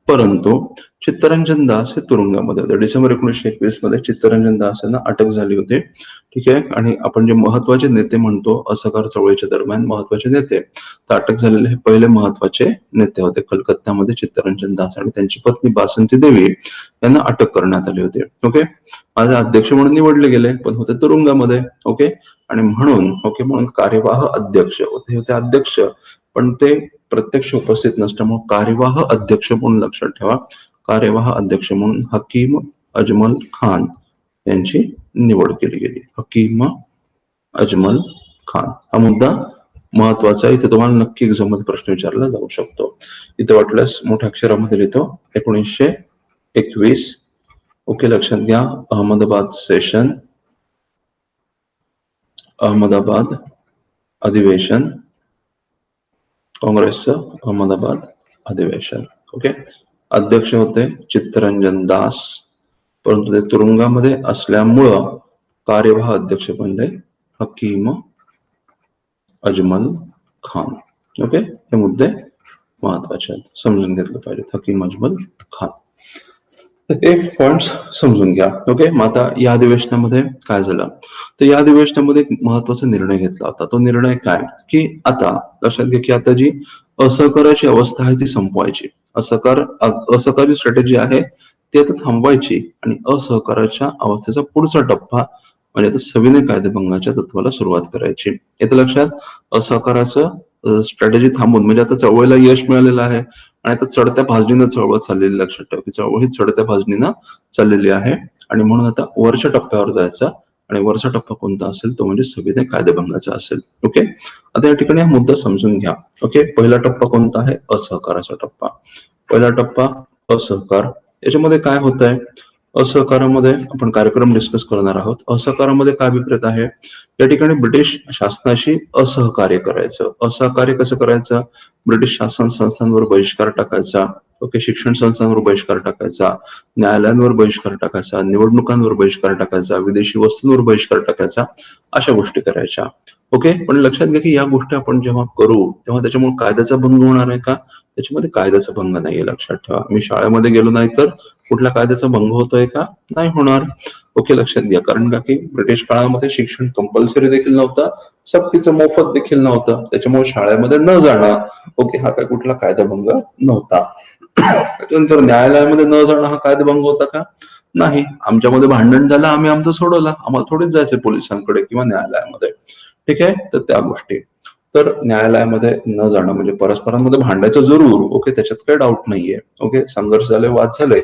परंतु चित्तरंजन दास हे तुरुंगामध्ये होते. डिसेंबर 1921 मध्ये चित्तरंजन दास यांना अटक झाली होती. ठीक आहे, आणि आपण जे महत्वाचे नेते म्हणतो असहकार चळवळीच्या दरम्यान महत्वाचे नेते, तर अटक झालेले हे पहिले महत्वाचे नेते होते कलकत्त्यामध्ये चित्तरंजन दास आणि त्यांची पत्नी बासंती देवी यांना अटक करण्यात आली होती. ओके, माझे अध्यक्ष म्हणून निवडले गेले पण होते तुरुंगामध्ये. ओके, आणि म्हणून कार्यवाह अध्यक्ष होते अध्यक्ष, पण ते प्रत्यक्ष उपस्थित नसल्यामुळे कार्यवाह अध्यक्ष म्हणून लक्षात ठेवा, कार्यवाह अध्यक्ष म्हणून हकीम अजमल खान यांची निवड केली गेली. हकीम अजमल खान हा मुद्दा महत्वाचा आहे. इथे तुम्हाला नक्की एक्झाममध्ये प्रश्न विचारला जाऊ शकतो. इथे वाटल्यास मोठ्या अक्षरामध्ये लिहितो 1921. ओके, लक्षात घ्या, अहमदाबाद सेशन, अहमदाबाद अधिवेशन, काँग्रेसचं अहमदाबाद अधिवेशन. ओके, अध्यक्ष होते चित्तरंजन दास, परंतु ते तुरुंगामध्ये असल्यामुळं कार्यवाह अध्यक्ष बनले हकीम अजमल खान. ओके, हे मुद्दे महत्वाचे आहेत, समजून घेतले पाहिजेत. हकीम अजमल खान. तर एक पॉइंट समजून घ्या. ओके, मग आता या अधिवेशनामध्ये काय झालं, तर या अधिवेशनामध्ये एक महत्वाचा निर्णय घेतला होता. तो निर्णय काय, की आता लक्षात घ्या की आता जी असहकाराची अवस्था आहे ती संपवायची. असहकारी स्ट्रॅटेजी आहे ती आता थांबवायची आणि असहकाराच्या अवस्थेचा पुढचा टप्पा म्हणजे आता सविनय कायदेभंगाच्या तत्वाला सुरुवात करायची. येतं लक्षात? असहकाराचं स्ट्रॅटेजी थांबून म्हणजे आता चळवळीला यश मिळालेलं आहे आणि आता चढत्या भाजणीनं चळवळ चाललेली. लक्षात ठेवा की चळवळ ही चढत्या भाजणीनं चाललेली आहे आणि म्हणून आता वरच्या टप्प्यावर जायचा आणि वरचा टप्पा कोणता असेल तो म्हणजे सविनय कायदेभंगाचा असेल. ओके, आता या ठिकाणी हा मुद्दा समजून घ्या. ओके, पहिला टप्पा कोणता आहे? असहकाराचा टप्पा. पहिला टप्पा असहकार. याच्यामध्ये काय होत आहे? असहकारामध्ये आपण कार्यक्रम डिस्कस करणार आहोत. असहकारामध्ये काय अभिप्रेत आहे? या ठिकाणी ब्रिटिश शासनाशी असहकार्य करायचं. असहकार्य कसं करायचं? ब्रिटिश शासन संस्थांवर बहिष्कार टाकायचा. ओके, शिक्षण संस्थांवर बहिष्कार टाकायचा, न्यायालयांवर बहिष्कार टाकायचा, निवडणुकांवर बहिष्कार टाकायचा, विदेशी वस्तूंवर बहिष्कार टाकायचा, अशा गोष्टी करायच्या. ओके, पण लक्षात घ्या की या गोष्टी आपण जेव्हा करू तेव्हा त्याच्यामुळे कायद्याचा भंग होणार आहे का? त्याच्यामध्ये कायद्याचा भंग नाहीये. लक्षात ठेवा, मी शाळेमध्ये गेलो नाही तर कुठल्या कायद्याचा भंग होतोय का? नाही होणार. ओके, लक्षात घ्या. कारण का की ब्रिटिश काळामध्ये शिक्षण कंपल्सरी देखील नव्हतं, सक्तीचं मोफत देखील नव्हतं. त्याच्यामुळे शाळेमध्ये न जाणं ओके हा काय कुठला कायदाभंग नव्हता. त्यानंतर न्यायालयामध्ये न जाणं हा कायदेभंग होता का? नाही. आमच्यामध्ये भांडण झालं, आम्ही आमचं सोडवलं, आम्हाला थोडीच जायचं पोलिसांकडे किंवा न्यायालयामध्ये. ठीक आहे, तर त्या गोष्टी. तर न्यायालयामध्ये न जाणं म्हणजे परस्परांमध्ये भांडायचं जरूर, ओके, त्याच्यात काही डाऊट नाहीये. ओके, संघर्ष झाले, वाद झाले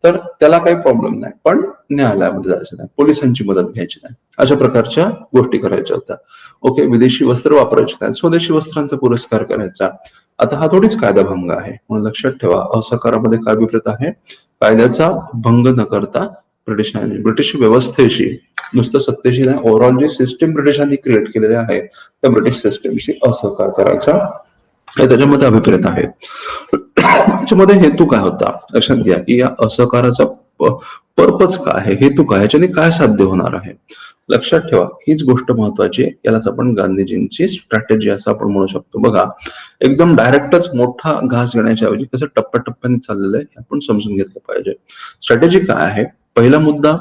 तर त्याला काही प्रॉब्लेम नाही, पण न्यायालयामध्ये जायचं नाही, पोलिसांची मदत घ्यायची नाही, अशा प्रकारच्या गोष्टी करायच्या होत्या. ओके, विदेशी वस्त्र वापरायची नाही, स्वदेशी वस्त्रांचा पुरस्कार करायचा. आता हा थोडीच कायदाभंग आहे, म्हणून लक्षात ठेवा असहकारामध्ये काय अभिप्रेत आहे? कायद्याचा भंग न करता ब्रिटिश व्यवस्थेशी, नुसतं सत्तेशी नाही, ओव्हरऑल जी सिस्टीम ब्रिटिशांनी क्रिएट केलेली आहे त्या ब्रिटिश सिस्टीमशी असहकार करायचा हे त्याच्यामध्ये अभिप्रेत आहे. त्याच्यामध्ये हेतू काय होता? लक्षात घ्या की या असहकाराचा पर्पज काय आहे, हेतू काय, ह्याच्याने काय साध्य होणार आहे? लक्षात ठेवा, हीच गोष्ट महत्वाची आहे. यालाच आपण गांधीजींची स्ट्रॅटेजी असं आपण म्हणू शकतो. बघा, एकदम डायरेक्टच मोठा घास घेण्याच्या ऐवजी कसं टप्प्याटप्प्याने चाललेलं आहे हे आपण समजून घेतलं पाहिजे. स्ट्रॅटेजी काय आहे? पहिला मुद्दा,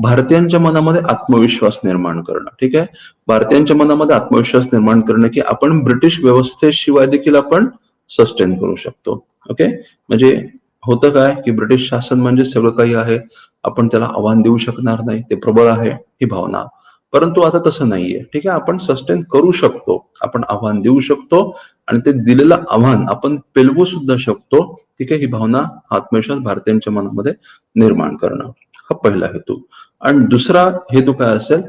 भारतीयांच्या मनामध्ये आत्मविश्वास निर्माण करणं. ठीक आहे, भारतीयांच्या मनामध्ये आत्मविश्वास निर्माण करणं की आपण ब्रिटिश व्यवस्थेशिवाय देखील आपण सस्टेन करू शकतो. ओके, म्हणजे होतं काय की ब्रिटिश शासन म्हणजे सगळं काही आहे, आपण त्याला आव्हान देऊ शकणार नाही, ते प्रबळ आहे, ही भावना. परंतु आता तसं नाहीये. ठीक आहे, आपण सस्टेन करू शकतो, आपण आव्हान देऊ शकतो आणि ते दिलेलं आव्हान आपण पेलवू सुद्धा शकतो. ठीक आहे, ही भावना, आत्मविश्वास भारतीयांच्या मनामध्ये निर्माण करणं हा पहिला हेतू. आणि दुसरा हेतू काय असेल?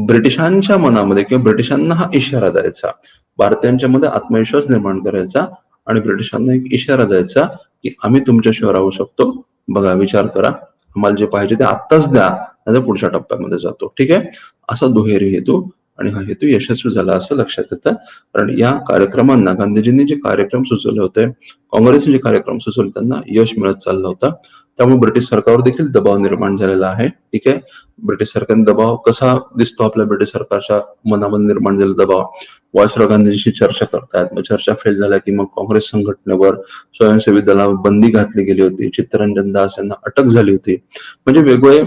ब्रिटिशांच्या मनामध्ये किंवा ब्रिटिशांना हा इशारा द्यायचा, भारतीयांच्या मध्ये आत्मविश्वास निर्माण करायचा आणि ब्रिटिशांना एक इशारा द्यायचा की आम्ही तुमच्याशिवाय राहू शकतो, बघा विचार करा, आम्हाला जे पाहिजे ते आत्ताच द्या, नाही पुढच्या टप्प्यामध्ये जातो. ठीक आहे, असा दुहेरी हेतू आणि हा हेतू यशस्वी झाला असं लक्षात येतं. कारण या कार्यक्रमांना गांधीजींनी जे कार्यक्रम सुचवले होते, काँग्रेसने जे कार्यक्रम सुचवले त्यांना यश मिळत चाललं होतं. त्यामुळे ब्रिटिश सरकारवर देखील दबाव निर्माण झालेला आहे. ठीक आहे, ब्रिटिश सरकारने दबाव कसा दिसतो आपल्या ब्रिटिश सरकारच्या मनामध्ये निर्माण झालेला दबाव? व्हाईसरॉय गांधींशी चर्चा करतायत, मग चर्चा फेल झाल्या की मग काँग्रेस संघटनेवर, स्वयंसेवी दलावर बंदी घातली गेली होती, चित्तरंजन दास यांना अटक झाली होती. म्हणजे वेगवेगळे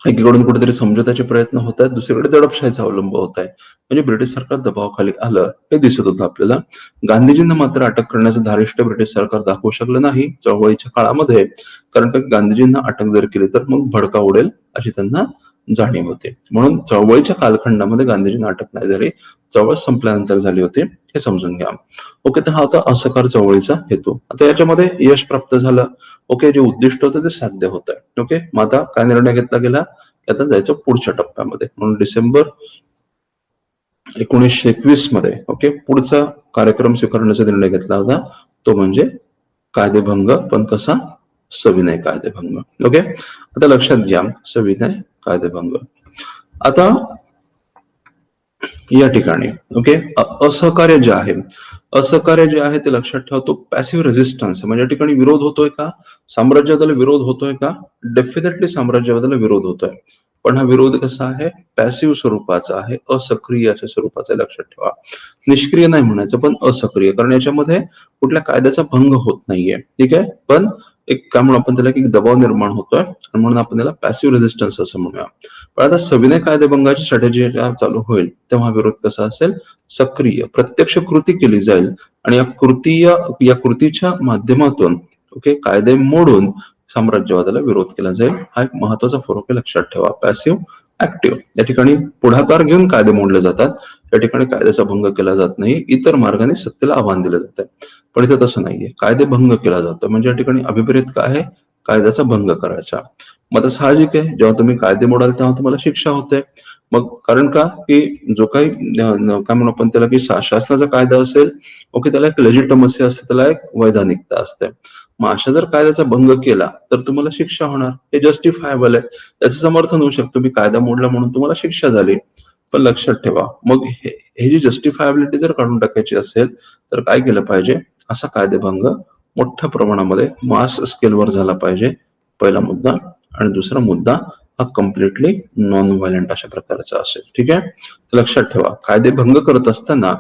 एकीकडून कुठेतरी समझोत्याचे प्रयत्न होत आहेत, दुसरीकडे दडपशाहीचा अवलंब होत आहे. म्हणजे ब्रिटिश सरकार दबावाखाली आलं हे दिसत होतं आपल्याला. गांधीजींना मात्र अटक करण्याचं धारिष्ट ब्रिटिश सरकार दाखवू शकलं नाही चळवळीच्या काळामध्ये, कारण का गांधीजींना अटक जर केली तर मग भडका उडेल अशी त्यांना जाणीव होते. म्हणून चळवळीच्या कालखंडामध्ये गांधीजींना अटक नाही झाली, चळवळ संपल्यानंतर झाली होती, हे समजून घ्या. ओके, तर हा होता असहकार चळवळीचा हेतू. आता याच्यामध्ये यश प्राप्त झालं. ओके, जे उद्दिष्ट होतं ते साध्य होत आहे. ओके, मग आता काय निर्णय घेतला गेला? आता जायचं पुढच्या टप्प्यामध्ये. म्हणून डिसेंबर 1921 मध्ये ओके पुढचा कार्यक्रम स्वीकारण्याचा निर्णय घेतला होता, तो म्हणजे कायदेभंग, पण कसा? सविनय कायदेभंग. ओके, आता लक्षात घ्या, सविनय कायदेभंग. आता या ठिकाणी ओके असहकार्य जे आहे, असहकार्य जे आहे ते लक्षात ठेवतो पॅसिव्ह रेझिस्टन्स, म्हणजे या ठिकाणी विरोध होतोय का? साम्राज्यवादाला विरोध होतोय का? डेफिनेटली साम्राज्यवादाला विरोध होतोय, पण हा विरोध कसा आहे? पॅसिव्ह स्वरूपाचा आहे, असक्रिय अशा स्वरूपाचा. लक्षात ठेवा, निष्क्रिय नाही म्हणायचं, पण असक्रिय, कारण याच्यामध्ये कुठल्या कायद्याचा भंग होत नाहीये. ठीक आहे, पण एक काय म्हणून आपण त्याला एक दबाव निर्माण होतोय आणि म्हणून आपण त्याला पॅसिव्ह रेझिस्टन्स असं म्हणूया. पण आता सविनय कायदेभंगाची स्ट्रॅटेजी चालू होईल तेव्हा विरोध कसा असेल, सक्रिय प्रत्यक्ष कृती केली जाईल आणि या कृतीच्या माध्यमातून ओके कायदे मोडून साम्राज्यवादाला विरोध केला जाईल. हा एक महत्वाचा फरक आहे, लक्षात ठेवा. पॅसिव्ह ऍक्टिव्ह, या ठिकाणी पुढाकार घेऊन कायदे मोडले जातात, या ठिकाणी कायद्याचा भंग केला जात नाही, इतर मार्गाने सत्तेला आव्हान दिलं जातं. पण इथे तसं नाहीये, कायदे भंग केला जातो. म्हणजे या ठिकाणी अभिप्रेत काय आहे, कायद्याचा भंग करायचा. मग आता साहजिक आहे, जेव्हा तुम्ही कायदे मोडाल तेव्हा तुम्हाला शिक्षा होते. मग कारण का की जो काही काय म्हणू आपण त्याला की शासनाचा कायदा असेल ओके, त्याला एक लेजिटमसी असते, त्याला एक वैधानिकता असते. मग अशा जर कायद्याचा भंग केला तर तुम्हाला शिक्षा होणार, हे जस्टिफायबल आहे, त्याचं समर्थन होऊ शकतं. मी कायदा मोडला म्हणून तुम्हाला शिक्षा झाली. पण लक्षात ठेवा, मग हे जी जस्टिफायबिलिटी जर काढून टाकायची असेल तर काय केलं पाहिजे, असा कायदेभंग मोठ्या प्रमाणामध्ये मास स्केलवर झाला पाहिजे, पहिला मुद्दा. आणि दुसरा मुद्दा हा कम्प्लिटली नॉन व्हायलेंट अशा प्रकारचा असेल. ठीक आहे, तर लक्षात ठेवा, कायदेभंग करत असताना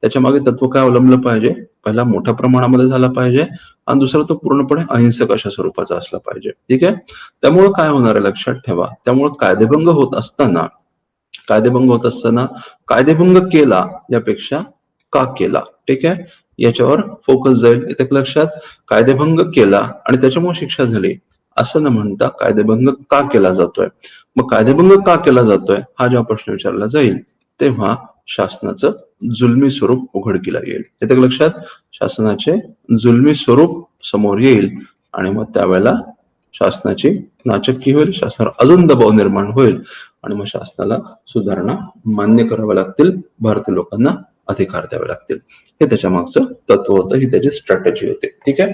त्याच्या मागे तत्व काय अवलंबलं पाहिजे, पहिला मोठ्या प्रमाणामध्ये झाला पाहिजे आणि दुसरा तो पूर्णपणे अहिंसक अशा स्वरूपाचा असला पाहिजे. ठीक आहे, त्यामुळे काय होणार आहे लक्षात ठेवा, त्यामुळे कायदेभंग होत असताना कायदेभंग केला यापेक्षा का केला, ठीक आहे, याच्यावर फोकस जाईल. इथे लक्षात, कायदेभंग केला आणि त्याच्यामुळे शिक्षा झाली असं न म्हणता कायदेभंग का केला जातोय. मग कायदेभंग का केला जातोय हा जेव्हा प्रश्न विचारला जाईल तेव्हा शासनाचं जुलमी स्वरूप उघडकीला येईल. इथे लक्षात, शासनाचे जुलमी स्वरूप समोर येईल आणि मग त्यावेळेला शासनाची नाचक्की होईल, शासनावर अजून दबाव निर्माण होईल आणि मग शासनाला सुधारणा मान्य कराव्या लागतील, भारतीय लोकांना अधिकार द्यावे लागतील. हे त्याच्या मागचं तत्व होतं, ही त्याची स्ट्रॅटेजी होती. ठीक आहे,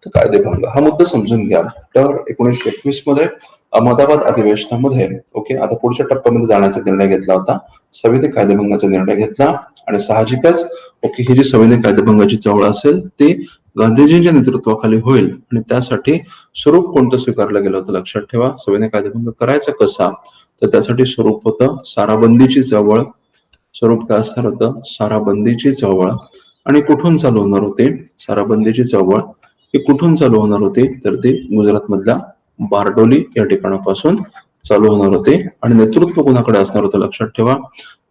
तर कायदेभंग हा मुद्दा समजून घ्या. तर 1921 मध्ये अहमदाबाद अधिवेशनामध्ये ओके, आता पुढच्या टप्प्यामध्ये जाण्याचा निर्णय घेतला होता, सविनय कायदेभंगाचा निर्णय घेतला. आणि साहजिकच ओके, ही जी सविनय कायदेभंगाची चळवळ असेल ती गांधीजींच्या नेतृत्वाखाली होईल आणि त्यासाठी स्वरूप कोणतं स्वीकारलं गेलं होतं लक्षात ठेवा. सविनय कायदेभंग करायचा कसा, तर त्यासाठी स्वरूप होतं साराबंदीची चळवळ. स्वरूप काय असणार होतं, साराबंदीची चळवळ. आणि कुठून चालू होणार होती साराबंदीची चळवळ, ही कुठून चालू होणार होती, तर ती गुजरात मधल्या बारडोली या ठिकाणापासून चालू होणार होते. आणि नेतृत्व कोणाकडे असणार होतं लक्षात ठेवा,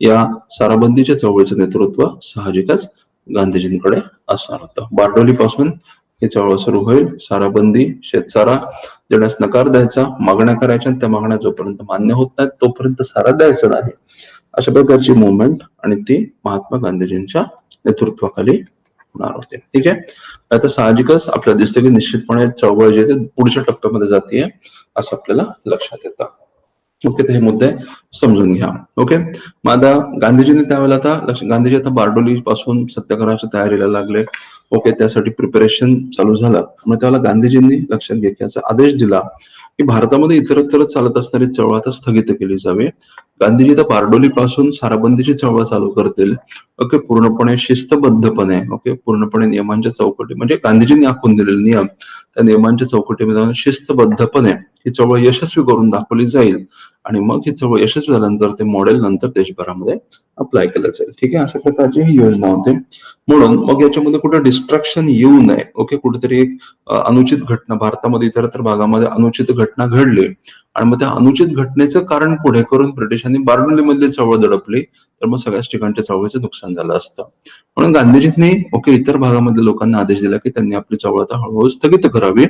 या साराबंदीच्या चळवळीचं नेतृत्व साहजिकच गांधीजींकडे असणार होतं. बारडोली पासून ही चळवळ सुरू होईल. साराबंदी, शेतसारा देण्यास नकार द्यायचा, मागण्या करायच्या, त्या मागण्या जोपर्यंत मान्य होत नाहीत तोपर्यंत सारा द्यायचा नाही, अशा प्रकारची मुवमेंट, आणि ती महात्मा गांधीजींच्या नेतृत्वाखाली होणार होते. ठीक आहे, आता साहजिकच आपल्याला दिसतं की निश्चितपणे चळवळ जी आहे पुढच्या टप्प्यामध्ये जातीये असं आपल्याला लक्षात येतं. ओके, तर हे मुद्दे समजून घ्या. ओके, मग आता गांधीजींनी त्यावेळेला गांधीजी आता बारडोली पासून सत्याग्रहाच्या तयारीला लागले. ओके, त्यासाठी प्रिपरेशन चालू झालं. मग त्यावेळेला गांधीजींनी लक्षात घ्या की असा आदेश दिला की भारतामध्ये इतरत्र चालत असणारी चळवळ आता स्थगित केली जावी. गांधीजी तर बारडोली पासून साराबंदीची चळवळ चालू करतील. ओके, पूर्णपणे शिस्तबद्धपणे, ओके, पूर्णपणे नियमांच्या चौकटी, म्हणजे गांधीजींनी आखून दिलेले नियम, त्या नियमांच्या चौकटीमध्ये शिस्तबद्धपणे ही चळवळ यशस्वी करून दाखवली जाईल. आणि मग ही चळवळ यशस्वी झाल्यानंतर ते मॉडेल नंतर देशभरामध्ये अप्लाय केलं जाईल. ठीक आहे, अशा प्रकारची ही योजना होती. म्हणून मग याच्यामध्ये कुठे डिस्ट्रॅक्शन येऊ नये. ओके, कुठेतरी एक अनुचित घटना भारतामध्ये इतरत्र भागामध्ये अनुचित घटना घडली आणि मग त्या अनुचित घटनेचं कारण पुढे करून ब्रिटिशांनी बारडोलीमधली चळवळ दडपली तर मग सगळ्याच ठिकाणच्या चळवळीचं नुकसान झालं असतं. म्हणून गांधीजींनी ओके इतर भागामध्ये लोकांना आदेश दिला की त्यांनी आपली चळवळ आता हळूहळू स्थगित करावी.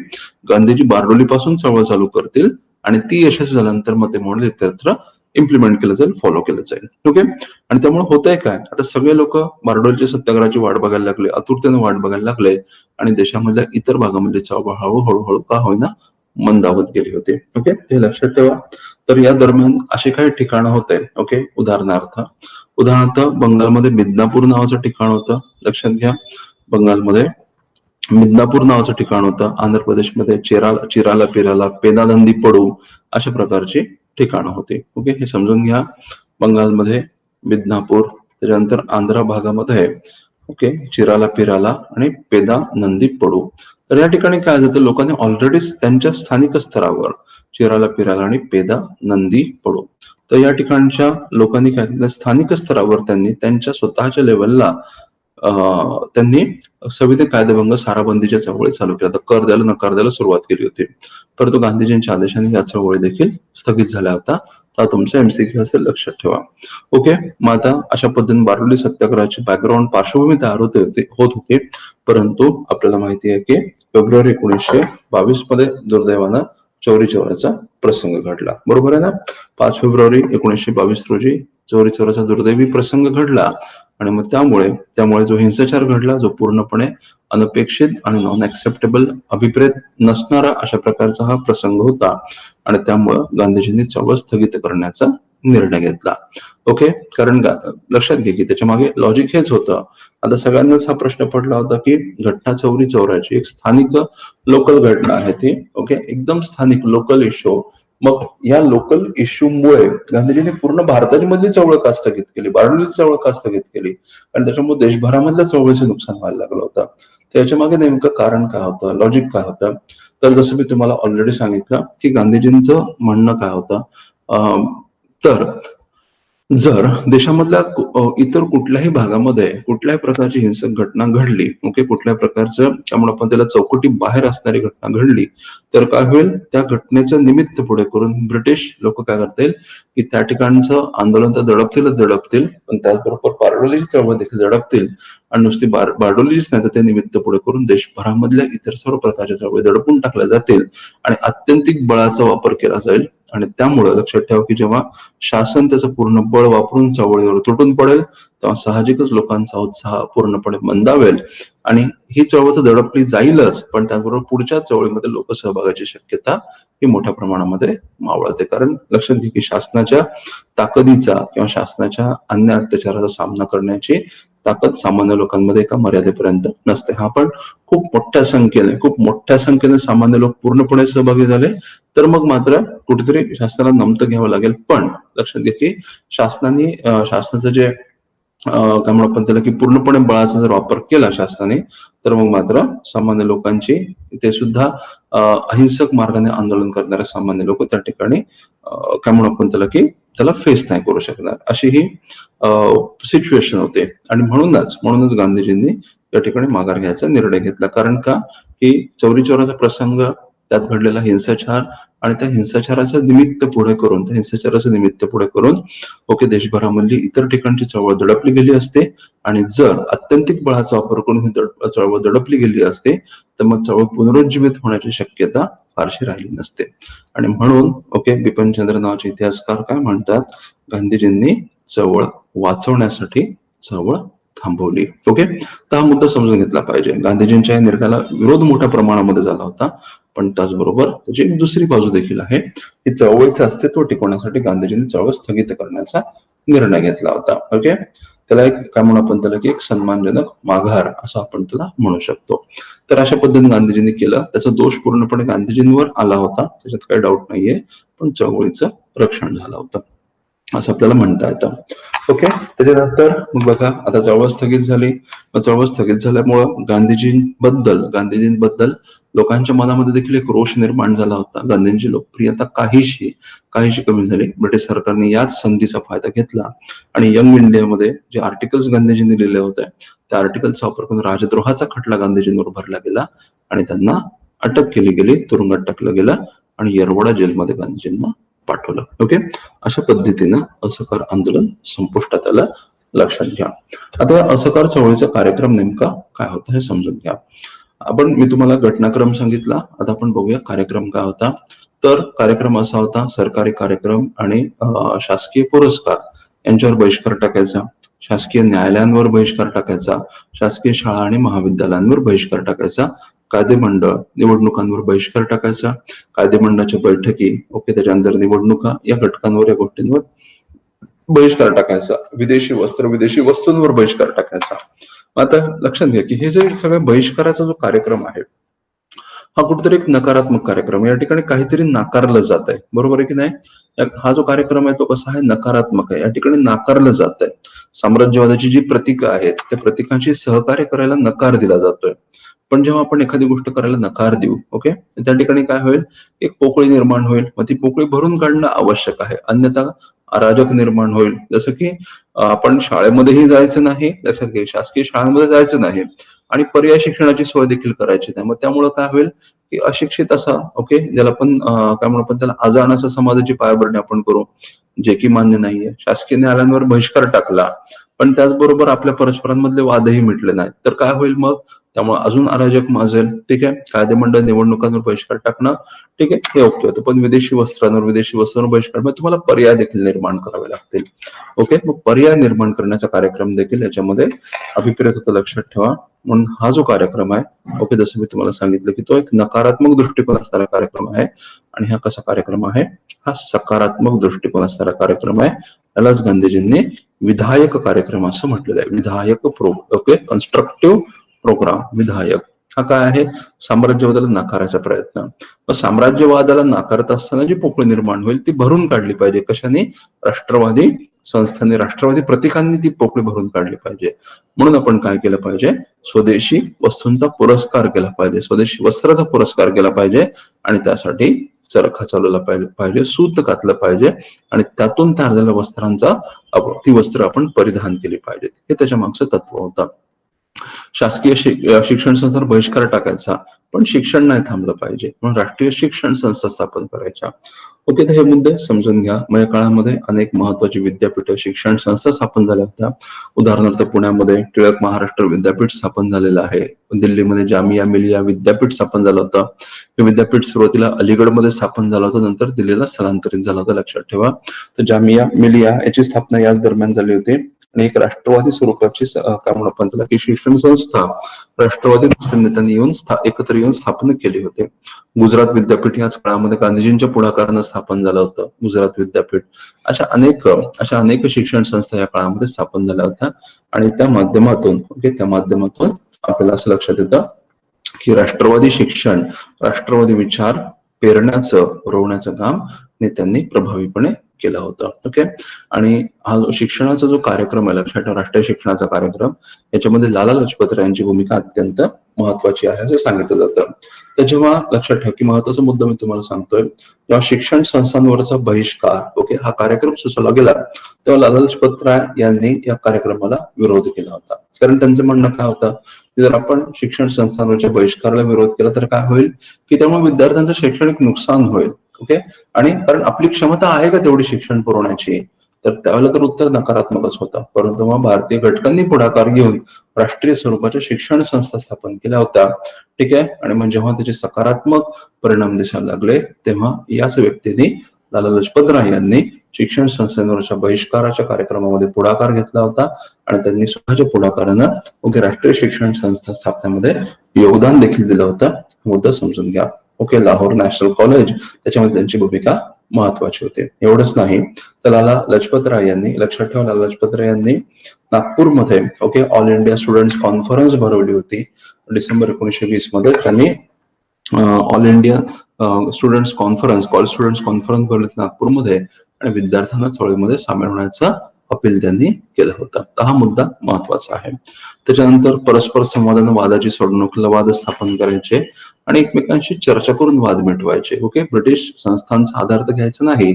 गांधीजी बारडोली पासून चळवळ चालू करतील आणि ती यशस्वी झाल्यानंतर मग ते मॉडेल इतरत्र इम्प्लिमेंट केलं जाईल, फॉलो केलं जाईल. ओके, आणि त्यामुळे होतंय काय, आता सगळे लोक बारडोलीच्या सत्याग्रहाची वाट बघायला लागले, आतुरतेने वाट बघायला लागले आणि देशामधल्या इतर भागामध्ये चळवळ हळूहळू का होईना मंदावत गेली होती. ओके, ते लक्षात ठेवा. तर या दरम्यान असे काही ठिकाणं होते. ओके, उदाहरणार्थ बंगालमध्ये मिदनापूर नावाचं ठिकाण होतं, लक्षात घ्या. बंगालमध्ये मिदनापूर नावाचं ठिकाण होतं. आंध्र प्रदेशमध्ये चिराला पिराला, पेदानंदी पडू अशा प्रकारची ठिकाणं होती. ओके, हे समजून घ्या. बंगालमध्ये मिदनापूर, त्याच्यानंतर आंध्र भागामध्ये ओके चिराला पिराला आणि पेदानंदी पडू. तर या ठिकाणी काय झालं, लोकांनी ऑलरेडी त्यांच्या स्थानिक स्तरावर चिराला पिराला आणि पेदानंदी पडू, तर या ठिकाणच्या लोकांनी काय केलं, स्थानिक स्तरावर त्यांनी त्यांच्या स्वतःच्या लेवलला त्यांनी सविधी कायदेभंग साराबंदीच्या चळवळी चालू केल्या. कर द्यायला नकार द्यायला सुरुवात केली होती, परंतु गांधीजींच्या आदेशाने या चळवळी देखील स्थगित झाल्या होत्या. हा तुमचा MCQ असेल, लक्षात ठेवा. ओके, मग आता अशा पद्धतीने बारडोली सत्याग्रहाची बॅकग्राऊंड पार्श्वभूमी तयार होत होती. परंतु आपल्याला माहिती आहे की फेब्रुवारी 1922 मध्ये दुर्दैवानं चौरी चौराचा प्रसंग घडला. बरोबर आहे ना? 5 फेब्रुवारी 1922 रोजी चौरी चौराचा दुर्दैवी प्रसंग घडला आणि मग त्यामुळे जो हिंसाचार घडला, जो पूर्णपणे अनपेक्षित आणि नॉन ऍक्सेप्टेबल, अभिप्रेत नसणारा अशा प्रकारचा हा प्रसंग होता आणि त्यामुळं गांधीजींनी चळवळ स्थगित करण्याचा निर्णय घेतला. ओके, कारण लक्षात घे की त्याच्या मागे लॉजिक हेच होतं. आता सगळ्यांनाच हा प्रश्न पडला होता की घटना चौरी चौराची एक स्थानिक लोकल घटना आहे ती. ओके, एकदम स्थानिक लोकल इश्यू. मग या लोकल इश्यूमुळे गांधीजींनी पूर्ण भारताची मधली चळवळ का स्थगित केली, बारडोलीची चळवळ का स्थगित केली? आणि त्याच्यामुळे देशभरामधल्या चळवळीचं नुकसान व्हायला लागलं होतं. त्याच्या मागे नेमकं कारण काय होतं, लॉजिक काय होतं? तर जसं मी तुम्हाला ऑलरेडी सांगितलं की गांधीजींचं म्हणणं काय होतं, तर जर देशामधल्या इतर कुठल्याही भागामध्ये कुठल्याही प्रकारची हिंसक घटना घडली, ओके, कुठल्याही प्रकारचं त्यामुळे आपण त्याला चौकटी बाहेर असणारी घटना घडली, तर काय होईल, त्या घटनेचं निमित्त पुढे करून ब्रिटिश लोक काय करतील की त्या ठिकाणचं आंदोलन तर दडपतील, पण त्याचबरोबर बारडोलीची चळवळ देखील दडपतील आणि नुसती बारडोलीच नाही तर ते निमित्त पुढे करून देशभरामधल्या इतर सर्व प्रकारच्या चळवळी दडपून टाकल्या जातील आणि अत्यंतिक बळाचा वापर केला जाईल. आणि त्यामुळे लक्षात ठेवा की जेव्हा शासन त्याचं पूर्ण बळ वापरून चळवळीवर तुटून पडेल तेव्हा साहजिकच लोकांचा उत्साह पूर्णपणे मंदावेल आणि ही चळवळ तर दडपली जाईलच, पण त्याचबरोबर पुढच्या चळवळीमध्ये लोक सहभागाची शक्यता ही मोठ्या प्रमाणामध्ये मावळते. कारण लक्षात घे की शासनाच्या ताकदीचा किंवा शासनाच्या अन्य अत्याचाराचा सामना करण्याची ताकद सामान्य लोकांमध्ये एका मर्यादेपर्यंत नसते. हा पण खूप मोठ्या संख्येने सामान्य लोक पूर्णपणे सहभागी झाले तर मग मात्र कुठेतरी शासनाला नमतं घ्यावं लागेल. पण लक्षात घ्या की शासनाचं जे काय म्हणू आपण त्याला की पूर्णपणे बळाचा जर वापर केला शासनाने तर मग मात्र सामान्य लोकांची ते सुद्धा अहिंसक मार्गाने आंदोलन करणारे सामान्य लोक त्या ठिकाणी काय म्हणू आपण त्याला की त्याला फेस नाही करू शकणार, अशी ही सिच्युएशन होते. आणि म्हणूनच गांधीजींनी या ठिकाणी माघार घ्यायचा निर्णय घेतला. कारण का की चौरी चौराचा प्रसंग, त्यात घडलेला हिंसाचार आणि त्या हिंसाचाराचं निमित्त पुढे करून ओके देशभरामधली इतर ठिकाणची चळवळ दडपली गेली असते आणि जर अत्यंतिक बळाचा वापर करून ही चळवळ दडपली गेली असते तर मग चळवळ पुनरुज्जीवित होण्याची शक्यता फारशी राहिली नसते. आणि म्हणून ओके बिपिनचंद्र नावाचे इतिहासकार काय म्हणतात, गांधीजींनी चळवळ वाचवण्यासाठी चळवळ थांबवली. ओके, तर हा मुद्दा समजून घेतला पाहिजे. गांधीजींच्या या निर्णयाला विरोध मोठ्या प्रमाणामध्ये झाला होता, पण त्याचबरोबर त्याची एक दुसरी बाजू देखील आहे की चळवळीचं अस्तित्व टिकवण्यासाठी गांधीजींनी चळवळ स्थगित करण्याचा निर्णय घेतला होता. ओके, त्याला एक काय म्हणू आपण त्याला की एक सन्मानजनक माघार असं आपण त्याला म्हणू शकतो. तर अशा पद्धतीने गांधीजींनी केलं. त्याचा दोष पूर्णपणे गांधीजींवर आला होता, त्याच्यात काही डाऊट नाहीये, पण चळवळीचं रक्षण झालं होतं असं आपल्याला म्हणता येतं. ओके, त्याच्यानंतर मग बघा आता चळवळ स्थगित झाली. चळवळ स्थगित झाल्यामुळं गांधीजींबद्दल लोकांच्या मनामध्ये देखील एक रोष निर्माण झाला होता. गांधींची लोकप्रियता काहीशी कमी झाली. ब्रिटिश सरकारने याच संधीचा फायदा घेतला आणि यंग इंडियामध्ये जे आर्टिकल्स गांधीजींनी लिहिले होते त्या आर्टिकलचा वापर करून राजद्रोहाचा खटला गांधीजींवर भरला गेला आणि त्यांना अटक केली गेली, तुरुंगात टाकलं गेलं आणि येरवडा जेलमध्ये गांधीजींना पाठवलं. ओके, अशा पद्धतीनं असहकार आंदोलन संपुष्टात आलं. लक्षात घ्या. आता या असहकार चळवळीचा कार्यक्रम नेमका काय होता हे समजून घ्या. मी तुम्हाला घटनाक्रम सांगितला, आता आपण बघूया कार्यक्रम काय होता. तर कार्यक्रम असा होता, सरकारी कार्यक्रम आणि शासकीय पुरस्कार यांच्यावर बहिष्कार टाकायचा, शासकीय न्यायालयांवर बहिष्कार टाकायचा, शासकीय शाळा आणि महाविद्यालयांवर बहिष्कार टाकायचा, कायदेमंडळ निवडणुकांवर बहिष्कार टाकायचा, कायदेमंडळाच्या बैठकी ओके त्याच्यानंतर निवडणुका या घटकांवर या गोष्टींवर बहिष्कार टाकायचा, विदेशी वस्तूंवर बहिष्कार टाकायचा. आता लक्षात घ्या की हे जे सगळं बहिष्काराचा जो कार्यक्रम आहे हा कुठेतरी एक नकारात्मक कार्यक्रम, या ठिकाणी काहीतरी नाकारलं जात आहे. बरोबर आहे की नाही? हा जो कार्यक्रम आहे तो कसा आहे, नकारात्मक आहे. या ठिकाणी नाकारलं जात आहे. साम्राज्यवादाची जी प्रतीक आहेत त्या प्रतिकांशी सहकार्य करायला नकार दिला जातोय. पण जेव्हा आपण एखादी गोष्ट करायला नकार देऊ ओके त्या ठिकाणी काय होईल, एक पोकळी निर्माण होईल. मग ती पोकळी भरून काढणं आवश्यक आहे, अन्यथा अराजक निर्माण होईल. जसं की आपण शाळेमध्येही जायचं नाही, लक्षात घ्या, शासकीय शाळांमध्ये जायचं नाही आणि पर्याय शिक्षणाची सोय देखील करायची नाही. मग त्यामुळे काय होईल की अशिक्षित असा, ओके, ज्याला आपण काय म्हणू आपण त्याला अजाण असा समाजाची पायाभरणी आपण करू, जे की मान्य नाहीये. शासकीय न्यायालयांवर बहिष्कार टाकला पण त्याचबरोबर आपल्या परस्परांमधले वादही मिटले नाहीत, तर काय होईल मग? त्यामुळे अजून अराजक माजेल. ठीक आहे, कायदेमंडळ निवडणुकांवर बहिष्कार टाकणं, ठीक आहे, हे ओके होतं. पण विदेशी वस्त्रांवर बहिष्कार, मग तुम्हाला पर्याय देखील निर्माण करावे लागतील. ओके, मग पर्याय निर्माण करण्याचा कार्यक्रम देखील याच्यामध्ये अभिप्रेत होतं, लक्षात ठेवा. म्हणून हा जो कार्यक्रम आहे, ओके, जसं मी तुम्हाला सांगितलं की तो एक नकारात्मक दृष्टिकोन असणारा कार्यक्रम आहे. आणि हा कसा कार्यक्रम आहे? हा सकारात्मक दृष्टिकोन असणारा कार्यक्रम आहे. यालाच गांधीजींनी विधायक कार्यक्रम असं म्हटलेलं आहे. विधायक ओके, कन्स्ट्रक्टिव्ह प्रोग्राम. विधायक हा काय आहे? साम्राज्यवादाला नाकारायचा प्रयत्न. मग साम्राज्यवादाला नाकारत असताना जी पोकळी निर्माण होईल ती भरून काढली पाहिजे. कशाने? राष्ट्रवादी संस्थांनी, राष्ट्रवादी प्रतीकांनी ती पोकळी भरून काढली पाहिजे. म्हणून आपण काय केलं पाहिजे? स्वदेशी वस्तूंचा पुरस्कार केला पाहिजे, स्वदेशी वस्त्राचा पुरस्कार केला पाहिजे आणि त्यासाठी चरखा चालवला पाहिजे, सूत घातलं पाहिजे आणि त्यातून तयार झालेल्या वस्त्रांचा ती वस्त्र आपण परिधान केली पाहिजेत. हे त्याच्या मागचं तत्व होतं. शासकीय शिक्षण संस्थांवर बहिष्कार टाकायचा, पण शिक्षण नाही थांबलं पाहिजे, म्हणून राष्ट्रीय शिक्षण संस्था स्थापन करायच्या. ओके, तर हे मुद्दे समजून घ्या. मग या काळामध्ये अनेक महत्वाची विद्यापीठ, शिक्षण संस्था स्थापन झाल्या होत्या. उदाहरणार्थ पुण्यामध्ये टिळक महाराष्ट्र विद्यापीठ स्थापन झालेलं आहे. दिल्लीमध्ये जामिया मिलिया विद्यापीठ स्थापन झालं होतं. हे विद्यापीठ सुरुवातीला अलीगडमध्ये स्थापन झालं होतं, नंतर दिल्लीला स्थलांतरित झालं होतं, लक्षात ठेवा. तर जामिया मिलिया याची स्थापना याच दरम्यान झाली होती आणि एक राष्ट्रवादी स्वरूपाची काय म्हणू आपण त्याला की शिक्षण संस्था राष्ट्रवादी नेत्यांनी एकत्र येऊन स्थापन केली होती. गुजरात विद्यापीठ याच काळामध्ये गांधीजींच्या पुढाकारानं स्थापन झालं होतं, गुजरात विद्यापीठ. अशा अनेक शिक्षण संस्था या काळामध्ये स्थापन झाल्या होत्या आणि त्या माध्यमातून आपल्याला असं लक्षात येतं की राष्ट्रवादी शिक्षण, राष्ट्रवादी विचार पेरण्याचं, रोवण्याचं काम नेत्यांनी प्रभावीपणे केलं होतं. ओके, आणि हा शिक्षणाचा जो कार्यक्रम आहे, लक्षात ठेवा, राष्ट्रीय शिक्षणाचा कार्यक्रम, याच्यामध्ये लाला लजपत राय यांची भूमिका अत्यंत महत्वाची आहे असं सांगितलं जातं. तर जेव्हा लक्षात ठेवा की महत्वाचा मुद्दा मी तुम्हाला सांगतोय, जेव्हा शिक्षण संस्थांवरचा बहिष्कार, ओके, हा कार्यक्रम सुचवला गेला तेव्हा लाला लजपत राय यांनी या कार्यक्रमाला विरोध केला होता. कारण त्यांचं म्हणणं काय होतं की जर आपण शिक्षण संस्थांवरच्या बहिष्काराला विरोध केला तर काय होईल की त्यामुळे विद्यार्थ्यांचं शैक्षणिक नुकसान होईल. ओके, आणि कारण आपली क्षमता आहे का तेवढी शिक्षण पुरवण्याची? तर त्यावेळेला तर उत्तर नकारात्मकच होतं. परंतु मग भारतीय घटकांनी पुढाकार घेऊन राष्ट्रीय स्वरूपाच्या शिक्षण संस्था स्थापन केल्या होत्या. ठीक आहे, आणि मग जेव्हा त्याचे सकारात्मक परिणाम दिसायला लागले तेव्हा याच व्यक्तीने, लाला लजपत राय यांनी, शिक्षण संस्थांवरच्या बहिष्काराच्या कार्यक्रमामध्ये पुढाकार घेतला होता आणि त्यांनी स्वतःच्या पुढाकारानं ओके राष्ट्रीय शिक्षण संस्था स्थापनेमध्ये योगदान देखील दिलं होतं. मुद्दा समजून घ्या. ओके, लाहोर नॅशनल कॉलेज, त्याच्यामध्ये त्यांची भूमिका महत्वाची होते. एवढंच नाही तर लाला लजपत राय यांनी, लक्षात ठेवा, लाला लजपत राय यांनी नागपूरमध्ये okay all India students conference भरवली होती. डिसेंबर 1920 मध्ये त्यांनी ऑल इंडिया स्टुडंट्स कॉन्फरन्स भरवली नागपूरमध्ये आणि विद्यार्थ्यांना चळवळीमध्ये सामील होण्याचा अपील त्यांनी केलं होतं. तर हा मुद्दा महत्वाचा आहे. त्याच्यानंतर परस्पर संवादानं वादाची सोडवणूक, वाद स्थापन करायचे आणि एकमेकांशी चर्चा करून वाद मिटवायचे. ओके, ब्रिटिश संस्थांचा आधार तर घ्यायचा नाही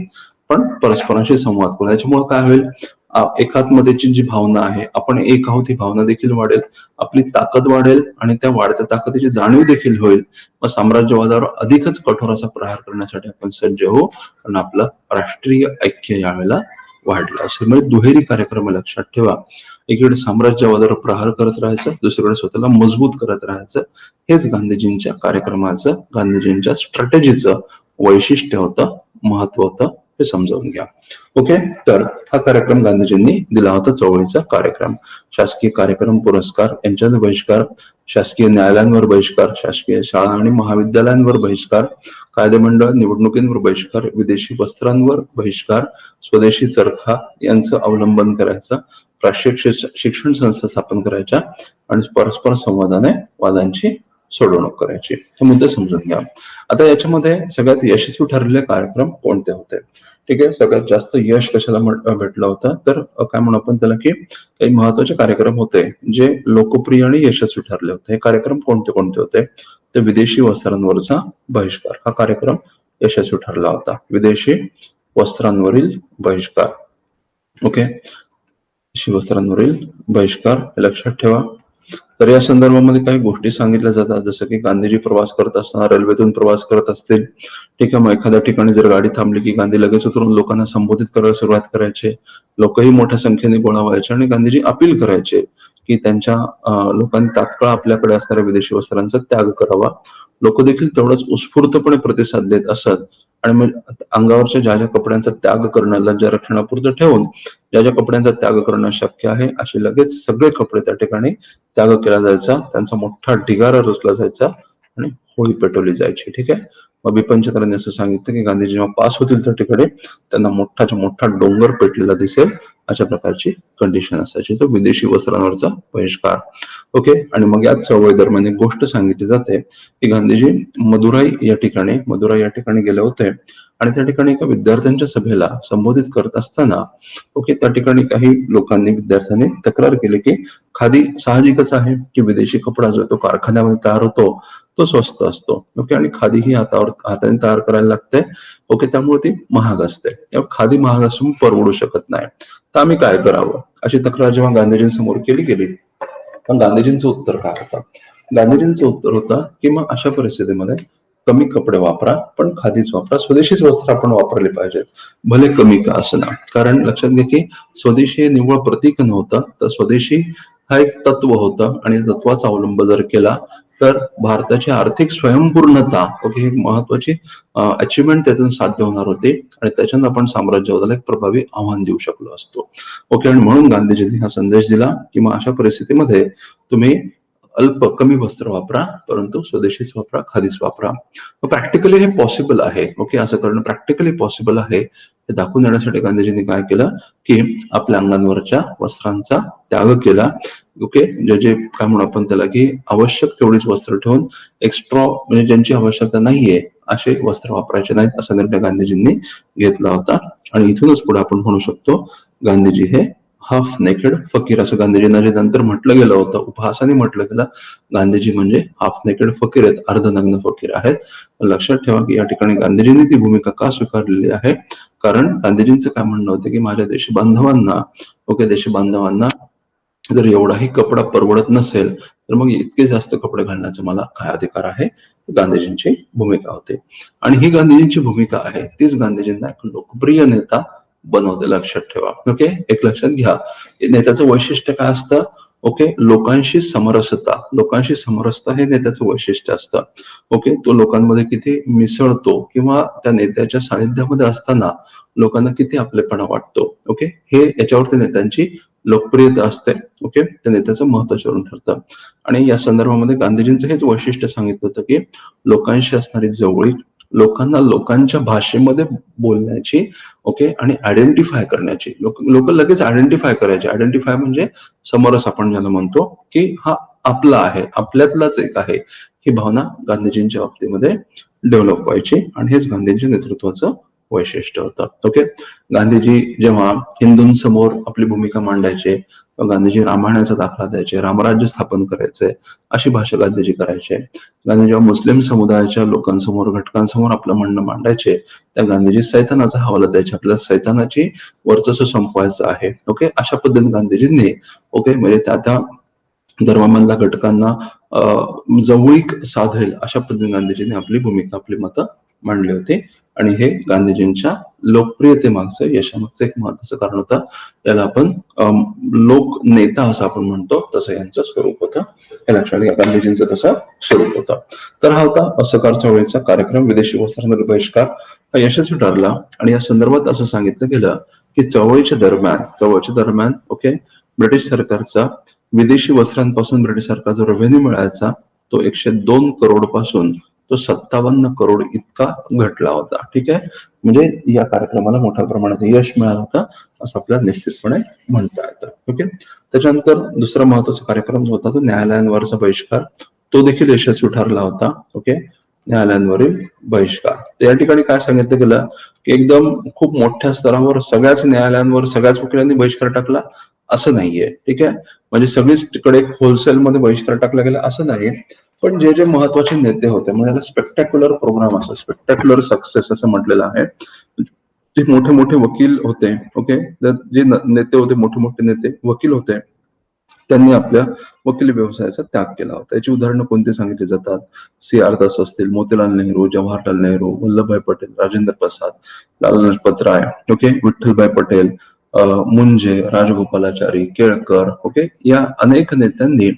पण परस्परांशी संवाद करू. त्याच्यामुळे काय होईल, एकात्मतेची जी भावना आहे, आपण एक आहोत ही भावना देखील वाढेल, आपली ताकद वाढेल आणि त्या वाढत्या ताकदीची जाणीव देखील होईल. मग साम्राज्यवादावर अधिकच कठोर असा प्रहार करण्यासाठी आपण सज्ज होऊ, कारण आपलं राष्ट्रीय ऐक्य यावेळेला वाढलं असेल. म्हणजे दुहेरी कार्यक्रम लक्षात ठेवा, एकीकडे साम्राज्यवादावर प्रहार करत राहायचं, दुसरीकडे स्वतःला मजबूत करत राहायचं. हेच गांधीजींच्या कार्यक्रमाचं, गांधीजींच्या स्ट्रॅटेजीचं वैशिष्ट्य होतं, महत्व होतं, हे समजावून घ्या. ओके, तर हा कार्यक्रम गांधीजींनी दिला होता, चळवळीचा कार्यक्रम. शासकीय कार्यक्रम पुरस्कार यांच्यावर बहिष्कार, शासकीय न्यायालयांवर बहिष्कार, शासकीय शाळा आणि महाविद्यालयांवर बहिष्कार, कायदेमंडळ निवडणुकींवर बहिष्कार, विदेशी वस्त्रांवर बहिष्कार, स्वदेशी चरखा यांचं अवलंबन करायचं, राष्ट्रीय शिक्षण संस्था स्थापन करायच्या आणि परस्पर संवादाने वादांची सोडवणूक करायची. हे मुद्दे समजून घ्या. आता याच्यामध्ये सगळ्यात यशस्वी ठरलेले कार्यक्रम कोणते होते? ठीक आहे, सगळ्यात जास्त यश कशाला भेटलं होतं, तर काय म्हणू आपण त्याला की काही महत्वाचे कार्यक्रम होते जे लोकप्रिय आणि यशस्वी ठरले होते. हे कार्यक्रम कोणते कोणते होते? तर विदेशी वस्त्रांवरचा बहिष्कार हा कार्यक्रम यशस्वी ठरला होता. विदेशी वस्त्रांवरील बहिष्कार ओके, शिवस्त्रांवरील बहिष्कार हे लक्षात ठेवा. तर या संदर्भामध्ये काही गोष्टी सांगितल्या जातात, जसं की गांधीजी प्रवास करत असताना रेल्वेतून प्रवास करत असतील, ठीक आहे, मग एखाद्या ठिकाणी जर गाडी थांबली की गांधी लगेच उतरून लोकांना संबोधित करायला सुरुवात करायचे. लोकही मोठ्या संख्येने गोळा व्हायचे आणि गांधीजी अपील करायचे की त्यांच्या लोकांनी तात्काळ आपल्याकडे असणाऱ्या विदेशी वस्त्रांचा त्याग करावा. लोक देखील तेवढाच उत्स्फूर्तपणे प्रतिसाद देत असत आणि मग अंगावरच्या ज्या ज्या कपड्यांचा त्याग करणं लज्जा रक्षणापुरतं ठेवून ज्या ज्या कपड्यांचा त्याग करणं शक्य आहे असे लगेच सगळे कपडे त्या ठिकाणी त्याग केला जायचा, त्यांचा मोठा ढिगारा रचला जायचा आणि होळी पेटवली जायची. ठीक आहे, मग बिपिन चंद्रांनी असं सांगितलं की गांधी जेव्हा पास होतील त्या ठिकाणी त्यांना मोठाच्या मोठा डोंगर पेटलेला दिसेल, अशा प्रकारची कंडिशन असायची. तर विदेशी वस्त्रांवरचा बहिष्कार. ओके, आणि मग याच चळवळी दरम्यान एक गोष्ट सांगितली जाते की गांधीजी मदुराई या ठिकाणी गेले होते आणि त्या ठिकाणी एका विद्यार्थ्यांच्या सभेला संबोधित करत असताना ओके, त्या ठिकाणी काही लोकांनी विद्यार्थ्यांनी तक्रार केली की खादी साहजिकच आहे की विदेशी कपडा जो तो कारखान्यामध्ये तयार होतो तो स्वस्त असतो. ओके, आणि खादी ही हाताने तयार करायला लागते. ओके, त्यामुळे ती महाग असते. खादी महाग असून परवडू शकत नाही, तर आम्ही काय करावं अशी तक्रार जेव्हा गांधीजींसमोर केली गेली, पण गांधीजींचं उत्तर काय होतं? गांधीजींचं उत्तर होतं की मग अशा परिस्थितीमध्ये कमी कपडे वापरा, पण खादीच वापरा, स्वदेशीच वस्त्र आपण वापरले पाहिजेत, भले कमी का असना. कारण लक्षात घ्या की स्वदेशी हे निव्वळ प्रतीक नव्हतं, तर स्वदेशी हा एक तत्व होतं आणि तत्वाचा अवलंब जर केला तर भारताची आर्थिक स्वयंपूर्णता ओके ही महत्वाची अचिव्हमेंट त्यातून साध्य होणार होते आणि त्याच्यानं आपण साम्राज्यवादाला एक प्रभावी आव्हान देऊ शकलो असतो. ओके, आणि म्हणून गांधीजींनी हा संदेश दिला की मग अशा परिस्थितीमध्ये तुम्ही कमी वस्त्र वापरा, परंतु स्वदेशीच वापरा, खादीच वापरा. प्रॅक्टिकली हे पॉसिबल आहे. ओके, असं करणं प्रॅक्टिकली पॉसिबल आहे हे दाखवून देण्यासाठी गांधीजींनी काय केलं की आपल्या अंगांवरच्या वस्त्रांचा त्याग केला. ओके, जे काय म्हणू आपण त्याला की आवश्यक तेवढीच वस्त्र ठेवून एक्स्ट्रा म्हणजे ज्यांची आवश्यकता नाहीये असे वस्त्र वापरायचे नाहीत असा निर्णय गांधीजींनी घेतला होता. आणि इथूनच पुढे आपण म्हणू शकतो गांधीजी हे हाफ नेकेड फकीर असं गांधीजींना जे नंतर म्हटलं गेलं होतं, उपहासाने म्हटलं गेलं, गांधीजी म्हणजे हाफ नेकेड फकीर आहेत, अर्धनग्न फकीर आहेत. लक्षात ठेवा की या ठिकाणी गांधीजींनी ती भूमिका का स्वीकारलेली आहे? कारण गांधीजींचं काय म्हणणं होतं की माझ्या देश बांधवांना जर एवढाही कपडा परवडत नसेल तर मग इतके जास्त कपडे घालण्याचा मला काय अधिकार आहे? गांधीजींची भूमिका होती. आणि ही गांधीजींची भूमिका आहे तीच गांधीजींना एक लोकप्रिय नेता बनवते, लक्षात ठेवा. ओके, एक लक्षात घ्या, नेत्याचं वैशिष्ट्य काय असतं? ओके, लोकांशी समरसता हे नेत्याचं वैशिष्ट्य असतं. ओके, तो लोकांमध्ये किती मिसळतो किंवा त्या नेत्याच्या सानिध्यामध्ये असताना लोकांना किती आपलेपणा वाटतो. ओके, हे याच्यावरती नेत्यांची लोकप्रियता असते. ओके, त्या नेत्याचं महत्वाचं ठरतं. आणि या संदर्भामध्ये गांधीजींचं हेच वैशिष्ट्य सांगितलं होतं की लोकांशी असणारी जवळीक, लोकांना लोकांच्या भाषेमध्ये बोलण्याची ओके आणि आयडेंटिफाय करण्याची, लोक लगेच आयडेंटिफाय करायचे. आयडेंटिफाय म्हणजे समरस आपण ज्याला म्हणतो की हा आपला आहे, आपल्यातलाच एक आहे, ही भावना गांधीजींच्या बाबतीमध्ये डेव्हलप व्हायची आणि हेच गांधींच्या नेतृत्वाचं वैशिष्ट्य होतं. ओके, गांधीजी जेव्हा हिंदूंसमोर आपली भूमिका मांडायचे, गांधीजी रामायणाचा दाखला द्यायचे, रामराज्य स्थापन करायचे अशी भाषा गांधीजी करायचे. गांधी जेव्हा मुस्लिम समुदायाच्या लोकांसमोर घटकांसमोर आपलं म्हणणं मांडायचे, त्या गांधीजी सैतानाचा हवाला द्यायचे, आपल्याला सैतानाची वर्चस्व संपवायचं आहे. ओके, अशा पद्धतीने गांधीजींनी ओके म्हणजे त्या धर्मामधल्या घटकांना जवळीक साधेल अशा पद्धतीने गांधीजींनी आपली भूमिका आपली मतं मांडली होती. आणि हे गांधीजींच्या लोकप्रियतेमागचं यशामागचं एक महत्वाचं कारण होतं. याला आपण लोक नेता असं आपण म्हणतो, तसं यांचं स्वरूप होतं. हे लक्षात घ्या, गांधीजींचं तसं स्वरूप होतं. तर हा होता असहकार चळवळीचा कार्यक्रम, विदेशी वस्त्रांवर बहिष्कार. हा यशस्वी ठरला आणि या संदर्भात असं सांगितलं गेलं की चळवळीच्या दरम्यान ओके ब्रिटिश सरकारचा विदेशी वस्त्रांपासून ब्रिटिश सरकार जो रेव्हेन्यू मिळायचा तो 102 करोड पासून तो 57 करोड इतका घटला होता. ठीक आहे, म्हणजे या कार्यक्रमाला मोठ्या प्रमाणात यश मिळालं होतं असं आपल्याला निश्चितपणे म्हणता येतं. ओके, त्याच्यानंतर दुसरा महत्वाचा कार्यक्रम जो होता तो न्यायालयांवरचा बहिष्कार, तो देखील यशस्वी ठरला होता. ओके, न्यायालयांवरील बहिष्कार. या ठिकाणी काय सांगितलं गेलं की एकदम खूप मोठ्या स्तरावर सगळ्याच न्यायालयांवर सगळ्याच वकिलांनी बहिष्कार टाकला असं नाहीये. ठीक आहे, म्हणजे सगळीच तिकडे होलसेल मध्ये बहिष्कार टाकला गेला असं नाही, पण जे महत्वाचे नेते होते म्हणजे स्पेक्टॅक्युलर प्रोग्राम असं स्पेक्टॅक्युलर सक्सेस असं म्हटलेलं आहे, जे मोठे मोठे वकील होते, ओके, जे नेते होते, मोठे मोठे नेते वकील होते, त्यांनी आपल्या वकिली व्यवसायाचा त्याग केला होता. याची उदाहरणं कोणती सांगितली जातात? सी आर दास असतील, मोतीलाल नेहरू, जवाहरलाल नेहरू, वल्लभभाई पटेल, राजेंद्र प्रसाद, लाला लजपत राय, ओके, विठ्ठलभाई पटेल, मुंजे, राजगोपालाचारी, केळकर, ओके, या अनेक नेत्यांनी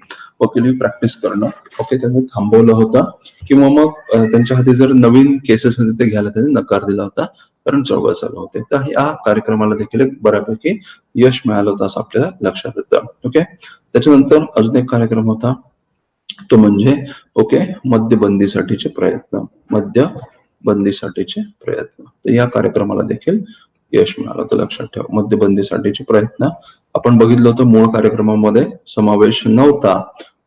वकिली प्रॅक्टिस करणं, ओके, त्यांनी थांबवलं होतं, किंवा मग त्यांच्या हाती जर नवीन केसेस होते ते घ्यायला त्यांनी नकार दिला होता, कारण चळवळ चालू होते. तर या कार्यक्रमाला देखील एक बऱ्यापैकी यश मिळालं होतं असं आपल्याला लक्षात येतं. ओके, त्याच्यानंतर अजून एक कार्यक्रम होता, तो म्हणजे ओके, मद्यबंदीसाठीचे प्रयत्न. मद्यबंदीसाठीचे प्रयत्न, तर या कार्यक्रमाला देखील यश मिळालं होतं, लक्षात ठेवा. मद्यबंदीसाठीचे प्रयत्न आपण बघितलं होतं, मूळ कार्यक्रमामध्ये समावेश नव्हता,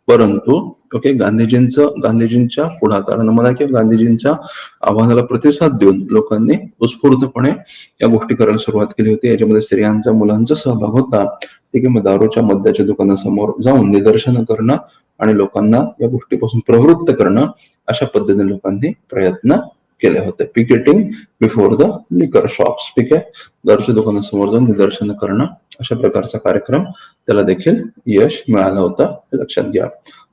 परंतु ओके, गांधीजींच्या पुढाकारानं म्हणा किंवा गांधीजींच्या आव्हानाला प्रतिसाद देऊन लोकांनी उत्स्फूर्तपणे या गोष्टी करायला सुरुवात केली होती. याच्यामध्ये स्त्रियांचा, मुलांचा सहभाग होता. ठीक आहे, मग दारूच्या, मद्याच्या दुकानासमोर जाऊन निदर्शनं करणं आणि लोकांना या गोष्टीपासून प्रवृत्त करणं, अशा पद्धतीने लोकांनी प्रयत्न केले होते. पिकेटिंग बिफोर द लिकर शॉप्स, ठीक आहे, दारूच्या दुकानासमोर जाऊन निदर्शनं करणं, अशा प्रकारचा कार्यक्रम, त्याला देखील यश मिळालं होतं, हे लक्षात घ्या.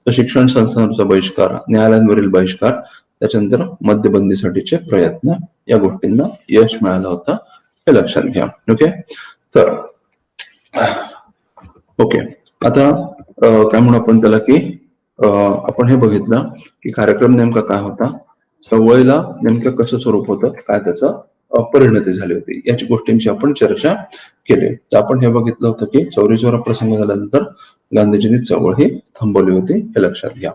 तर शिक्षण संस्थांचा बहिष्कार, न्यायालयांवरील बहिष्कार, त्याच्यानंतर मद्यबंदीसाठीचे प्रयत्न, या गोष्टींना यश मिळालं होतं, हे लक्षात घ्या. ओके, तर ओके, आता काय म्हणू आपण त्याला, की आपण हे बघितलं की कार्यक्रम नेमका काय होता, चळवळीला नेमकं कसं स्वरूप होतं, काय त्याचं परिणती झाली होती, याची गोष्टींची आपण चर्चा केली. तर आपण हे बघितलं होतं की चौरी चौरा प्रसंग झाल्यानंतर गांधीजींनी चळवळ ही थांबवली होती, हे लक्षात घ्या.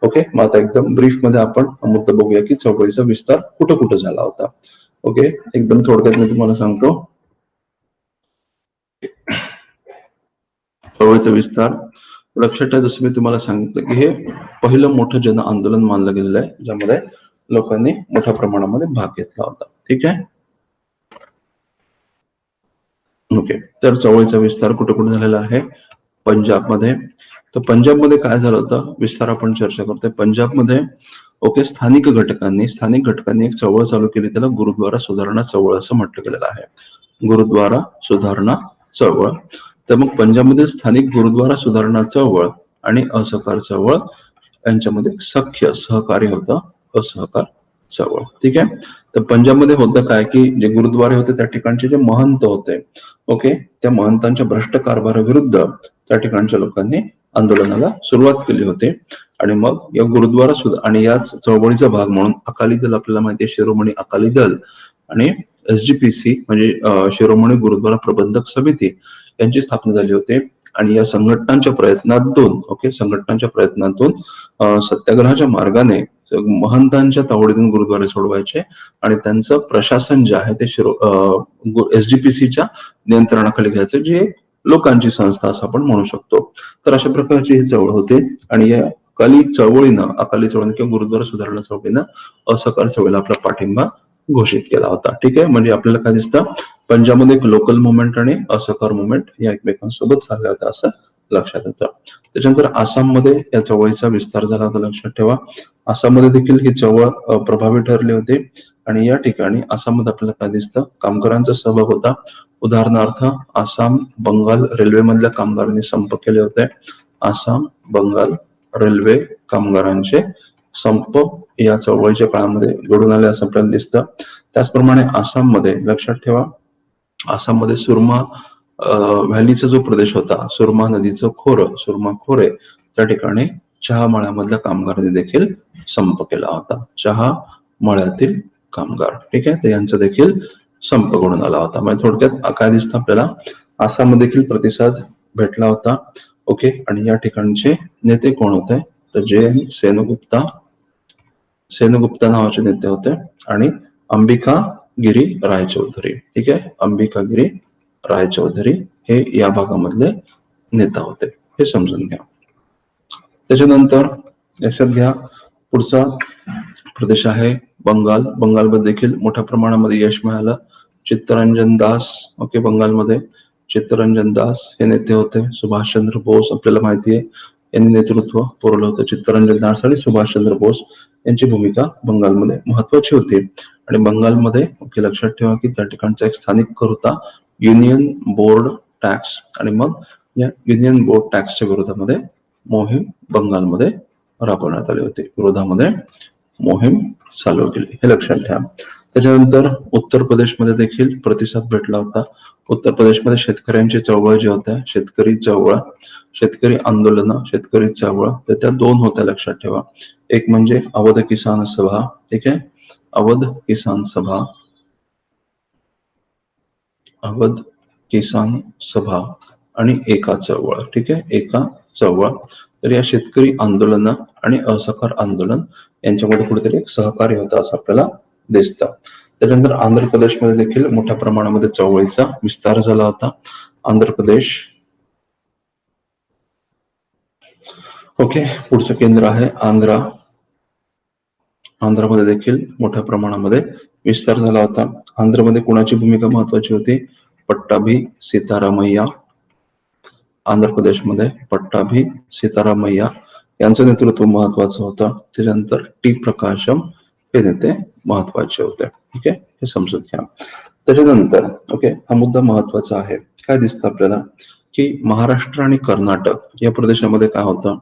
ओके, मग आता एकदम ब्रीफ मध्ये आपण मुद्दा बघूया की चळवळीचा विस्तार कुठं कुठं झाला होता. ओके, एकदम थोडक्यात मी तुम्हाला सांगतो. चळवळीचा विस्तार लक्षात ठेवा, जसं मी तुम्हाला सांगितलं की हे पहिलं मोठं जन आंदोलन मानलं गेलेलं आहे, ज्यामध्ये लोकांनी मोठ्या प्रमाणामध्ये भाग घेतला होता. ठीक आहे, ओके. तर चळवळीचा विस्तार कुठे कुठे झालेला आहे? पंजाबमध्ये. तर पंजाबमध्ये काय झालं होतं, विस्तार आपण चर्चा करतोय. पंजाबमध्ये ओके, स्थानिक घटकांनी एक चळवळ चालू केली, त्याला गुरुद्वारा सुधारणा चळवळ असं म्हटलं गेलेलं आहे. गुरुद्वारा सुधारणा चळवळ. तर मग पंजाबमध्ये स्थानिक गुरुद्वारा सुधारणा चळवळ आणि असहकार चळवळ यांच्यामध्ये सहकार्य होतं, असहकार चळवळ. ठीक आहे, तर पंजाबमध्ये होतं काय की जे गुरुद्वारे होते त्या ठिकाणचे जे महंत होते, ओके, त्या महंतांच्या भ्रष्ट कारभाराविरुद्ध त्या ठिकाणच्या लोकांनी आंदोलनाला सुरुवात केली होती. आणि मग या गुरुद्वारा सुद्धा आणि याच चळवळीचा भाग म्हणून अकाली दल, आपल्याला माहिती आहे, शिरोमणी अकाली दल आणि SGPC म्हणजे शिरोमणी गुरुद्वारा प्रबंधक समिती यांची स्थापना झाली होती. आणि या संघटनांच्या प्रयत्नातून सत्याग्रहाच्या मार्गाने महंतांच्या तावडीतून गुरुद्वारे सोडवायचे आणि त्यांचं प्रशासन जे आहे ते SGPCच्या नियंत्रणाखाली घ्यायचं, जे लोकांची संस्था असं आपण म्हणू शकतो. तर अशा प्रकारची ही चळवळ होते. आणि या अकाली चळवळीनं किंवा गुरुद्वारा सुधारणा चळवळीनं असहकार चळवळीला आपला पाठिंबा घोषित केला होता. ठीक आहे, म्हणजे आपल्याला काय दिसतं, पंजाबमध्ये एक लोकल मुवमेंट आणि असहकार मुवमेंट या एकमेकांसोबत चालल्या होत्या असं लक्षात येतं. त्याच्यानंतर आसाममध्ये या चळवळीचा विस्तार झाला होता, लक्षात ठेवा. आसाममध्ये देखील ही चळवळ प्रभावी ठरली होती. आणि या ठिकाणी आसाममध्ये आपल्याला काय दिसतं, कामगारांचा सहभाग होता. उदाहरणार्थ आसाम बंगाल रेल्वे मधल्या कामगारांनी संप केले होते. आसाम बंगाल रेल्वे कामगारांचे संप या चळवळीच्या काळामध्ये घडून आले असं आपल्याला दिसतं. त्याचप्रमाणे आसाममध्ये लक्षात ठेवा, आसाममध्ये सुरमा व्हॅलीचा जो प्रदेश होता, सुरमा नदीचं सुरमा खोरे, त्या ठिकाणी चहा मळ्यामधल्या कामगारांनी देखील संप केला होता. चहा मळ्यातील कामगार, ठीक आहे, तर यांचा देखील संप घडून आला होता. म्हणजे थोडक्यात काय दिसतं आपल्याला, आसाममध्ये देखील प्रतिसाद भेटला होता. ओके, आणि या ठिकाणचे नेते कोण होते, तर JN सेनगुप्ता नावाचे नेते होते आणि अंबिकागिरी रायचौधरी. ठीक आहे, अंबिकागिरी रायचौधरी हे या भागामधले नेता होते, हे समजून घ्या. त्याच्यानंतर लक्षात घ्या, पुढचा प्रदेश आहे बंगाल. बंगालमध्ये देखील मोठ्या प्रमाणामध्ये यश मिळालं. चित्तरंजन दास, ओके, बंगालमध्ये चित्तरंजन दास हे नेते होते. सुभाषचंद्र बोस आपल्याला माहिती आहे, यांनी नेतृत्व पुरवलं होतं. चित्तरंजन दास आणि सुभाषचंद्र बोस यांची भूमिका बंगालमध्ये महत्वाची होती. आणि बंगालमध्ये लक्षात ठेवा की त्या ठिकाणचा एक स्थानिक कर होता युनियन बोर्ड टॅक्स. आणि मग या युनियन बोर्ड टॅक्सच्या विरोधामध्ये मोहीम बंगालमध्ये राबवण्यात आली होती. विरोधामध्ये मोहीम चालू केली, हे लक्षात ठेवा. त्याच्यानंतर उत्तर प्रदेशमध्ये देखील प्रतिसाद भेटला होता. उत्तर प्रदेशमध्ये शेतकऱ्यांची चळवळ जी होत्या, शेतकरी चळवळ, शेतकरी आंदोलन, शेतकरी चळवळ, तर त्या दोन होत्या लक्षात ठेवा. एक म्हणजे अवध किसान सभा, ठीक आहे, अवध किसान सभा, अवध किसान सभा आणि एका चळवळ, ठीक आहे, एका चळवळ. तर या शेतकरी आंदोलन आणि असहकार आंदोलन यांच्यामध्ये कुठेतरी एक सहकार्य होतं असं आपल्याला दिसतं. त्यानंतर आंध्र प्रदेशमध्ये देखील मोठ्या प्रमाणामध्ये चळवळीचा विस्तार झाला होता. आंध्र प्रदेश, ओके, पुढचं केंद्र आहे आंध्रा. आंध्रमध्ये देखील मोठ्या प्रमाणामध्ये विस्तार झाला होता. आंध्रमध्ये कुणाची भूमिका महत्वाची होती? पट्टाभी सीतारामय्या. आंध्र प्रदेशमध्ये पट्टाभी सीतारामय्या यांचं नेतृत्व महत्वाचं होतं. त्याच्यानंतर टी प्रकाशम हे नेते महत्वाचे होते. ठीक आहे, हे समजून घ्या. त्याच्यानंतर ओके, हा मुद्दा महत्वाचा आहे. काय दिसतं आपल्याला की महाराष्ट्र आणि कर्नाटक या प्रदेशामध्ये काय होतं?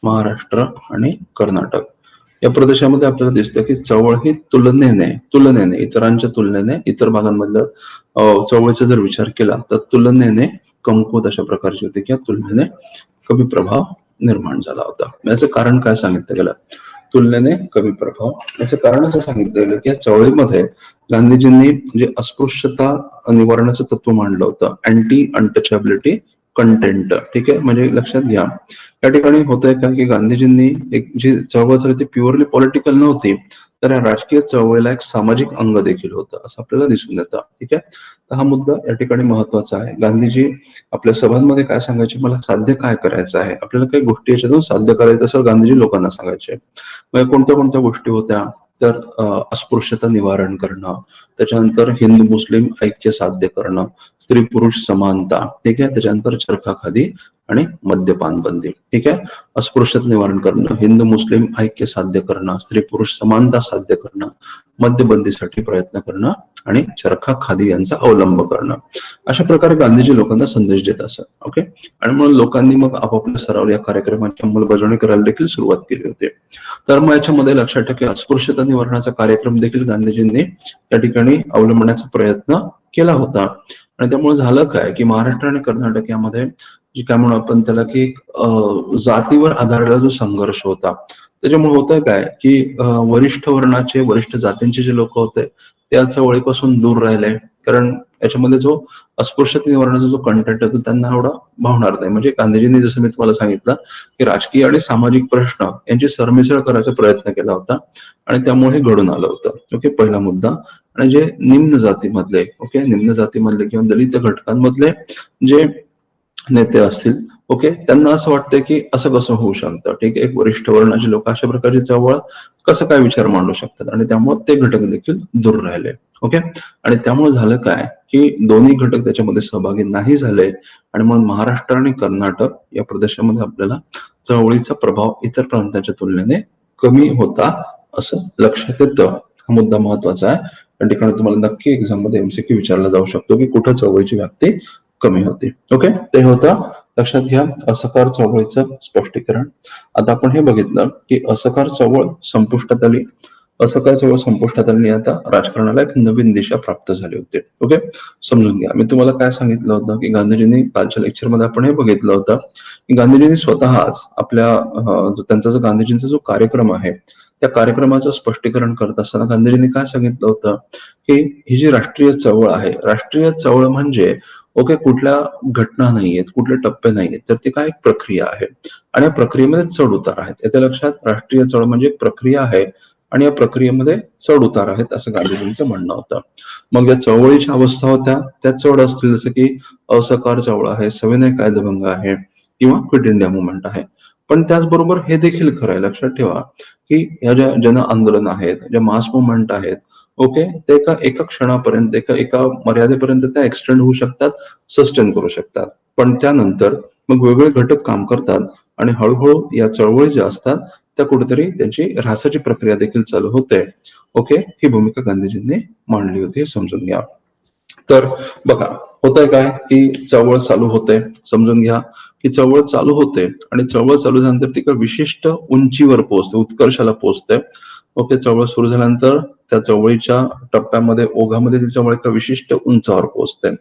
महाराष्ट्र आणि कर्नाटक या प्रदेशामध्ये आपल्याला दिसतं की चळवळ ही तुलनेने इतरांच्या तुलनेने, इतर भागांमधलं चळवळीचा जर विचार केला तर तुलनेने कमकुवत अशा प्रकारची होती किंवा तुलनेने कमी प्रभाव निर्माण झाला होता. याचं कारण काय सांगितलं गेलं? तुलनेने कमी प्रभाव. याचं कारण असं सांगितलं गेलं की या चळवळीमध्ये गांधीजींनी जे अस्पृश्यता निवारणाचं तत्व मांडलं होतं, अँटी अनटचॅबिलिटी कंटेंट. ठीक आहे, म्हणजे लक्षात घ्या या ठिकाणी होतंय का की गांधीजींनी एक जी चळवळ झाली ती प्युअरली पॉलिटिकल नव्हती, तर या राजकीय चळवळीला एक सामाजिक अंग देखील होतं असं आपल्याला दिसून येतं. ठीक आहे, तर हा मुद्दा या ठिकाणी महत्वाचा आहे. गांधीजी आपल्या सभांमध्ये काय सांगायचे? मला साध्य काय करायचं आहे, आपल्याला काही गोष्टी याच्यातून साध्य करायचं असं गांधीजी लोकांना सांगायचे. मग कोणत्या कोणत्या गोष्टी होत्या? तर अस्पृश्यता निवारण करणं, त्याच्यानंतर हिंदू मुस्लिम ऐक्य साध्य करणं, स्त्री पुरुष समानता, ठीक आहे, त्याच्यानंतर चरखा खादी आणि मद्यपान बंदी. ठीक आहे, अस्पृश्यता निवारण करणं, हिंदू मुस्लिम ऐक्य साध्य करणं, स्त्री पुरुष समानता साध्य करणं, मद्यबंदीसाठी प्रयत्न करणं आणि चरखा खादी यांचा अवलंब करणं. अशा प्रकारे गांधीजी लोकांना संदेश देत असत. ओके, आणि म्हणून लोकांनी मग आपापल्या स्तरावर या कार्यक्रमाची अंमलबजावणी करायला देखील सुरुवात केली होती. तर मग याच्यामध्ये लक्षात ठेवा की अस्पृश्यता निवारणाचा कार्यक्रम देखील गांधीजींनी या ठिकाणी अवलंबण्याचा प्रयत्न केला होता. आणि त्यामुळे झालं काय की महाराष्ट्र आणि कर्नाटक यामध्ये जे काय म्हणून आपण त्याला की जातीवर आधारलेला जो संघर्ष होता, त्याच्यामुळे होतंय काय की वरिष्ठ वर्णाचे, वरिष्ठ जातींचे जे लोक होते त्या चळवळीपासून दूर राहिले. कारण याच्यामध्ये जो अस्पृश्यता निवारणाचा जो कंटेंट होतो त्यांना एवढा भावणार नाही. म्हणजे गांधीजींनी जसं मी तुम्हाला सांगितलं की राजकीय आणि सामाजिक प्रश्न यांची सरमिसळ करायचा प्रयत्न केला होता आणि त्यामुळे हे घडून आलं होतं. ओके, पहिला मुद्दा. आणि जे निम्न जातीमधले, ओके, निम्न जातीमधले किंवा दलित घटकांमधले जे नेते असतील, ओके, त्यांना असं वाटतंय की असं कसं होऊ शकतं. ठीक आहे, एक वरिष्ठ वर्णाचे लोक अशा प्रकारची चळवळ कसं काय विचार मांडू शकतात, आणि त्यामुळे ते घटक देखील दूर राहिले. ओके, आणि त्यामुळे झालं काय की दोन्ही घटक त्याच्यामध्ये सहभागी नाही झाले आणि म्हणून महाराष्ट्र आणि कर्नाटक या प्रदेशामध्ये आपल्याला चळवळीचा प्रभाव इतर प्रांतांच्या तुलनेने कमी होता असं लक्षात येतं. हा मुद्दा महत्वाचा आहे. त्या ठिकाणी तुम्हाला नक्की एक्झाम मध्ये एमसीक्यू विचारला जाऊ शकतो की कुठं चळवळीची व्याप्ती कमी होती. ओके, ते होतं. लक्षात घ्या असहकार चळवळीचं स्पष्टीकरण. आता आपण हे बघितलं की असहकार चळवळ संपुष्टात आली. असहकार चळवळ संपुष्टात आली, आता राजकारणाला एक नवीन दिशा प्राप्त झाली होती. ओके, समजून घ्या. मी तुम्हाला काय सांगितलं होतं की गांधीजींनी कालच्या लेक्चरमध्ये आपण हे बघितलं होतं की गांधीजींनी स्वतःच आपल्या त्यांचा जो गांधीजींचा जो कार्यक्रम आहे त्या कार्यक्रमाचं स्पष्टीकरण करत असताना गांधीजींनी काय सांगितलं होतं की ही जी राष्ट्रीय चळवळ आहे, राष्ट्रीय चळवळ म्हणजे ओके कुठल्या घटना नाहीयेत, कुठले टप्पे नाहीयेत, तर ती काय एक प्रक्रिया आहे आणि या प्रक्रियेमध्ये चढ उतार आहेत. येत्या लक्षात, राष्ट्रीय चळवळ म्हणजे एक प्रक्रिया आहे आणि या प्रक्रियेमध्ये चढ उतार आहेत असं गांधीजींचं म्हणणं होतं. मग या चळवळीच्या अवस्था होत्या त्या चढ असतील, जसं की असहकार चळवळ आहे, सविनय कायदेभंग आहे किंवा क्विट इंडिया मुवमेंट आहे. पण त्याचबरोबर हे देखील खरं आहे, लक्षात ठेवा की ह्या ज्या जन आंदोलन आहेत, ज्या मास मुवमेंट आहेत, ओके, ते एका क्षणापर्यंत, एका मर्यादेपर्यंत त्या एक्सटेंड होऊ शकतात, सस्टेन करू शकतात. पण त्यानंतर मग वेगवेगळे घटक काम करतात आणि हळूहळू या चळवळी ज्या असतात त्या कुठेतरी त्यांची ऱ्हासाची प्रक्रिया देखील चालू होते. ओके, ही भूमिका गांधीजींनी मांडली होती, हे समजून घ्या. तर बघा, होतंय काय की चळवळ चालू होते, समजून घ्या की चळवळ चालू होते आणि चळवळ चालू झाल्यानंतर ती एका विशिष्ट उंचीवर पोहोचते, उत्कर्षाला पोहोचते. ओके, चळवळ सुरू झाल्यानंतर त्या चळवळीच्या टप्प्यामध्ये, ओघामध्ये ती चळवळ एका विशिष्ट उंचावर पोहोचते.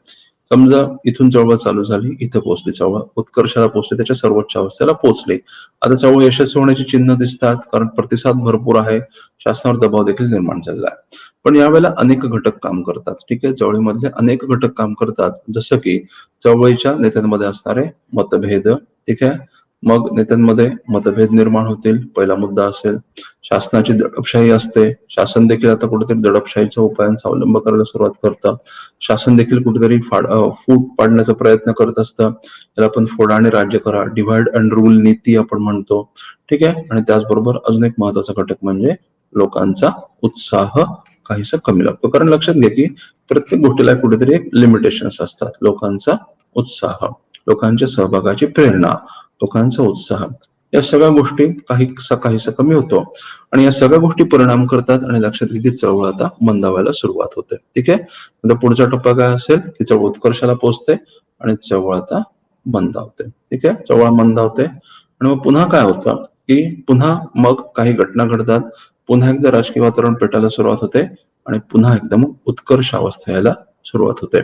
समजा इथून चळवळ चालू झाली, इथं पोहोचली चळवळ, उत्कर्षाला पोहोचली, त्याच्या सर्वोच्च अवस्थेला पोहोचली. आता चळवळ यशस्वी होण्याची चिन्ह दिसतात, कारण प्रतिसाद भरपूर आहे, शासनावर दबाव देखील निर्माण झालेला आहे. पण यावेळेला अनेक घटक काम करतात. ठीक आहे, चळवळीमधले अनेक घटक काम करतात, जसं की चळवळीच्या नेत्यांमध्ये असणारे मतभेद. ठीक आहे, मग नेत्यांमध्ये मतभेद निर्माण होतील, पहिला मुद्दा असेल. शासनाची दडपशाही असते, शासन देखील आता कुठेतरी दडपशाहीच्या उपायांचा अवलंब करायला सुरुवात करतं. शासन देखील कुठेतरी फूट पाडण्याचा प्रयत्न करत असतं. त्याला आपण फोडा आणि राज्य करा, डिव्हाइड अँड रूल नीती आपण म्हणतो. ठीक आहे, आणि त्याचबरोबर अजून एक महत्वाचा घटक म्हणजे लोकांचा उत्साह काहीसा कमी लागतो. कारण लक्षात घ्या की प्रत्येक गोष्टीला कुठेतरी एक लिमिटेशन्स असतात. लोकांचा उत्साह, लोकांच्या सहभागाची प्रेरणा, लोकांचा उत्साह, या सगळ्या गोष्टी काहीसा कमी होतो आणि या सगळ्या गोष्टी परिणाम करतात आणि लक्षात घ्या की चळवळ आता मंदावायला सुरुवात होते. ठीक आहे, आता पुढचा टप्पा काय असेल की चळवळ उत्कर्षाला पोहोचते आणि चळवळ आता मंदावते. ठीक आहे, चळवळ मंदावते आणि मग पुन्हा काय होतं की पुन्हा मग काही घटना घडतात, पुन्हा एकदा राजकीय वातावरण पेटायला सुरुवात होते आणि पुन्हा एकदम उत्कर्ष अवस्था यायला सुरुवात होते.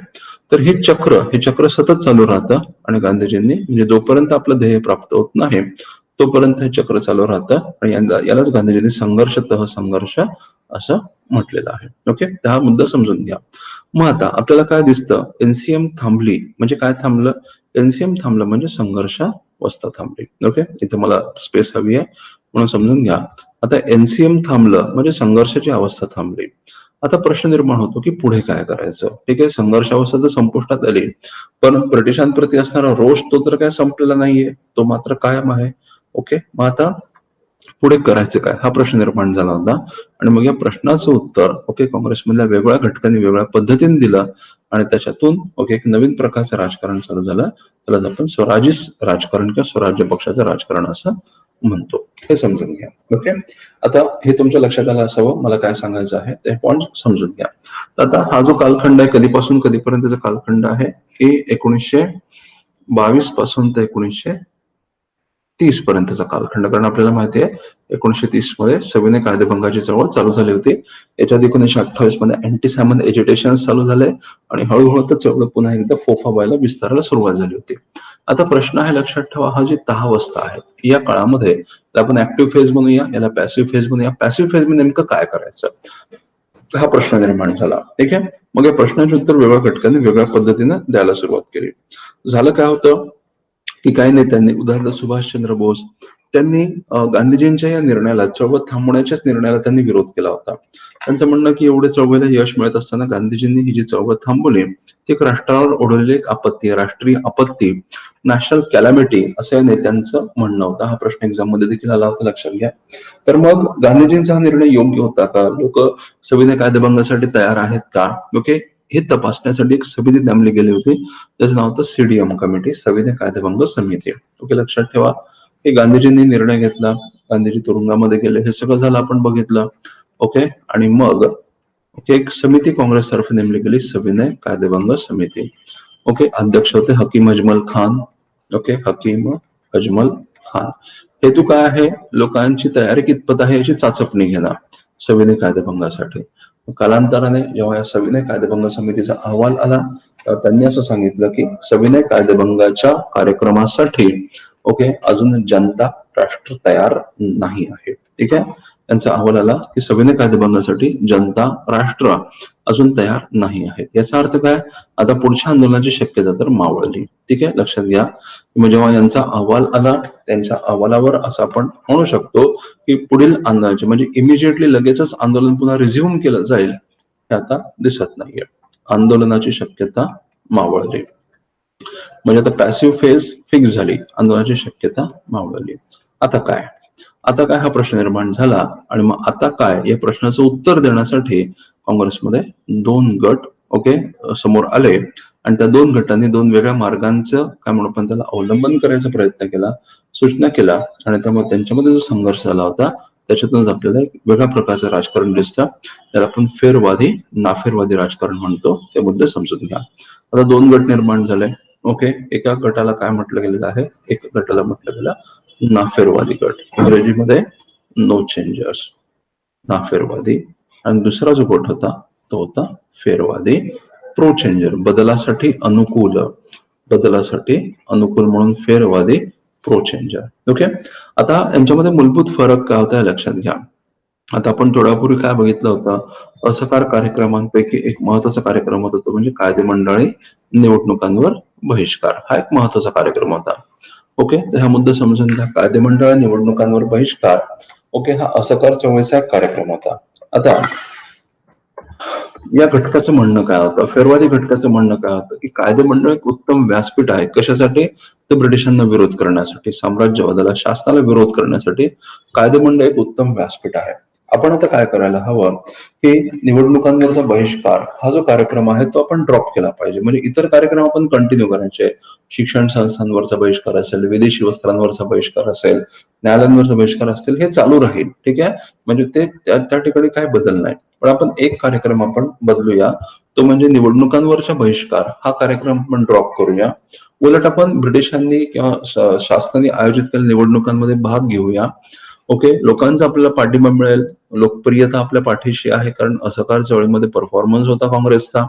तर हे चक्र सतत चालू राहतं आणि गांधीजींनी म्हणजे जोपर्यंत आपलं ध्येय प्राप्त होत नाही तोपर्यंत हे चक्र चालू राहतं आणि यालाच गांधीजींनी संघर्ष तह संघर्ष असं म्हटलेलं आहे. ओके, तर हा मुद्दा समजून घ्या. मग आता आपल्याला काय दिसतं, एनसीएम थांबली म्हणजे काय थांबलं, एनसीएम थांबलं म्हणजे संघर्ष अवस्था थांबली. ओके, इथे मला स्पेस हवी आहे म्हणून समजून घ्या. आता एनसीएम थांबलं म्हणजे संघर्षाची अवस्था थांबली. आता प्रश्न निर्माण होतो की पुढे काय करायचं. ठीक आहे, संघर्ष अवस्था तर संपुष्टात आली, पण ब्रिटिशांप्रती असणारा रोष तो तर काय संपलेला नाहीये, तो मात्र कायम आहे. ओके, मग आता पुढे करायचं काय हा प्रश्न निर्माण झाला होता आणि मग या प्रश्नाचं उत्तर काँग्रेसमधल्या वेगवेगळ्या घटकांनी वेगळ्या पद्धतीने दिलं आणि त्याच्यातून एक नवीन प्रकारचं राजकारण चालू झालं. त्याला आपण स्वराज्य राजकारण किंवा स्वराज्य पक्षाचं राजकारण असं म्हणतो. हे समजून घ्या. ओके, आता हे तुमच्या लक्षात आलं असावं मला काय सांगायचं आहे ते पॉइंट समजून घ्या. आता हा जो कालखंड आहे कधीपासून कधीपर्यंतचा कालखंड आहे की 1922 पासून ते 1930 पर्यंतचा कालखंड. कारण आपल्याला माहिती आहे 1930 मध्ये सविनय कायदेभंगाची चळवळ चालू झाली होती. याच्या आधी 1928 मध्ये अँटी सॅमन एज्युटेशन चालू झाले आणि हळूहळू तर चळवळ पुन्हा एकदा फोफा व्हायला विस्तारायला सुरुवात झाली होती. आता प्रश्न आहे, लक्षात ठेवा, हा जी 10 अवस्था आहे या काळामध्ये आपण ऍक्टिव्ह फेज म्हणूया, याला पॅसिव्ह फेज म्हणूया. पॅसिव्ह फेज मध्ये नेमकं काय करायचं हा प्रश्न निर्माण झाला. ठीक आहे, मग या प्रश्नाचे उत्तर वेगळ्या घटकांनी वेगळ्या पद्धतीनं द्यायला सुरुवात केली. झालं काय होतं की काही नेत्यांनी, उदाहरणार्थ सुभाषचंद्र बोस, त्यांनी गांधीजींच्या या निर्णयाला, चळवळ थांबवण्याच्याच निर्णयाला त्यांनी विरोध केला होता. त्यांचं म्हणणं की एवढे चळवळीला यश मिळत असताना गांधीजींनी ही जी चळवळ थांबवली ती एक राष्ट्रावर ओढवलेली एक आपत्ती आहे, राष्ट्रीय आपत्ती, नॅशनल कॅलॅमिटी, असं या नेत्यांचं म्हणणं होतं. हा प्रश्न एक्झाम मध्ये देखील आला होता, लक्षात घ्या. तर मग गांधीजींचा हा निर्णय योग्य होता का, लोक सविनय कायदेभंगासाठी तयार आहेत का, ओके, हे तपासण्यासाठी एक समिती नेमली गेली होती, त्याचं नाव होतं सीडीएम कमिटी, सविनय कायदेभंग समिती. ओके, लक्षात ठेवा. हे गांधीजींनी निर्णय घेतला, गांधीजी तुरुंगामध्ये गेले, हे सगळं झालं आपण बघितलं. ओके, आणि मग एक समिती काँग्रेसतर्फे नेमली गेली, सविनय कायदेभंग समिती. ओके, अध्यक्ष होते हकीम अजमल खान. ओके, हकीम अजमल खान. हेतू काय आहे, लोकांची तयारी कितपत आहे याची चाचपणी घेणं सविनय कायदेभंगासाठी. कालांतराने जेव्हा या सविनय कायदेभंग समितीचा अहवाल आला तर त्यांनी असं सांगितलं की सविनय कायदेभंगाच्या कार्यक्रमासाठी अजून जनता राष्ट्र तयार नाही आहे. ठीक आहे, त्यांचा अहवाल आला की सविनय कायदेभंगासाठी जनता राष्ट्र अजून तयार नाही आहे. याचा अर्थ काय, आता पुढच्या आंदोलनाची शक्यता तर मावळली. ठीक आहे, लक्षात घ्या. जेव्हा यांचा अहवाल आला त्यांच्या अहवालावर असं आपण म्हणू शकतो की पुढील आंदोलनाचे म्हणजे इमिजिएटली लगेचच आंदोलन पुन्हा रिझ्यूम केलं जाईल हे आता दिसत नाहीये. आंदोलनाची शक्यता मावळली म्हणजे आता पॅसिव्ह फेज फिक्स झाली, आंदोलनाची शक्यता मावळली. आता काय हा प्रश्न निर्माण झाला आणि मग आता काय या प्रश्नाचं उत्तर देण्यासाठी काँग्रेसमध्ये दोन गट समोर आले आणि त्या दोन गटांनी दोन वेगळ्या मार्गांचं काय म्हणू आपण त्याला अवलंबन करायचा प्रयत्न केला, सूचना केला आणि त्यामुळे त्यांच्यामध्ये जो संघर्ष झाला होता त्याच्यातूनच आपल्याला एक वेगळ्या प्रकारचं राजकारण दिसतं. त्याला आपण फेरवादी नाफेरवादी राजकारण म्हणतो. ते मुद्दे समजून घ्या. आता दोन गट निर्माण झाले. ओके, एका गटाला काय म्हटलं गेलेलं आहे, एक गटाला म्हटलं गेलं नाफेरवादी गट, इंग्रजीमध्ये नो चेंजर्स, नाफेरवादी. आणि दुसरा जो गट होता तो होता फेरवादी, प्रो चेंजर, बदलासाठी अनुकूल, बदलासाठी अनुकूल म्हणून फेरवादी, प्रो चेंजर. ओके, आता यांच्यामध्ये मूलभूत फरक काय होता हे लक्षात घ्या. आता आपण थोड्यापूर्वी काय बघितलं होतं, असकार कार्यक्रमांपैकी एक महत्वाचा कार्यक्रम होता तो म्हणजे कायदे मंडळी निवडणुकांवर बहिष्कार. हा एक महत्वाचा कार्यक्रम होता. ओके, तर हा मुद्दा समजून घ्या. कायदे मंडळ निवडणुकांवर बहिष्कार, ओके, हा असकार चळवळीचा एक कार्यक्रम होता. आता या घटकाचं म्हणणं काय होतं, फेरवादी घटकाचं म्हणणं काय होतं की कायदे मंडळ एक उत्तम व्यासपीठ आहे. कशासाठी? तर ब्रिटिशांना विरोध करण्यासाठी, साम्राज्यवादाला, शासनाला विरोध करण्यासाठी कायदे मंडळ एक उत्तम व्यासपीठ आहे. आपण आता काय करायला हवं की निवडणुकांवरचा बहिष्कार हा जो कार्यक्रम आहे तो आपण ड्रॉप केला पाहिजे. म्हणजे इतर कार्यक्रम आपण कंटिन्यू करायचे. शिक्षण संस्थांवरचा बहिष्कार असेल, विदेशी वस्त्रांवरचा बहिष्कार असेल, न्यायालयांवरचा बहिष्कार असतील, हे चालू राहील. ठीक आहे, म्हणजे ते त्या ठिकाणी काय बदल नाही. पण आपण एक कार्यक्रम आपण बदलूया, तो म्हणजे निवडणुकांवरचा बहिष्कार हा कार्यक्रम आपण ड्रॉप करूया. उलट आपण ब्रिटिशांनी किंवा शासनाने आयोजित केलेल्या निवडणुकांमध्ये भाग घेऊया. ओके, लोकांचा आपल्याला पाठिंबा मिळेल, लोकप्रियता आपल्या पाठीशी आहे, कारण असहकार चळवळीमध्ये परफॉर्मन्स होता काँग्रेसचा,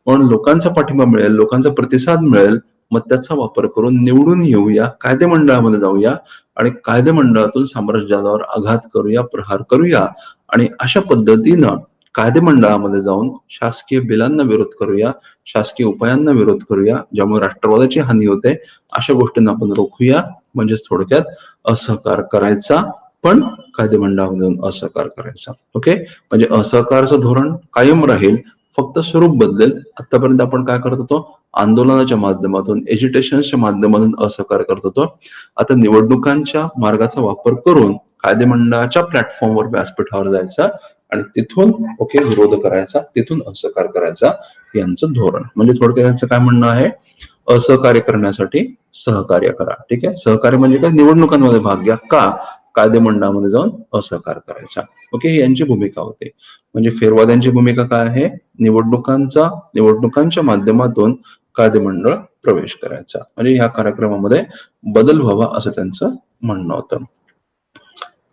म्हणून लोकांचा पाठिंबा मिळेल, लोकांचा प्रतिसाद मिळेल. मग त्याचा वापर करून निवडून येऊया, कायदे मंडळामध्ये जाऊया आणि कायदे मंडळातून साम्राज्यावर आघात करूया, प्रहार करूया आणि अशा पद्धतीनं कायदे मंडळामध्ये जाऊन शासकीय बिलांना विरोध करूया, शासकीय उपायांना विरोध करूया, ज्यामुळे राष्ट्रवादाची हानी होते. अशा गोष्टींना आपण रोखूया. म्हणजेच थोडक्यात असहकार करायचा, पण कायदे मंडळामध्ये जाऊन असहकार करायचा. ओके, म्हणजे असहकारचं धोरण कायम राहील, फक्त स्वरूप बदलेल. आतापर्यंत आपण काय करत होतो, आंदोलनाच्या माध्यमातून, एज्युटेशनच्या माध्यमातून असहकार करत होतो. आता निवडणुकांच्या मार्गाचा वापर करून कायदे मंडळाच्या प्लॅटफॉर्मवर, व्यासपीठावर जायचा आणि तिथून ओके विरोध करायचा, तिथून असहकार करायचा, यांचं धोरण. म्हणजे थोडक्यात यांचं काय म्हणणं आहे, असहकार्य करण्यासाठी सहकार्य करा. ठीक आहे, सहकार्य म्हणजे काय, निवडणुकांमध्ये भाग घ्या. का? कायदे मंडळामध्ये जाऊन असहकार करायचा. ओके, ही यांची भूमिका होती. म्हणजे फेरवाद्यांची भूमिका काय आहे, निवडणुकांच्या माध्यमातून कायदे मंडळ प्रवेश करायचा, म्हणजे ह्या कार्यक्रमामध्ये बदल व्हावा असं त्यांचं म्हणणं होतं.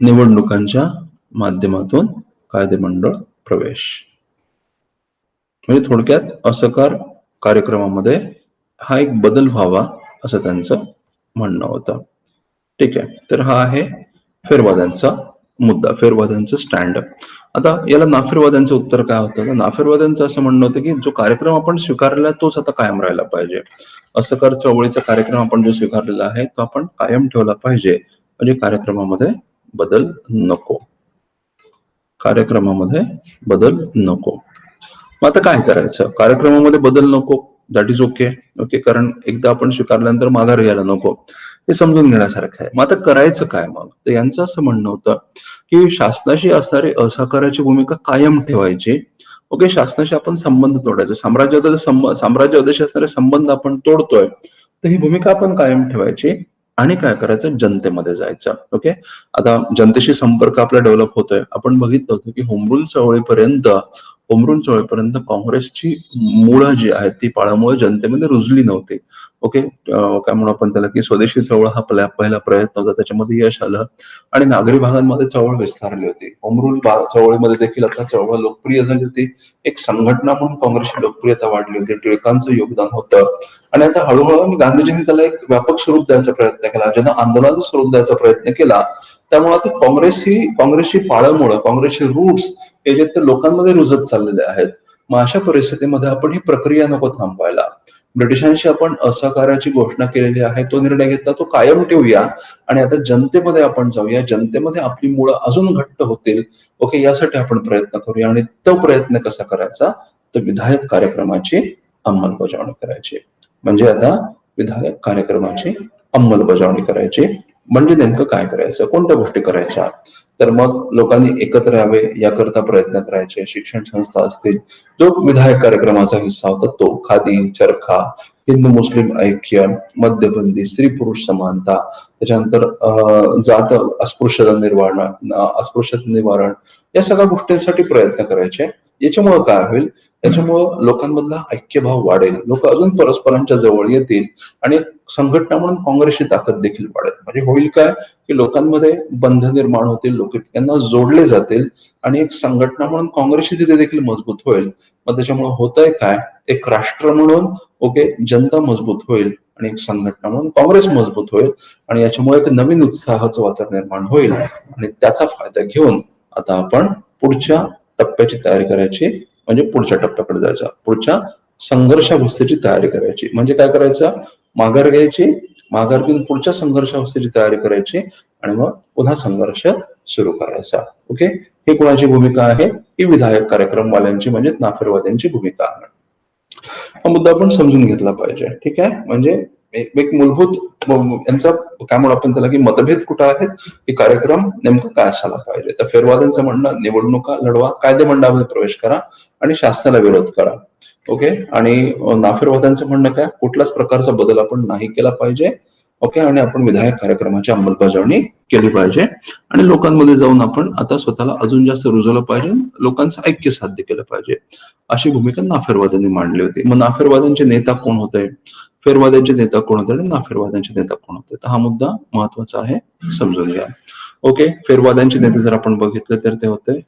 निवडणुकांच्या माध्यमातून कायदे मंडळ प्रवेश म्हणजे थोडक्यात असहकार कार्यक्रमामध्ये हा एक बदल व्हावा असं त्यांचं म्हणणं होतं. ठीक आहे, तर हा आहे फेरवाद्यांचा मुद्दा, फेरवाद्यांचं स्टँड. आता याला नाफेरवाद्यांचं उत्तर काय होतं, तर नाफेरवाद्यांचं असं म्हणणं होतं की जो कार्यक्रम आपण स्वीकारलेला तोच आता कायम राहिला पाहिजे. असहकार चळवळीचा कार्यक्रम आपण जो स्वीकारलेला आहे तो आपण कायम ठेवला पाहिजे, म्हणजे कार्यक्रमामध्ये बदल नको, कार्यक्रमामध्ये बदल नको. मग आता काय करायचं, कार्यक्रमामध्ये बदल नको, दॅट इज ओके. ओके, कारण एकदा आपण स्वीकारल्यानंतर माघार घ्यायला नको, हे समजून घेण्यासारखं आहे. मग आता करायचं काय मग, तर यांचं असं म्हणणं होतं की शासनाशी असणारी असहकाराची भूमिका कायम ठेवायची. ओके, शासनाशी आपण संबंध तोडायचे, साम्राज्यवादाशी असणारे संबंध आपण तोडतोय, तर ही भूमिका आपण कायम ठेवायची आणि काय करायचं, जनतेमध्ये जायचं. ओके, आता जनतेशी संपर्क आपला डेव्हलप होतोय. आपण बघितलं होतं की होम रूल चळवळीपर्यंत काँग्रेसची मुळं जी आहेत ती पाळमुळे जनतेमध्ये रुजली नव्हती. ओके, काय म्हणू आपण त्याला की स्वदेशी चळवळ हा पहिला प्रयत्न होता, त्याच्यामध्ये यश आलं आणि नागरी भागांमध्ये चळवळ विस्तारली होती. होम रूल चळवळीमध्ये देखील आता चळवळ लोकप्रिय झाली होती. एक संघटना म्हणून काँग्रेसची लोकप्रियता वाढली होती, टिळकांचं योगदान होतं. आणि आता हळूहळू गांधीजींनी त्याला एक व्यापक स्वरूप द्यायचा प्रयत्न केला, जन आंदोलनाचं स्वरूप द्यायचा प्रयत्न केला. त्यामुळे आता काँग्रेसची पाळमुळं, काँग्रेसचे रूट्स हे जे ते लोकांमध्ये रुजत चाललेले आहेत. मग अशा परिस्थितीमध्ये आपण ही प्रक्रिया नको थांबवायला. ब्रिटिशांशी आपण असहकार्याची घोषणा केलेली आहे, तो निर्णय घेतला, तो कायम ठेवूया आणि आता जनतेमध्ये आपण जाऊया, जनतेमध्ये आपली मुळं अजून घट्ट होतील. ओके, यासाठी आपण प्रयत्न करूया. आणि तो प्रयत्न कसा करायचा, तर विधायक कार्यक्रमाची अंमलबजावणी करायची. म्हणजे आता विधायक कार्यक्रमाची अंमलबजावणी करायची म्हणजे नेमकं काय करायचं, कोणत्या गोष्टी करायच्या, तर मग लोकांनी एकत्र यावे याकरता प्रयत्न करायचे. शिक्षण संस्था असतील, जो विधायक कार्यक्रमाचा हिस्सा होता तो, खादी, चरखा, हिंदू मुस्लिम ऐक्य, मद्यबंदी, स्त्री पुरुष समानता, त्याच्यानंतर जात अस्पृश्यता निवारण, या सगळ्या गोष्टींसाठी प्रयत्न करायचे. याच्यामुळं काय होईल, त्याच्यामुळं लोकांमधला ऐक्यभाव वाढेल, लोक अजून परस्परांच्या जवळ येतील आणि संघटना म्हणून काँग्रेसची ताकद देखील वाढेल. म्हणजे होईल काय की लोकांमध्ये बंध निर्माण होतील, लोक त्यांना जोडले जातील आणि एक संघटना म्हणून काँग्रेसची तिथे देखील मजबूत होईल. मग त्याच्यामुळे होतंय काय, एक राष्ट्र म्हणून जनता मजबूत होईल आणि एक संघटना म्हणून काँग्रेस मजबूत होईल आणि याच्यामुळे एक नवीन उत्साहाचं वातावरण निर्माण होईल आणि त्याचा फायदा घेऊन आता आपण पुढच्या टप्प्याची तयारी करायची, म्हणजे पुढच्या टप्प्याकडे जायचा, पुढच्या संघर्षावस्थेची तयारी करायची. म्हणजे काय करायचं, माघार घ्यायची, माघार घेऊन पुढच्या संघर्षावस्थेची तयारी करायची आणि मग पुन्हा संघर्ष सुरू करायचा. ओके, ही कोणाची भूमिका आहे, ही विधायक कार्यक्रमवाल्यांची म्हणजे नाफेरवाद्यांची भूमिका आहे. हा मुद्दा आपण समजून घेतला पाहिजे. ठीक आहे, म्हणजे एक मूलभूत यांचा काय म्हणू आपण त्याला की मतभेद कुठे आहेत, की कार्यक्रम नेमकं काय असायला पाहिजे. तर फेरवाद्यांचं म्हणणं निवडणुका लढवा, कायदेमंडळामध्ये प्रवेश करा आणि शासनाला विरोध करा. ओके, आणि नाफेरवाद्यांचं म्हणणं काय, कुठल्याच प्रकारचा बदल आपण नाही केला पाहिजे. ओके, आणि आपण विधायक कार्यक्रमाची अंमलबजावणी केली पाहिजे आणि लोकांमध्ये जाऊन आपण आता स्वतःला अजून जास्त रुजवलं पाहिजे, लोकांचं ऐक्य साध्य केलं पाहिजे, अशी भूमिका नाफेरवाद्यांनी मांडली होती. मग नाफेरवाद्यांचे नेता कोण होते, फेरवाद्यांचे नेता कोण होते आणि नाफेरवाद्यांचे नेता कोण होते, तर हा मुद्दा महत्वाचा आहे, समजून घ्या. ओके, फेरवाद्यांचे नेते जर आपण बघितले तर ते होते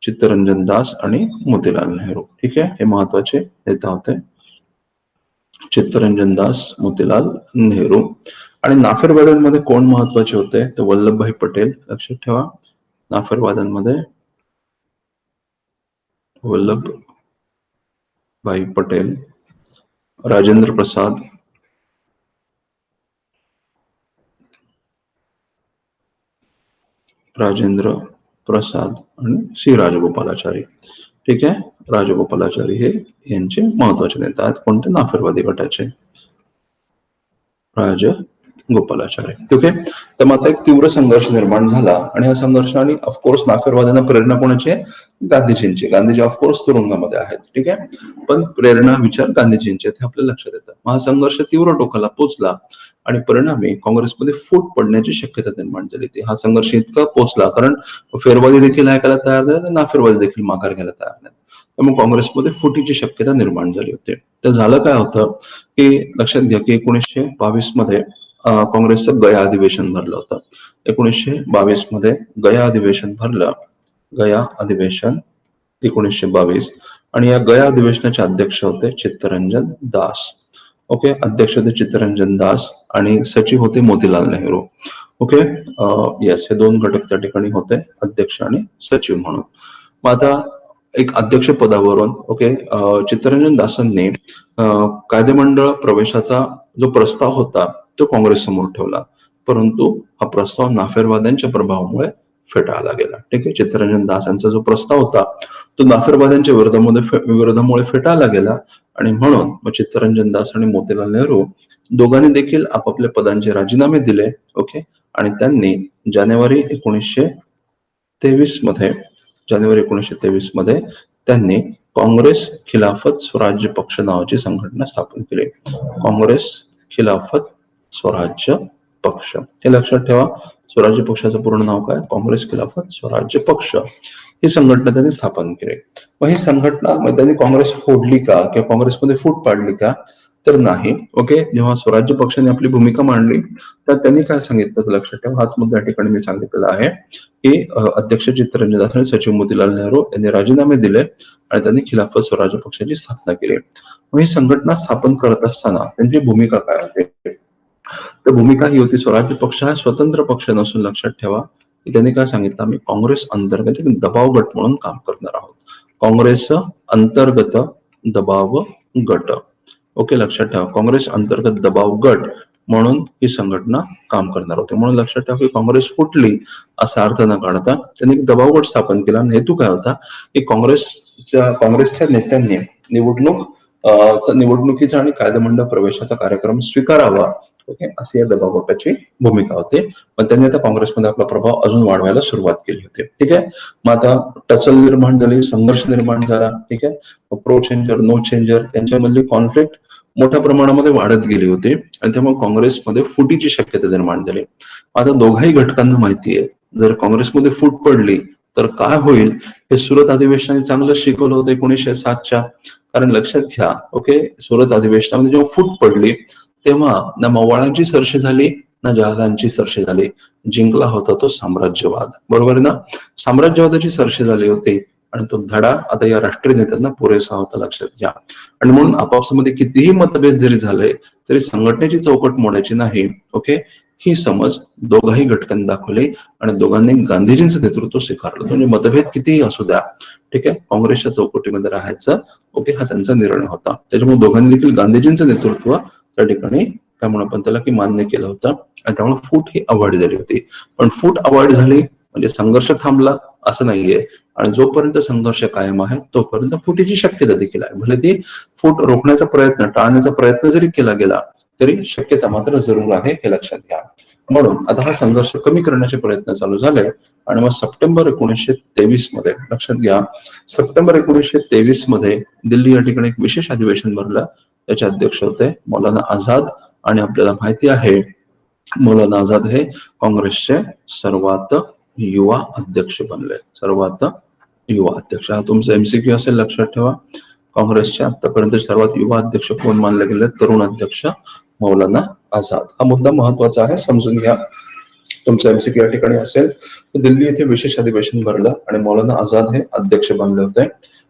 चित्तरंजन दास आणि मोतीलाल नेहरू. ठीक आहे, हे महत्वाचे नेता होते, चित्तरंजन दास, मोतीलाल नेहरू. आणि नाफेरवाद्यांमध्ये कोण महत्वाचे होते, तर वल्लभभाई पटेल. लक्षात ठेवा, नाफेरवाद्यांमध्ये वल्लभभाई पटेल, राजेंद्र प्रसाद, आणि सी राजगोपालाचारी. ठीक आहे, राजगोपालाचारी हे यांचे महत्वाचे नेता आहेत, कोणते, नाफेरवादी गटाचे राजगोपालाचारी. ओके, तर मग आता एक तीव्र संघर्ष निर्माण झाला आणि या संघर्षाने ऑफकोर्स नाफेरवाद्यांना प्रेरणा कोणाची, गांधीजींची. गांधीजी ऑफकोर्स तुरुंगामध्ये आहेत. ठीक आहे, पण प्रेरणा विचार गांधीजींचे हे आपल्या लक्षात येतं. मग हा संघर्ष तीव्र टोकाला पोहोचला आणि परिणामी काँग्रेसमध्ये फूट पडण्याची शक्यता निर्माण झाली. हा संघर्ष इतका पोहोचला कारण फेरवादी देखील ऐकायला तयार नाही, नाफेरवादी देखील माघार घ्यायला तयार नाही, त्यामुळे काँग्रेसमध्ये फुटीची शक्यता निर्माण झाली होती. तर झालं काय होतं की, लक्षात घ्या की 1922 मध्ये काँग्रेसचं गया अधिवेशन भरलं होतं. 1922 मध्ये गया अधिवेशन भरलं, गया अधिवेशन 1922, आणि या गया अधिवेशनाचे अध्यक्ष होते चित्तरंजन दास. ओके, अध्यक्ष होते चित्तरंजन दास आणि सचिव होते मोतीलाल नेहरू. ओके, येस, हे दोन घटक त्या ठिकाणी होते, अध्यक्ष आणि सचिव म्हणून. मग आता एक अध्यक्ष पदावरून चित्तरंजन दासांनी कायदेमंडळ प्रवेशाचा जो प्रस्ताव होता तो काँग्रेस समोर ठेवला, परंतु हा प्रस्ताव नाफेरवाद्यांच्या प्रभावामुळे फेटाळला गेला. ठीक आहे, चित्तरंजन दास यांचा जो प्रस्ताव होता तो नाफेरवाद्यांच्या विरोधामुळे फेटाळला गेला आणि म्हणून मग चित्तरंजन दास आणि मोतीलाल नेहरू दोघांनी देखील आपापल्या पदांचे राजीनामे दिले. ओके, आणि त्यांनी जानेवारी 1923 मध्ये त्यांनी काँग्रेस खिलाफत स्वराज्य पक्ष नावाची संघटना स्थापन केली. काँग्रेस खिलाफत स्वराज्य पक्ष, हे लक्षात ठेवा. स्वराज्य पक्षाचं पूर्ण नाव काय, काँग्रेस खिलाफत स्वराज्य पक्ष. ही संघटना त्यांनी स्थापन केली. मग ही संघटना त्यांनी काँग्रेस फोडली का किंवा काँग्रेसमध्ये फूट पाडली का, तर नाही. ओके, जेव्हा स्वराज्य पक्षाने आपली भूमिका मांडली तर त्यांनी काय सांगितलं, लक्षात ठेवा, हाच मुद्दा या ठिकाणी मी सांगितलेला आहे की अध्यक्ष चित्तरंजन दास आणि सचिव मोतीलाल नेहरू यांनी राजीनामे दिले आणि त्यांनी खिलाफत स्वराज्य पक्षाची स्थापना केली. मग ही संघटना स्थापन करत असताना त्यांची भूमिका काय होती, तर भूमिका ही होती, स्वराज्य पक्ष हा स्वतंत्र पक्ष नसून, लक्षात ठेवा की त्यांनी काय सांगितलं, आम्ही काँग्रेस अंतर्गत एक दबाव गट म्हणून काम करणार आहोत. काँग्रेस अंतर्गत दबाव गट. ओके, लक्षात ठेवा, काँग्रेस अंतर्गत दबाव गट म्हणून ही संघटना काम करणार होते. म्हणून लक्षात ठेवा की काँग्रेस फुटली असा अर्थ न काढता त्यांनी एक दबाव गट स्थापन केला. हेतू काय होता की काँग्रेसच्या नेत्यांनी निवडणुकीचा आणि कायदेमंडळ प्रवेशाचा कार्यक्रम स्वीकारावा ओके, अशी या दबाव गटाची भूमिका होती. पण त्यांनी आता काँग्रेसमध्ये आपला प्रभाव अजून वाढवायला सुरुवात केली होती. ठीक आहे. मग आता टचल निर्माण झाली, संघर्ष निर्माण झाला. ठीक आहे. प्रो चेंजर, नो चेंजर यांच्यामधली कॉन्फ्लिक्ट मोठ्या प्रमाणामध्ये वाढत गेली होती आणि त्यामुळे काँग्रेसमध्ये फुटीची शक्यता निर्माण झाली. आता दोघाही घटकांना माहिती आहे, जर काँग्रेसमध्ये फूट पडली तर काय होईल हे सुरत अधिवेशनाने चांगलं शिकवलं होतं 1907च्या. कारण लक्षात घ्या, ओके, सुरत अधिवेशनामध्ये जेव्हा फूट पडली तेव्हा ना मवाळांची सरशी झाली ना जहालांची सरशी झाली. जिंकला होता तो साम्राज्यवाद. बरोबर ना? साम्राज्यवादाची सरशी झाली होती आणि तो धडा आता या राष्ट्रीय नेत्यांना पुरेसा होता, लक्षात घ्या. आणि म्हणून आपापसामध्ये कितीही मतभेद जरी झाले तरी संघटनेची चौकट मोडायची नाही. ओके, ही समज दोघाही घटकांनी दाखवली आणि दोघांनी गांधीजींचं नेतृत्व स्वीकारलं. म्हणजे मतभेद कितीही असू द्या, ठीक आहे, काँग्रेसच्या चौकटीमध्ये राहायचं, ओके, हा त्यांचा निर्णय होता. त्याच्यामुळे दोघांनी देखील गांधीजींचं नेतृत्व त्या ठिकाणी काय म्हणू आपण त्याला की मान्य केलं होतं आणि त्यामुळे फूट ही अवॉइड झाली होती. पण फूट अवॉइड झाली म्हणजे संघर्ष थांबला असं नाहीये आणि जोपर्यंत संघर्ष कायम आहे तोपर्यंत फुटीची शक्यता देखील आहे. भले ती फूट रोखण्याचा प्रयत्न, टाळण्याचा प्रयत्न जरी केला गेला तरी शक्यता मात्र जरूर आहे, हे लक्षात घ्या. म्हणून आता हा संघर्ष कमी करण्याचे प्रयत्न चालू झाले आणि मग सप्टेंबर 1923 मध्ये, लक्षात घ्या, सप्टेंबर 1923 मध्ये दिल्ली या ठिकाणी एक विशेष अधिवेशन भरलं. त्याचे अध्यक्ष होते मौलाना आझाद आणि आपल्याला माहिती आहे मौलाना आझाद हे काँग्रेसचे सर्वात युवा अध्यक्ष बनले. सर्वात युवा अध्यक्ष हा तुमचा एमसीक्यू असेल, लक्षात ठेवा. काँग्रेसचे आतापर्यंत सर्वात युवा अध्यक्ष कोण मानले गेले? तरुण अध्यक्ष मौलाना आझाद. हा मुद्दा महत्वाचा आहे, समजून घ्या. तुमचा एमसीक्यू या ठिकाणी असेल तर दिल्ली येथे विशेष अधिवेशन भरलं आणि मौलाना आझाद हे अध्यक्ष बनले होते.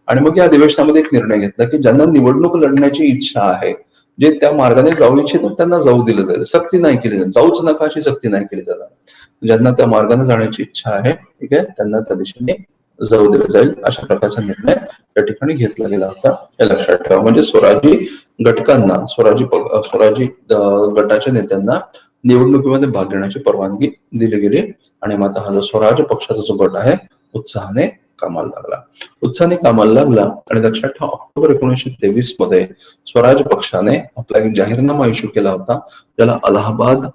आणि मग या अधिवेशनामध्ये एक निर्णय घेतला की ज्यांना निवडणूक लढण्याची इच्छा आहे, जे त्या मार्गाने जाऊ इच्छितात त्यांना जाऊ दिलं जाईल, सक्ती नाही केली जाईल, जाऊच नका अशी सक्ती नाही केली जाणार. ज्यांना त्या मार्गाने जाण्याची इच्छा आहे, ठीक आहे, त्यांना त्या दिशेने जाऊ दिलं जाईल, अशा प्रकारचा निर्णय त्या ठिकाणी घेतला गेला होता, हे लक्षात ठेवा. म्हणजे स्वराजी घटकांना, स्वराजी गटाच्या नेत्यांना निवडणुकीमध्ये भाग घेण्याची परवानगी दिली गेली आणि मग आता हा जो स्वराज पक्षाचा जो गट आहे उत्साहाने कामाला लागला. उत्साहाने कामाला लागला आणि लक्षात ठेवा ऑक्टोबर 1923 मध्ये स्वराज पक्षाने आपला एक जाहीरनामा इश्यू केला होता, ज्याला अलाहाबाद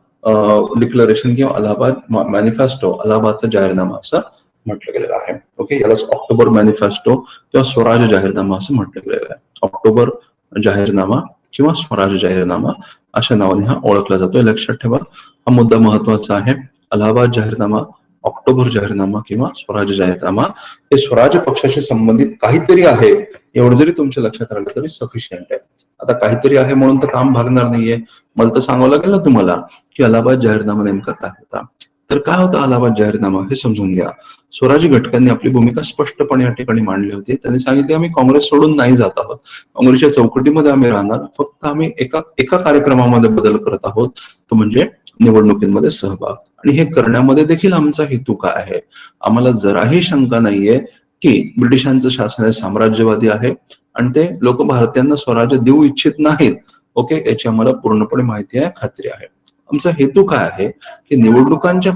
डिक्लरेशन किंवा अलाहाबाद मॅनिफेस्टो, अलाहाबादचा जाहीरनामा असं म्हटलं गेलेलं आहे. ओके, यालाच ऑक्टोबर मॅनिफेस्टो किंवा स्वराज जाहीरनामा असं म्हटलं गेलेलं आहे. ऑक्टोबर जाहीरनामा किंवा स्वराज जाहीरनामा अशा नावाने हा ओळखला जातोय, लक्षात ठेवा. हा मुद्दा महत्वाचा आहे. अलाहाबाद जाहीरनामा, ऑक्टोबर जाहीरनामा किंवा स्वराज जाहीरनामा हे स्वराज पक्षाशी संबंधित काहीतरी आहे एवढं जरी तुमच्या लक्षात राहिलं तरी सफिशियंट आहे. आता काहीतरी आहे म्हणून तर काम भागणार नाहीये. मला तर सांगावं लागेल ना तुम्हाला की अलाहाबाद जाहीरनामा नेमका काय होता. तर काय होता अलाहाबाद जाहीरनामा हे समजून घ्या. स्वराजी घटकांनी आपली भूमिका स्पष्टपणे या ठिकाणी मांडली होती. त्यांनी सांगितले आम्ही काँग्रेस सोडून नाही जात आहोत, काँग्रेसच्या चौकटीमध्ये आम्ही राहणार, फक्त आम्ही एका कार्यक्रमामध्ये बदल करत आहोत, तो म्हणजे निवडणुकीमध्ये सहभाग. आणि हे करण्यामध्ये देखील आमचा हेतू काय आहे? आम्हाला जराही शंका नाहीये की ब्रिटिशांचं शासन हे साम्राज्यवादी आहे आणि ते लोक भारतीयांना स्वराज्य देऊ इच्छित नाहीत. ओके, याची आम्हाला पूर्णपणे माहिती आहे, खात्री आहे. आमचा हेतू काय आहे की निवडणुकांच्या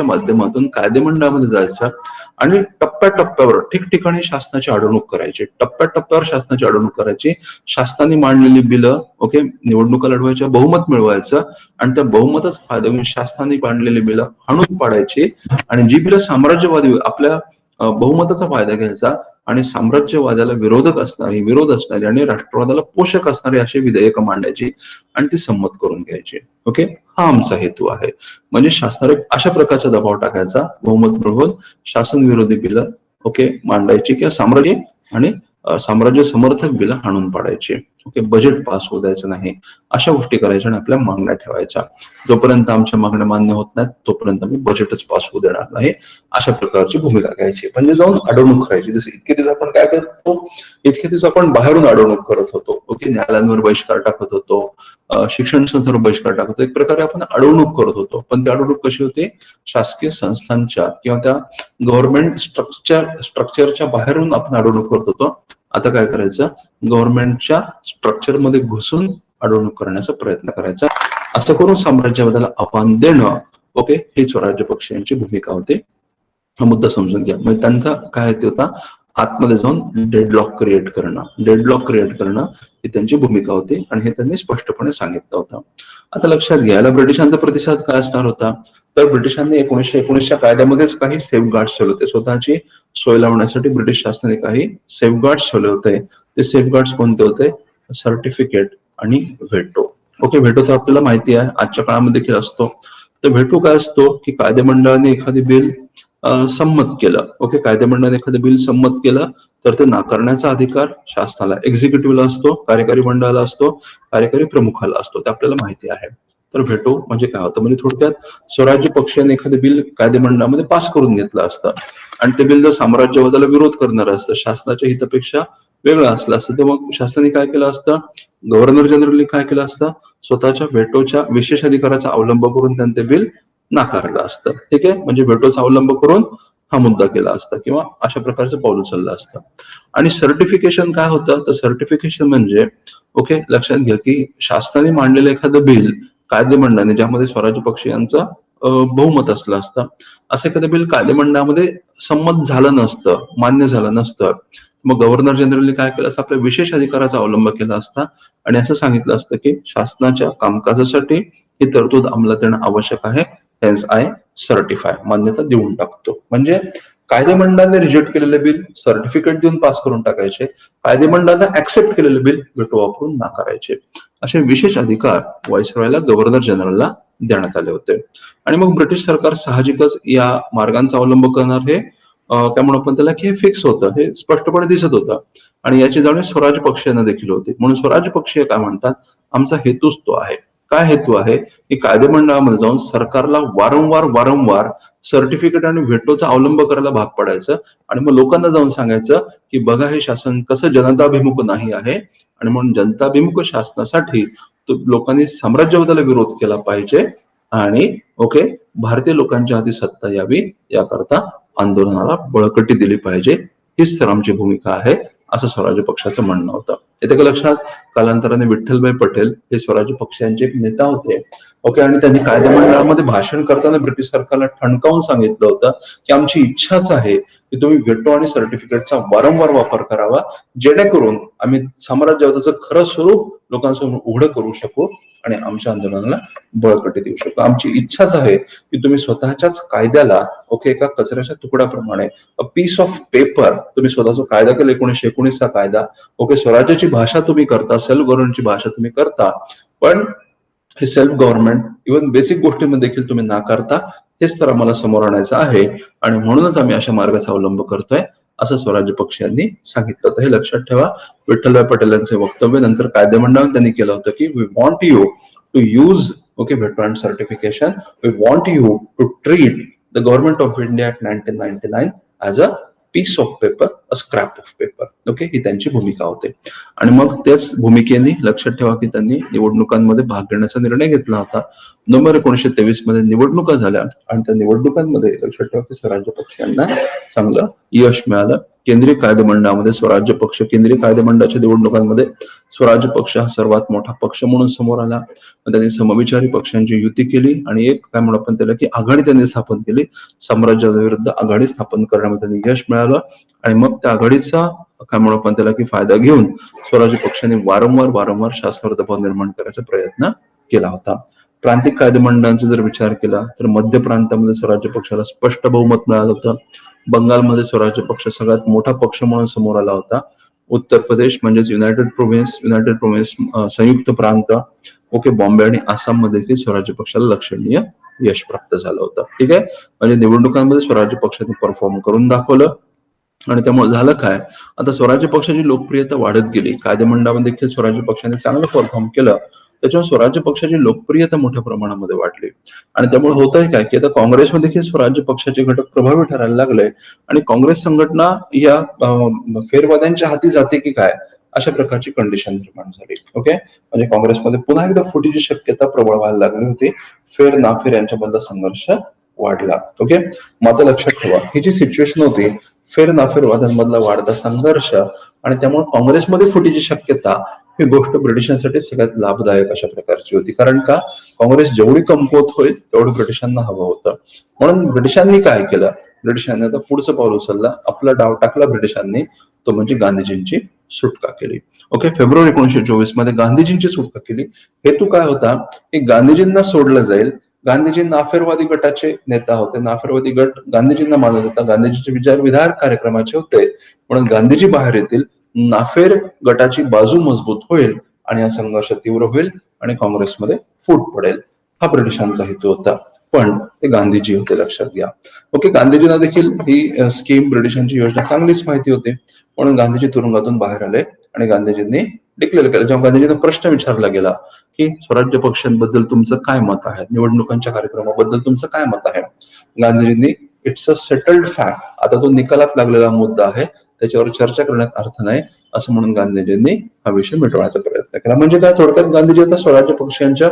माध्यमातून कायदेमंडळामध्ये जायचं आणि टप्प्याटप्प्यावर ठिकठिकाणी शासनाची अडवणूक करायची, टप्प्याटप्प्यावर शासनाची अडवणूक करायची, शासनाने मांडलेली बिलं, ओके, निवडणुका लढवायच्या, बहुमत मिळवायचं आणि त्या बहुमताचा फायदा घेऊन शासनाने मांडलेली बिलं हाणून पाडायची आणि जी बिलं साम्राज्यवादी आपल्या बहुमताचा फायदा घ्यायचा आणि साम्राज्यवादाला विरोध असणारी आणि राष्ट्रवादाला पोषक असणारी अशी विधेयकं मांडायची आणि ती संमत करून घ्यायची. ओके, हा आमचा हेतू आहे. म्हणजे शासनावर अशा प्रकारचा दबाव टाकायचा, बहुमत मिळवून शासन विरोधी बिलं, ओके, मांडायची किंवा साम्राज्य समर्थक बिलं हाणून पाडायची. ओके, बजेट पास होऊ द्यायचं नाही, अशा गोष्टी करायच्या आणि आपल्या मागण्या ठेवायच्या. जोपर्यंत आमच्या मागण्या मान्य होत नाहीत तोपर्यंत आम्ही बजेटच पास होऊ देणार नाही, अशा प्रकारची भूमिका घ्यायची. म्हणजे जाऊन अडवणूक करायची. जसं इतके दिवस आपण काय करत होतो, इतके दिवस आपण बाहेरून अडवणूक करत होतो. ओके, न्यायालयांवर बहिष्कार टाकत होतो, शिक्षण संस्थांवर बहिष्कार टाकत होतो, एक प्रकारे आपण अडवणूक करत होतो. पण ती अडवणूक कशी होती? शासकीय संस्थांच्या किंवा त्या गव्हर्नमेंट स्ट्रक्चरच्या बाहेरून आपण अडवणूक करत होतो. आता काय करायचं? गव्हर्नमेंटच्या स्ट्रक्चरमध्ये घुसून अडवणूक करण्याचा प्रयत्न करायचा. असं करून साम्राज्यवादाला आव्हान देणं, ओके, ही स्वराज्य पक्षांची भूमिका होती. हा मुद्दा समजून घ्या. म्हणजे त्यांचा काय हेतू होता? आतमध्ये जाऊन डेडलॉक क्रिएट करणं ही त्यांची भूमिका होती आणि हे त्यांनी स्पष्टपणे सांगितलं होतं. आता लक्षात घ्यायला ब्रिटिशांचा प्रतिसाद काय असणार होता, तर ब्रिटिशांनी 1919च्या कायद्यामध्येच काही सेफगार्ड्स ठेवले होते. स्वतःची सोय लावण्यासाठी ब्रिटिश शासनाने काही सेफगार्ड्स ठेवले होते. ते सेफगार्ड्स कोणते होते? सर्टिफिकेट आणि व्हेटो. ओके, व्हेटो तर आपल्याला माहिती आहे, आजच्या काळामध्ये देखील असतो. तर व्हेटो काय असतो की कायदेमंडळाने एखादी बिल संमत केलं. ओके, कायदेमंडळाने एखादं बिल संमत केलं तर ते नाकारण्याचा अधिकार शासनाला, एक्झिक्युटिव्हला असतो, कार्यकारी मंडळाला असतो, कार्यकारी प्रमुखाला असतो. ते आपल्याला माहिती आहे. तर व्हेटो म्हणजे काय होतं, म्हणजे थोडक्यात स्वराज्य पक्षाने एखादं बिल कायदेमंडळामध्ये पास करून घेतलं असतं आणि ते बिल जर साम्राज्यवादाला विरोध करणारं असतं, शासनाच्या हितापेक्षा वेगळं असलं असतं, तर मग शासनाने काय केलं असतं, गव्हर्नर जनरलने काय केलं असतं, स्वतःच्या व्हेटोच्या विशेष अधिकाराचा अवलंब करून त्यांनी ते बिल नाकारलं असतं. ठीक आहे, म्हणजे व्हेटोचा अवलंब करून हा मुद्दा केला असता किंवा अशा प्रकारचं पाऊल उचललं असतं. आणि सर्टिफिकेशन काय होतं, तर सर्टिफिकेशन म्हणजे ओके लक्षात घ्या की शासनाने मांडलेलं एखादं बिल कायदेमंडळाने, ज्यामध्ये स्वराज्य पक्षीयांचं बहुमत असलं असतं, असं एखादं बिल कायदेमंडळामध्ये संमत झालं नसतं, मान्य झालं नसतं, मग गव्हर्नर जनरलने काय केलं असतं, आपल्या विशेष अधिकाराचा अवलंब केला असता आणि असं सांगितलं असतं की शासनाच्या कामकाजासाठी ही तरतूद अंमलात येणं आवश्यक आहे, हेन्स आय सर्टिफाय, मान्यता देऊन टाकतो. म्हणजे कायदेमंडळाने रिजेक्ट केलेले बिल सर्टिफिकेट देऊन पास करून टाकायचे, कायदेमंडळाने ऍक्सेप्ट केलेले बिल व्हेटो वापरून नाकारायचे. असे विशेष अधिकार व्हाईसरॉयला, गव्हर्नर जनरलला देण्यात आले होते. आणि मग ब्रिटिश सरकार साहजिकच या मार्गांचा अवलंब करणार, हे त्यामुळे आपण त्याला की हे फिक्स होतं, हे स्पष्टपणे दिसत होतं आणि याची जाणीव स्वराज्य पक्षांना देखील होती. म्हणून स्वराज्य पक्षीय काय म्हणतात, आमचा हेतूच तो आहे. काय हेतू आहे की कायदेमंडळामध्ये जाऊन सरकारला वारंवार सर्टिफिकेट आणि व्हेटोचा अवलंब करायला भाग पडायचं आणि मग लोकांना जाऊन सांगायचं की बघा हे शासन कसं जनताभिमुख नाही आहे आणि म्हणून जनताभिमुख शासनासाठी लोकांनी साम्राज्यवादाला विरोध केला पाहिजे आणि ओके भारतीय लोकांच्या हाती सत्ता यावी याकरता आंदोलनाला बळकटी दिली पाहिजे, हीच तर आमची भूमिका आहे, असं स्वराज्य पक्षाचं म्हणणं होतं. येते का लक्षात? कालांतराने विठ्ठलभाई पटेल हे स्वराज्य पक्षांचे एक नेता होते. ओके, आणि त्यांनी कायदेमंडळामध्ये भाषण करताना ब्रिटिश सरकारला ठणकावून सांगितलं होतं की आमची इच्छाच आहे की तुम्ही व्हेटो आणि सर्टिफिकेटचा वारंवार वापर करावा, जेणेकरून आम्ही साम्राज्यवादाचं खरं स्वरूप लोकांसमोर उघड करू शकू आणि आमच्या आंदोलनाला बळकटी देऊ शकतो. आमची इच्छाच आहे की तुम्ही स्वतःच्याच कायद्याला ओके एका कचऱ्याच्या तुकड्याप्रमाणे, अ पीस ऑफ पेपर, तुम्ही स्वतःचा कायदा केला 1919चा कायदा. ओके, स्वराज्याची भाषा तुम्ही करता, सेल्फ गव्हर्नमेंटची भाषा तुम्ही करता, पण हे सेल्फ गव्हर्नमेंट इव्हन बेसिक गोष्टींमध्ये देखील तुम्ही नाकारता, हेच तर आम्हाला समोर आणायचं आहे आणि म्हणूनच आम्ही अशा मार्गाचा अवलंब करतोय, असं स्वराज्य पक्षांनी सांगितलं होतं. हे लक्षात ठेवा. विठ्ठलभाई पटेल यांचे वक्तव्य नंतर कायदेमंडळाने त्यांनी केलं होतं की we want you to use okay veto and certification, we want you to treat the government of India at 1999 as a piece of paper, a scrap of paper. Okay, ही त्यांची भूमिका होती. आणि मग त्याच भूमिकेने लक्षात ठेवा की त्यांनी निवडणुकांमध्ये भाग घेण्याचा निर्णय घेतला होता. नोव्हेंबर 1923 मध्ये निवडणुका झाल्या आणि त्या निवडणुकांमध्ये लक्षात ठेवा की स्वराज्य पक्षांना चांगलं यश मिळालं. केंद्रीय कायदेमंडळामध्ये स्वराज्य पक्ष, केंद्रीय कायदेमंडळाच्या निवडणुकांमध्ये स्वराज्य पक्ष हा सर्वात मोठा पक्ष म्हणून समोर आला. त्यांनी समविचारी पक्षांची युती केली आणि एक काय म्हणू आपण त्याला की आघाडी त्यांनी स्थापन केली. साम्राज्यवादाविरुद्ध आघाडी स्थापन करण्यामध्ये त्यांनी यश मिळालं आणि मग त्या आघाडीचा काय म्हणू आपण त्याला की फायदा घेऊन स्वराज्य पक्षाने वारंवार शासनावर दबाव निर्माण करायचा प्रयत्न केला होता. प्रांतिक कायदेमंडळांचा जर विचार केला तर मध्य प्रांतामध्ये स्वराज्य पक्षाला स्पष्ट बहुमत मिळालं होतं. बंगालमध्ये स्वराज्य पक्ष सगळ्यात मोठा पक्ष म्हणून समोर आला होता. उत्तर प्रदेश म्हणजेच युनायटेड प्रोव्हिन्स संयुक्त प्रांत ओके बॉम्बे आणि आसाम मध्ये स्वराज्य पक्षाला लक्षणीय यश प्राप्त झालं होतं. ठीक आहे, म्हणजे निवडणुकांमध्ये स्वराज्य पक्षाने परफॉर्म करून दाखवलं आणि त्यामुळे झालं काय, आता स्वराज्य पक्षाची लोकप्रियता वाढत गेली. कायदेमंडळामध्ये देखील स्वराज्य पक्षाने चांगलं परफॉर्म केलं, त्याच्यामुळे स्वराज्य पक्षाची लोकप्रियता मोठ्या प्रमाणामध्ये वाढली आणि त्यामुळे होत आहे काय की आता काँग्रेसमध्ये देखील स्वराज्य पक्षाचे घटक प्रभावी ठरायला लागले आणि काँग्रेस संघटना या फेरबदलांच्या हाती जाते की काय, अशा प्रकारची कंडिशन निर्माण झाली. ओके, म्हणजे काँग्रेसमध्ये पुन्हा एकदा फुटीची शक्यता प्रबळ व्हायला लागली होती. फेर नाफेर यांच्यामधला संघर्ष वाढला. ओके, मग आता लक्षात ठेवा ही जी सिच्युएशन होती, फेर नाफेर वादांमधला वाढता संघर्ष आणि त्यामुळे काँग्रेसमध्ये फुटीची शक्यता, ही गोष्ट ब्रिटिशांसाठी सगळ्यात लाभदायक अशा प्रकारची होती. कारण का, काँग्रेस जेवढी कमकुवत होईल तेवढं ब्रिटिशांना हवं होतं. म्हणून ब्रिटिशांनी काय केलं, ब्रिटिशांनी आता पुढचं पाऊल उचलला, आपला डाव टाकला ब्रिटिशांनी, तो म्हणजे गांधीजींची सुटका केली. ओके, फेब्रुवारी 1924 मध्ये गांधीजींची सुटका केली. हेतू काय होता की गांधीजींना सोडलं जाईल. गांधीजी नाफेरवादी गटाचे नेता होते. नाफेरवादी गट गांधीजींना मानत होता. गांधीजीचे विचार विधायक कार्यक्रमाचे होते, म्हणून गांधीजी बाहेर येतील, नाफेर गटाची बाजू मजबूत होईल आणि हा संघर्ष तीव्र होईल आणि काँग्रेसमध्ये फूट पडेल. हा ब्रिटिशांचा हेतू होता, पण ते गांधीजी होते, लक्षात घ्या. ओके, गांधीजींना देखील ही स्कीम, ब्रिटिशांची योजना चांगलीच माहिती होती, म्हणून गांधीजी तुरुंगातून बाहेर आले आणि गांधीजींनी डिक्लेअर केलं. जेव्हा गांधीजींना प्रश्न विचारला गेला की स्वराज्य पक्षांबद्दल तुमचं काय मत आहे, निवडणुकांच्या कार्यक्रमाबद्दल तुमचं काय मत आहे, गांधीजींनी इट्स अ सेटल्ड फॅक्ट, आता तो निकालात लागलेला मुद्दा आहे, त्याच्यावर चर्चा करण्यात अर्थ नाही, असं म्हणून गांधीजींनी हा विषय मिटवण्याचा प्रयत्न केला. म्हणजे काय, थोडक्यात गांधीजी आता स्वराज्य पक्षांच्या,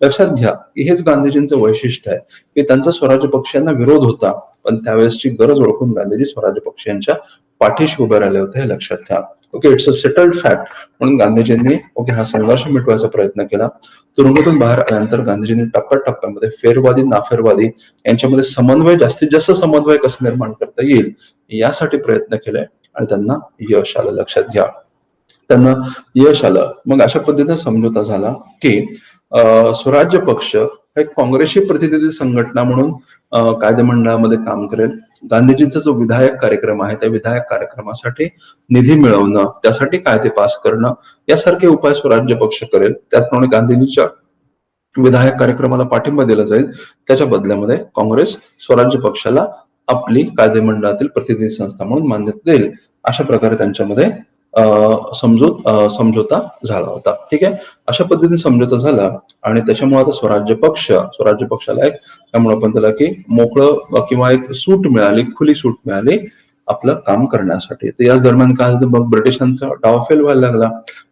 लक्षात घ्या की हेच गांधीजींचं वैशिष्ट्य आहे की त्यांचा स्वराज्य पक्षांना विरोध होता, पण त्यावेळेसची गरज ओळखून गांधीजी स्वराज्य पक्षांच्या पाठीशी उभे राहिले होते, हे लक्षात घ्या. Okay, it's a settled fact म्हणून गांधीजींनी हा संघर्ष मिटवायचा प्रयत्न केला. तुरुंगातून बाहेर आल्यानंतर गांधीजींनी टप्प्याटप्प्यामध्ये फेरवादी नाफेरवादी यांच्यामध्ये समन्वय, जास्तीत जास्त समन्वय कसं निर्माण करता येईल यासाठी प्रयत्न केले आणि त्यांना यश आलं, लक्षात घ्या. त्यांना यश आलं. मग अशा पद्धतीने समझोता झाला की स्वराज्य पक्ष हे काँग्रेसची प्रतिनिधी संघटना म्हणून कायदेमंडळामध्ये काम करेल. गांधीजींचा जो विधायक कार्यक्रम आहे, त्या विधायक कार्यक्रमासाठी निधी मिळवणं, त्यासाठी कायदे पास करणं, यासारखे उपाय स्वराज्य पक्ष करेल. त्याचप्रमाणे गांधीजींच्या विधायक कार्यक्रमाला पाठिंबा दिला जाईल, त्याच्या बदल्यामध्ये काँग्रेस स्वराज्य पक्षाला आपली कायदेमंडळातील प्रतिनिधी संस्था म्हणून मान्यता देईल. अशा प्रकारे त्यांच्यामध्ये समझोता झाला होता. ठीक आहे, अशा पद्धतीने समझोता झाला आणि त्याच्यामुळे आता स्वराज्य पक्षाला एक, त्यामुळे आपण त्याला की मोकळं किंवा एक सूट मिळाली, खुली सूट मिळाली आपलं काम करण्यासाठी. तर याच दरम्यान काय झालं, मग ब्रिटिशांचा डावफेल व्हायला लागला.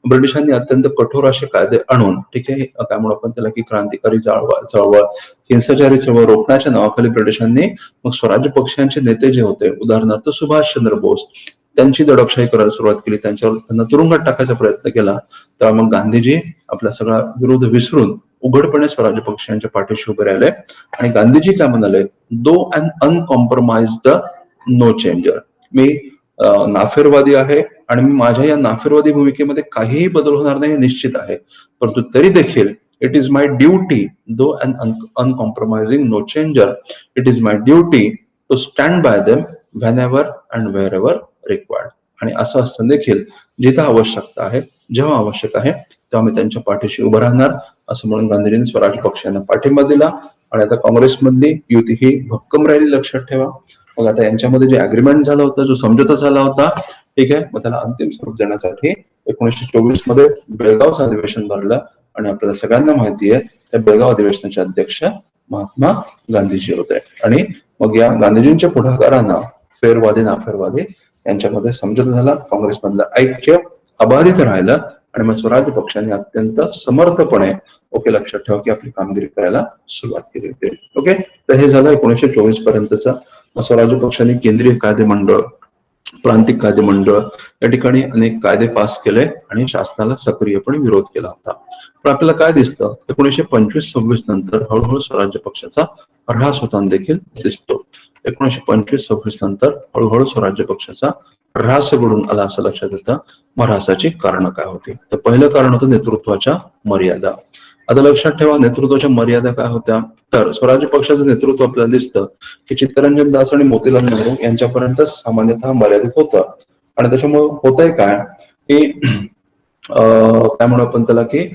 ब्रिटिशांनी अत्यंत कठोर असे कायदे आणून, ठीक आहे, त्यामुळे आपण त्याला की क्रांतिकारी चळवळ, हिंसाचारी चळवळ रोखण्याच्या नावाखाली ब्रिटिशांनी मग स्वराज्य पक्षांचे नेते जे होते, उदाहरणार्थ सुभाषचंद्र बोस, त्यांची दडपशाही करायला सुरुवात केली, त्यांना तुरुंगात टाकायचा प्रयत्न केला. तेव्हा मग गांधीजी आपला सगळा विरोध विसरून उघडपणे स्वराज्य पक्षांच्या पाठीशी उभे राहिले आणि गांधीजी काय म्हणाले, दो अन अनकॉम्प्रोमाइज्ड नो चेंजर, मी नाफेरवादी आहे आणि मी माझ्या या नाफेरवादी भूमिकेमध्ये काहीही बदल होणार नाही हे निश्चित आहे, परंतु तरी देखील it is my duty, though un uncompromising no changer, it is my duty to stand by them whenever and wherever required. आणि असं असताना देखील जिथं आवश्यकता आहे, जेव्हा आवश्यक आहे तेव्हा मी त्यांच्या पाठीशी उभं राहणार, असं म्हणून गांधीजींनी स्वराज्य पक्षांना पाठिंबा दिला. आणि आता काँग्रेसमधली युती ही भक्कम राहिली, लक्षात ठेवा. मग आता यांच्यामध्ये जे अग्रीमेंट झाला होता, जो समझोता झाला होता, ठीक आहे, मग त्याला अंतिम स्वरूप देण्यासाठी 1924 मध्ये बेळगावचं अधिवेशन भरलं आणि आपल्याला सगळ्यांना माहिती आहे त्या बेळगाव अधिवेशनाचे अध्यक्ष महात्मा गांधीजी होते. आणि मग या गांधीजींच्या पुढाकारानं फेरवादी नाफेरवादी यांच्यामध्ये समझोता झाला, काँग्रेसमधलं ऐक्य अबाधित राहिलं आणि मग स्वराज्य पक्षाने अत्यंत समर्थपणे, ओके, लक्षात ठेवा, की आपली कामगिरी करायला सुरुवात केली होती. ओके, तर हे झालं 1924 पर्यंतचा. स्वराज्य पक्षाने केंद्रीय कायदेमंडळ, प्रांतिक कायदेमंडळ या ठिकाणी अनेक कायदे पास केले आणि शासनाला सक्रियपणे विरोध केला होता. पण आपल्याला काय दिसतं, 1925-26 नंतर हळूहळू स्वराज्य पक्षाचा ऱ्हास होताना देखील दिसतो. 1925-26 नंतर हळूहळू स्वराज्य पक्षाचा ऱ्हास घडून आला असं लक्षात येतं. मग ऱ्हासाची कारणं काय होती, तर पहिलं कारण होतं नेतृत्वाच्या मर्यादा. आता लक्षात ठेवा, नेतृत्वाच्या मर्यादा काय होत्या, तर स्वराज्य पक्षाचं नेतृत्व आपल्याला दिसतं की चित्तरंजन दास आणि मोतीलाल नेहरू यांच्यापर्यंत सामान्यतः मर्यादित होतं. आणि त्याच्यामुळे होतंय काय की त्यामुळे आपण त्याला की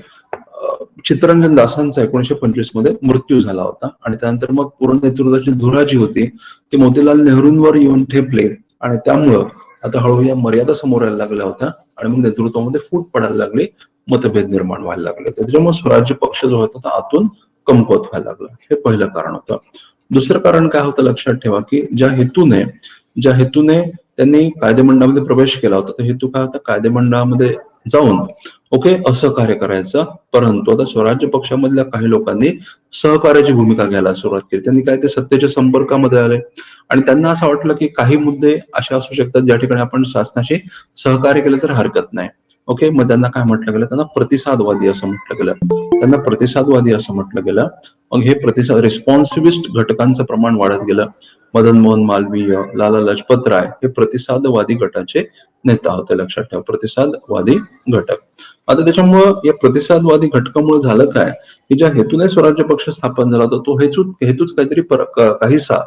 चित्तरंजन दासांचा 1925 मध्ये मृत्यू झाला होता आणि त्यानंतर मग पूर्ण नेतृत्वाची धुरा जी होती ती मोतीलाल नेहरूंवर येऊन ठेपली आणि त्यामुळं आता हळूहळू या मर्यादा समोर यायला लागल्या होत्या आणि मग नेतृत्वामध्ये फूट पडायला लागली, मतभेद निर्माण व्हायला लागले. त्याच्यामुळे स्वराज्य पक्ष जो होता तो आतून कमकुवत व्हायला लागला. हे पहिलं कारण होतं. दुसरं कारण काय होतं, लक्षात ठेवा, की ज्या हेतूने त्यांनी कायदेमंडळामध्ये प्रवेश केला होता, तो हेतू काय होता, कायदेमंडळामध्ये जाऊन ओके असहकार्य करायचं. परंतु आता स्वराज्य पक्षामधल्या काही लोकांनी सहकार्याची भूमिका घ्यायला सुरुवात केली. त्यांनी काय ते सत्तेच्या संपर्कामध्ये आले आणि त्यांना असं वाटलं की काही मुद्दे असे असू शकतात ज्या ठिकाणी आपण शासनाशी सहकार्य केलं तर हरकत नाही. ओके, मग त्यांना काय म्हटलं गेलं, त्यांना प्रतिसादवादी असं म्हटलं गेलं. मग हे प्रतिसाद रिस्पॉन्सिव्हिस्ट घटकांचं प्रमाण वाढत गेलं मदन मोहन मालवीय, लाला लजपत राय हे प्रतिसादवादी गटाचे नेता होते. लक्षात ठेवा, प्रतिसादवादी घटक. आता त्याच्यामुळं या प्रतिसादवादी घटकामुळे झालं काय की ज्या हेतूने स्वराज्य पक्ष स्थापन झाला होता तो हेतूच काहीतरी काहीसा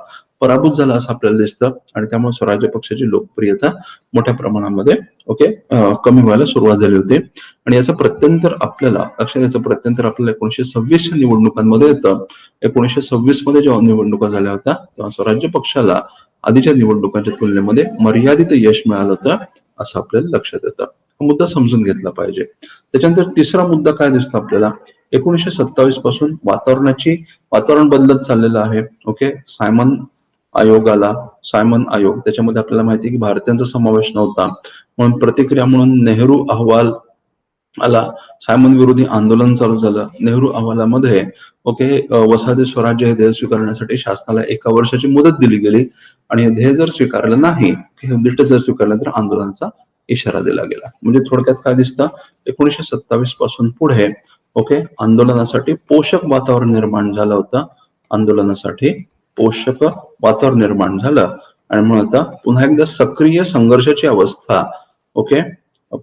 पराभूत झाला असं आपल्याला दिसतं आणि त्यामुळे स्वराज्य पक्षाची लोकप्रियता मोठ्या प्रमाणामध्ये कमी व्हायला सुरुवात झाली होती. आणि याचं प्रत्यंतर आपल्याला लक्षात याचं प्रत्यंतर आपल्याला 1926च्या निवडणुकांमध्ये येतं. 1926 मध्ये जेव्हा निवडणुका झाल्या होत्या तेव्हा स्वराज्य पक्षाला आधीच्या निवडणुकांच्या तुलनेमध्ये मर्यादित यश मिळालं होतं असं आपल्याला लक्षात येतं. हा मुद्दा समजून घेतला पाहिजे. त्याच्यानंतर तिसरा मुद्दा काय दिसतो आपल्याला, 1927 पासून वातावरण बदलत चाललेलं आहे. ओके, सायमन आयोग त्याच्यामध्ये आपल्याला माहिती आहे की भारतीयांचा समावेश नव्हता म्हणून प्रतिक्रिया म्हणून नेहरू अहवाल आला. सायमन विरोधी आंदोलन चालू झालं. नेहरू अहवालामध्ये वसाहती स्वराज्य हे ध्येय स्वीकारण्यासाठी शासनाला 1 वर्षाची मुदत दिली गेली आणि हे ध्येय जर स्वीकारलं नाही, हे उद्दिष्ट जर स्वीकारलं तर आंदोलनाचा इशारा दिला गेला. म्हणजे थोडक्यात काय दिसतं, 1927 पासून पुढे आंदोलनासाठी पोषक वातावरण निर्माण झालं होतं. आंदोलनासाठी पोषक वातावरण निर्माण झालं आणि मग आता पुन्हा एकदा सक्रिय संघर्षाची अवस्था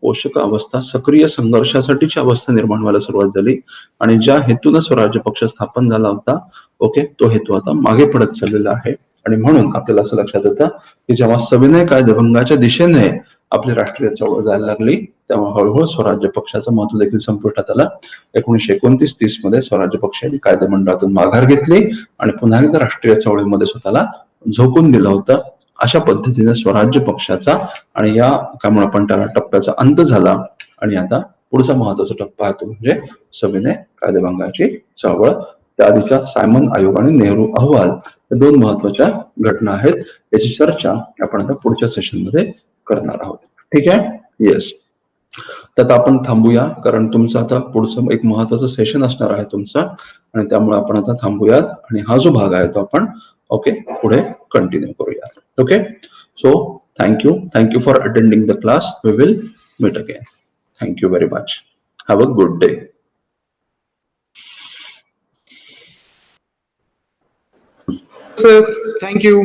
पोषक अवस्था सक्रिय संघर्षासाठीची अवस्था निर्माण व्हायला सुरुवात झाली आणि ज्या हेतून स्वराज्य पक्ष स्थापन झाला होता तो हेतू आता मागे पडत चाललेला आहे. आणि म्हणून आपल्याला असं लक्षात येतं की जेव्हा सविनय कायदेभंगाच्या दिशेने आपली राष्ट्रीय चळवळ जायला लागली तेव्हा हळूहळू स्वराज्य पक्षाचं महत्व देखील संपुष्टात आलं. 1929-30 मध्ये स्वराज्य पक्षाने कायदेमंडळातून माघार घेतली आणि पुन्हा एकदा राष्ट्रीय चळवळीमध्ये स्वतःला झोकून दिलं होतं. अशा पद्धतीने स्वराज्य पक्षाचा आणि या काय म्हणून आपण त्याला टप्प्याचा अंत झाला आणि आता पुढचा महत्वाचा टप्पा आहे तो म्हणजे सविनय कायदेभंगाची चळवळ. त्याआधीच्या सायमन आयोग आणि नेहरू अहवाल या 2 महत्वाच्या घटना आहेत. याची चर्चा आपण आता पुढच्या सेशन मध्ये करणार आहोत. ठीक आहे, येस. तर आपण थांबूया कारण तुमचं आता पुढचं एक महत्वाचं सेशन असणार आहे तुमचं आणि त्यामुळे आपण आता थांबूयात आणि हा जो भाग आहे तो आपण पुढे कंटिन्यू करूयात. Okay, so thank you for attending the class. We will meet again. Thank you very much. Have a good day. Sir, thank you.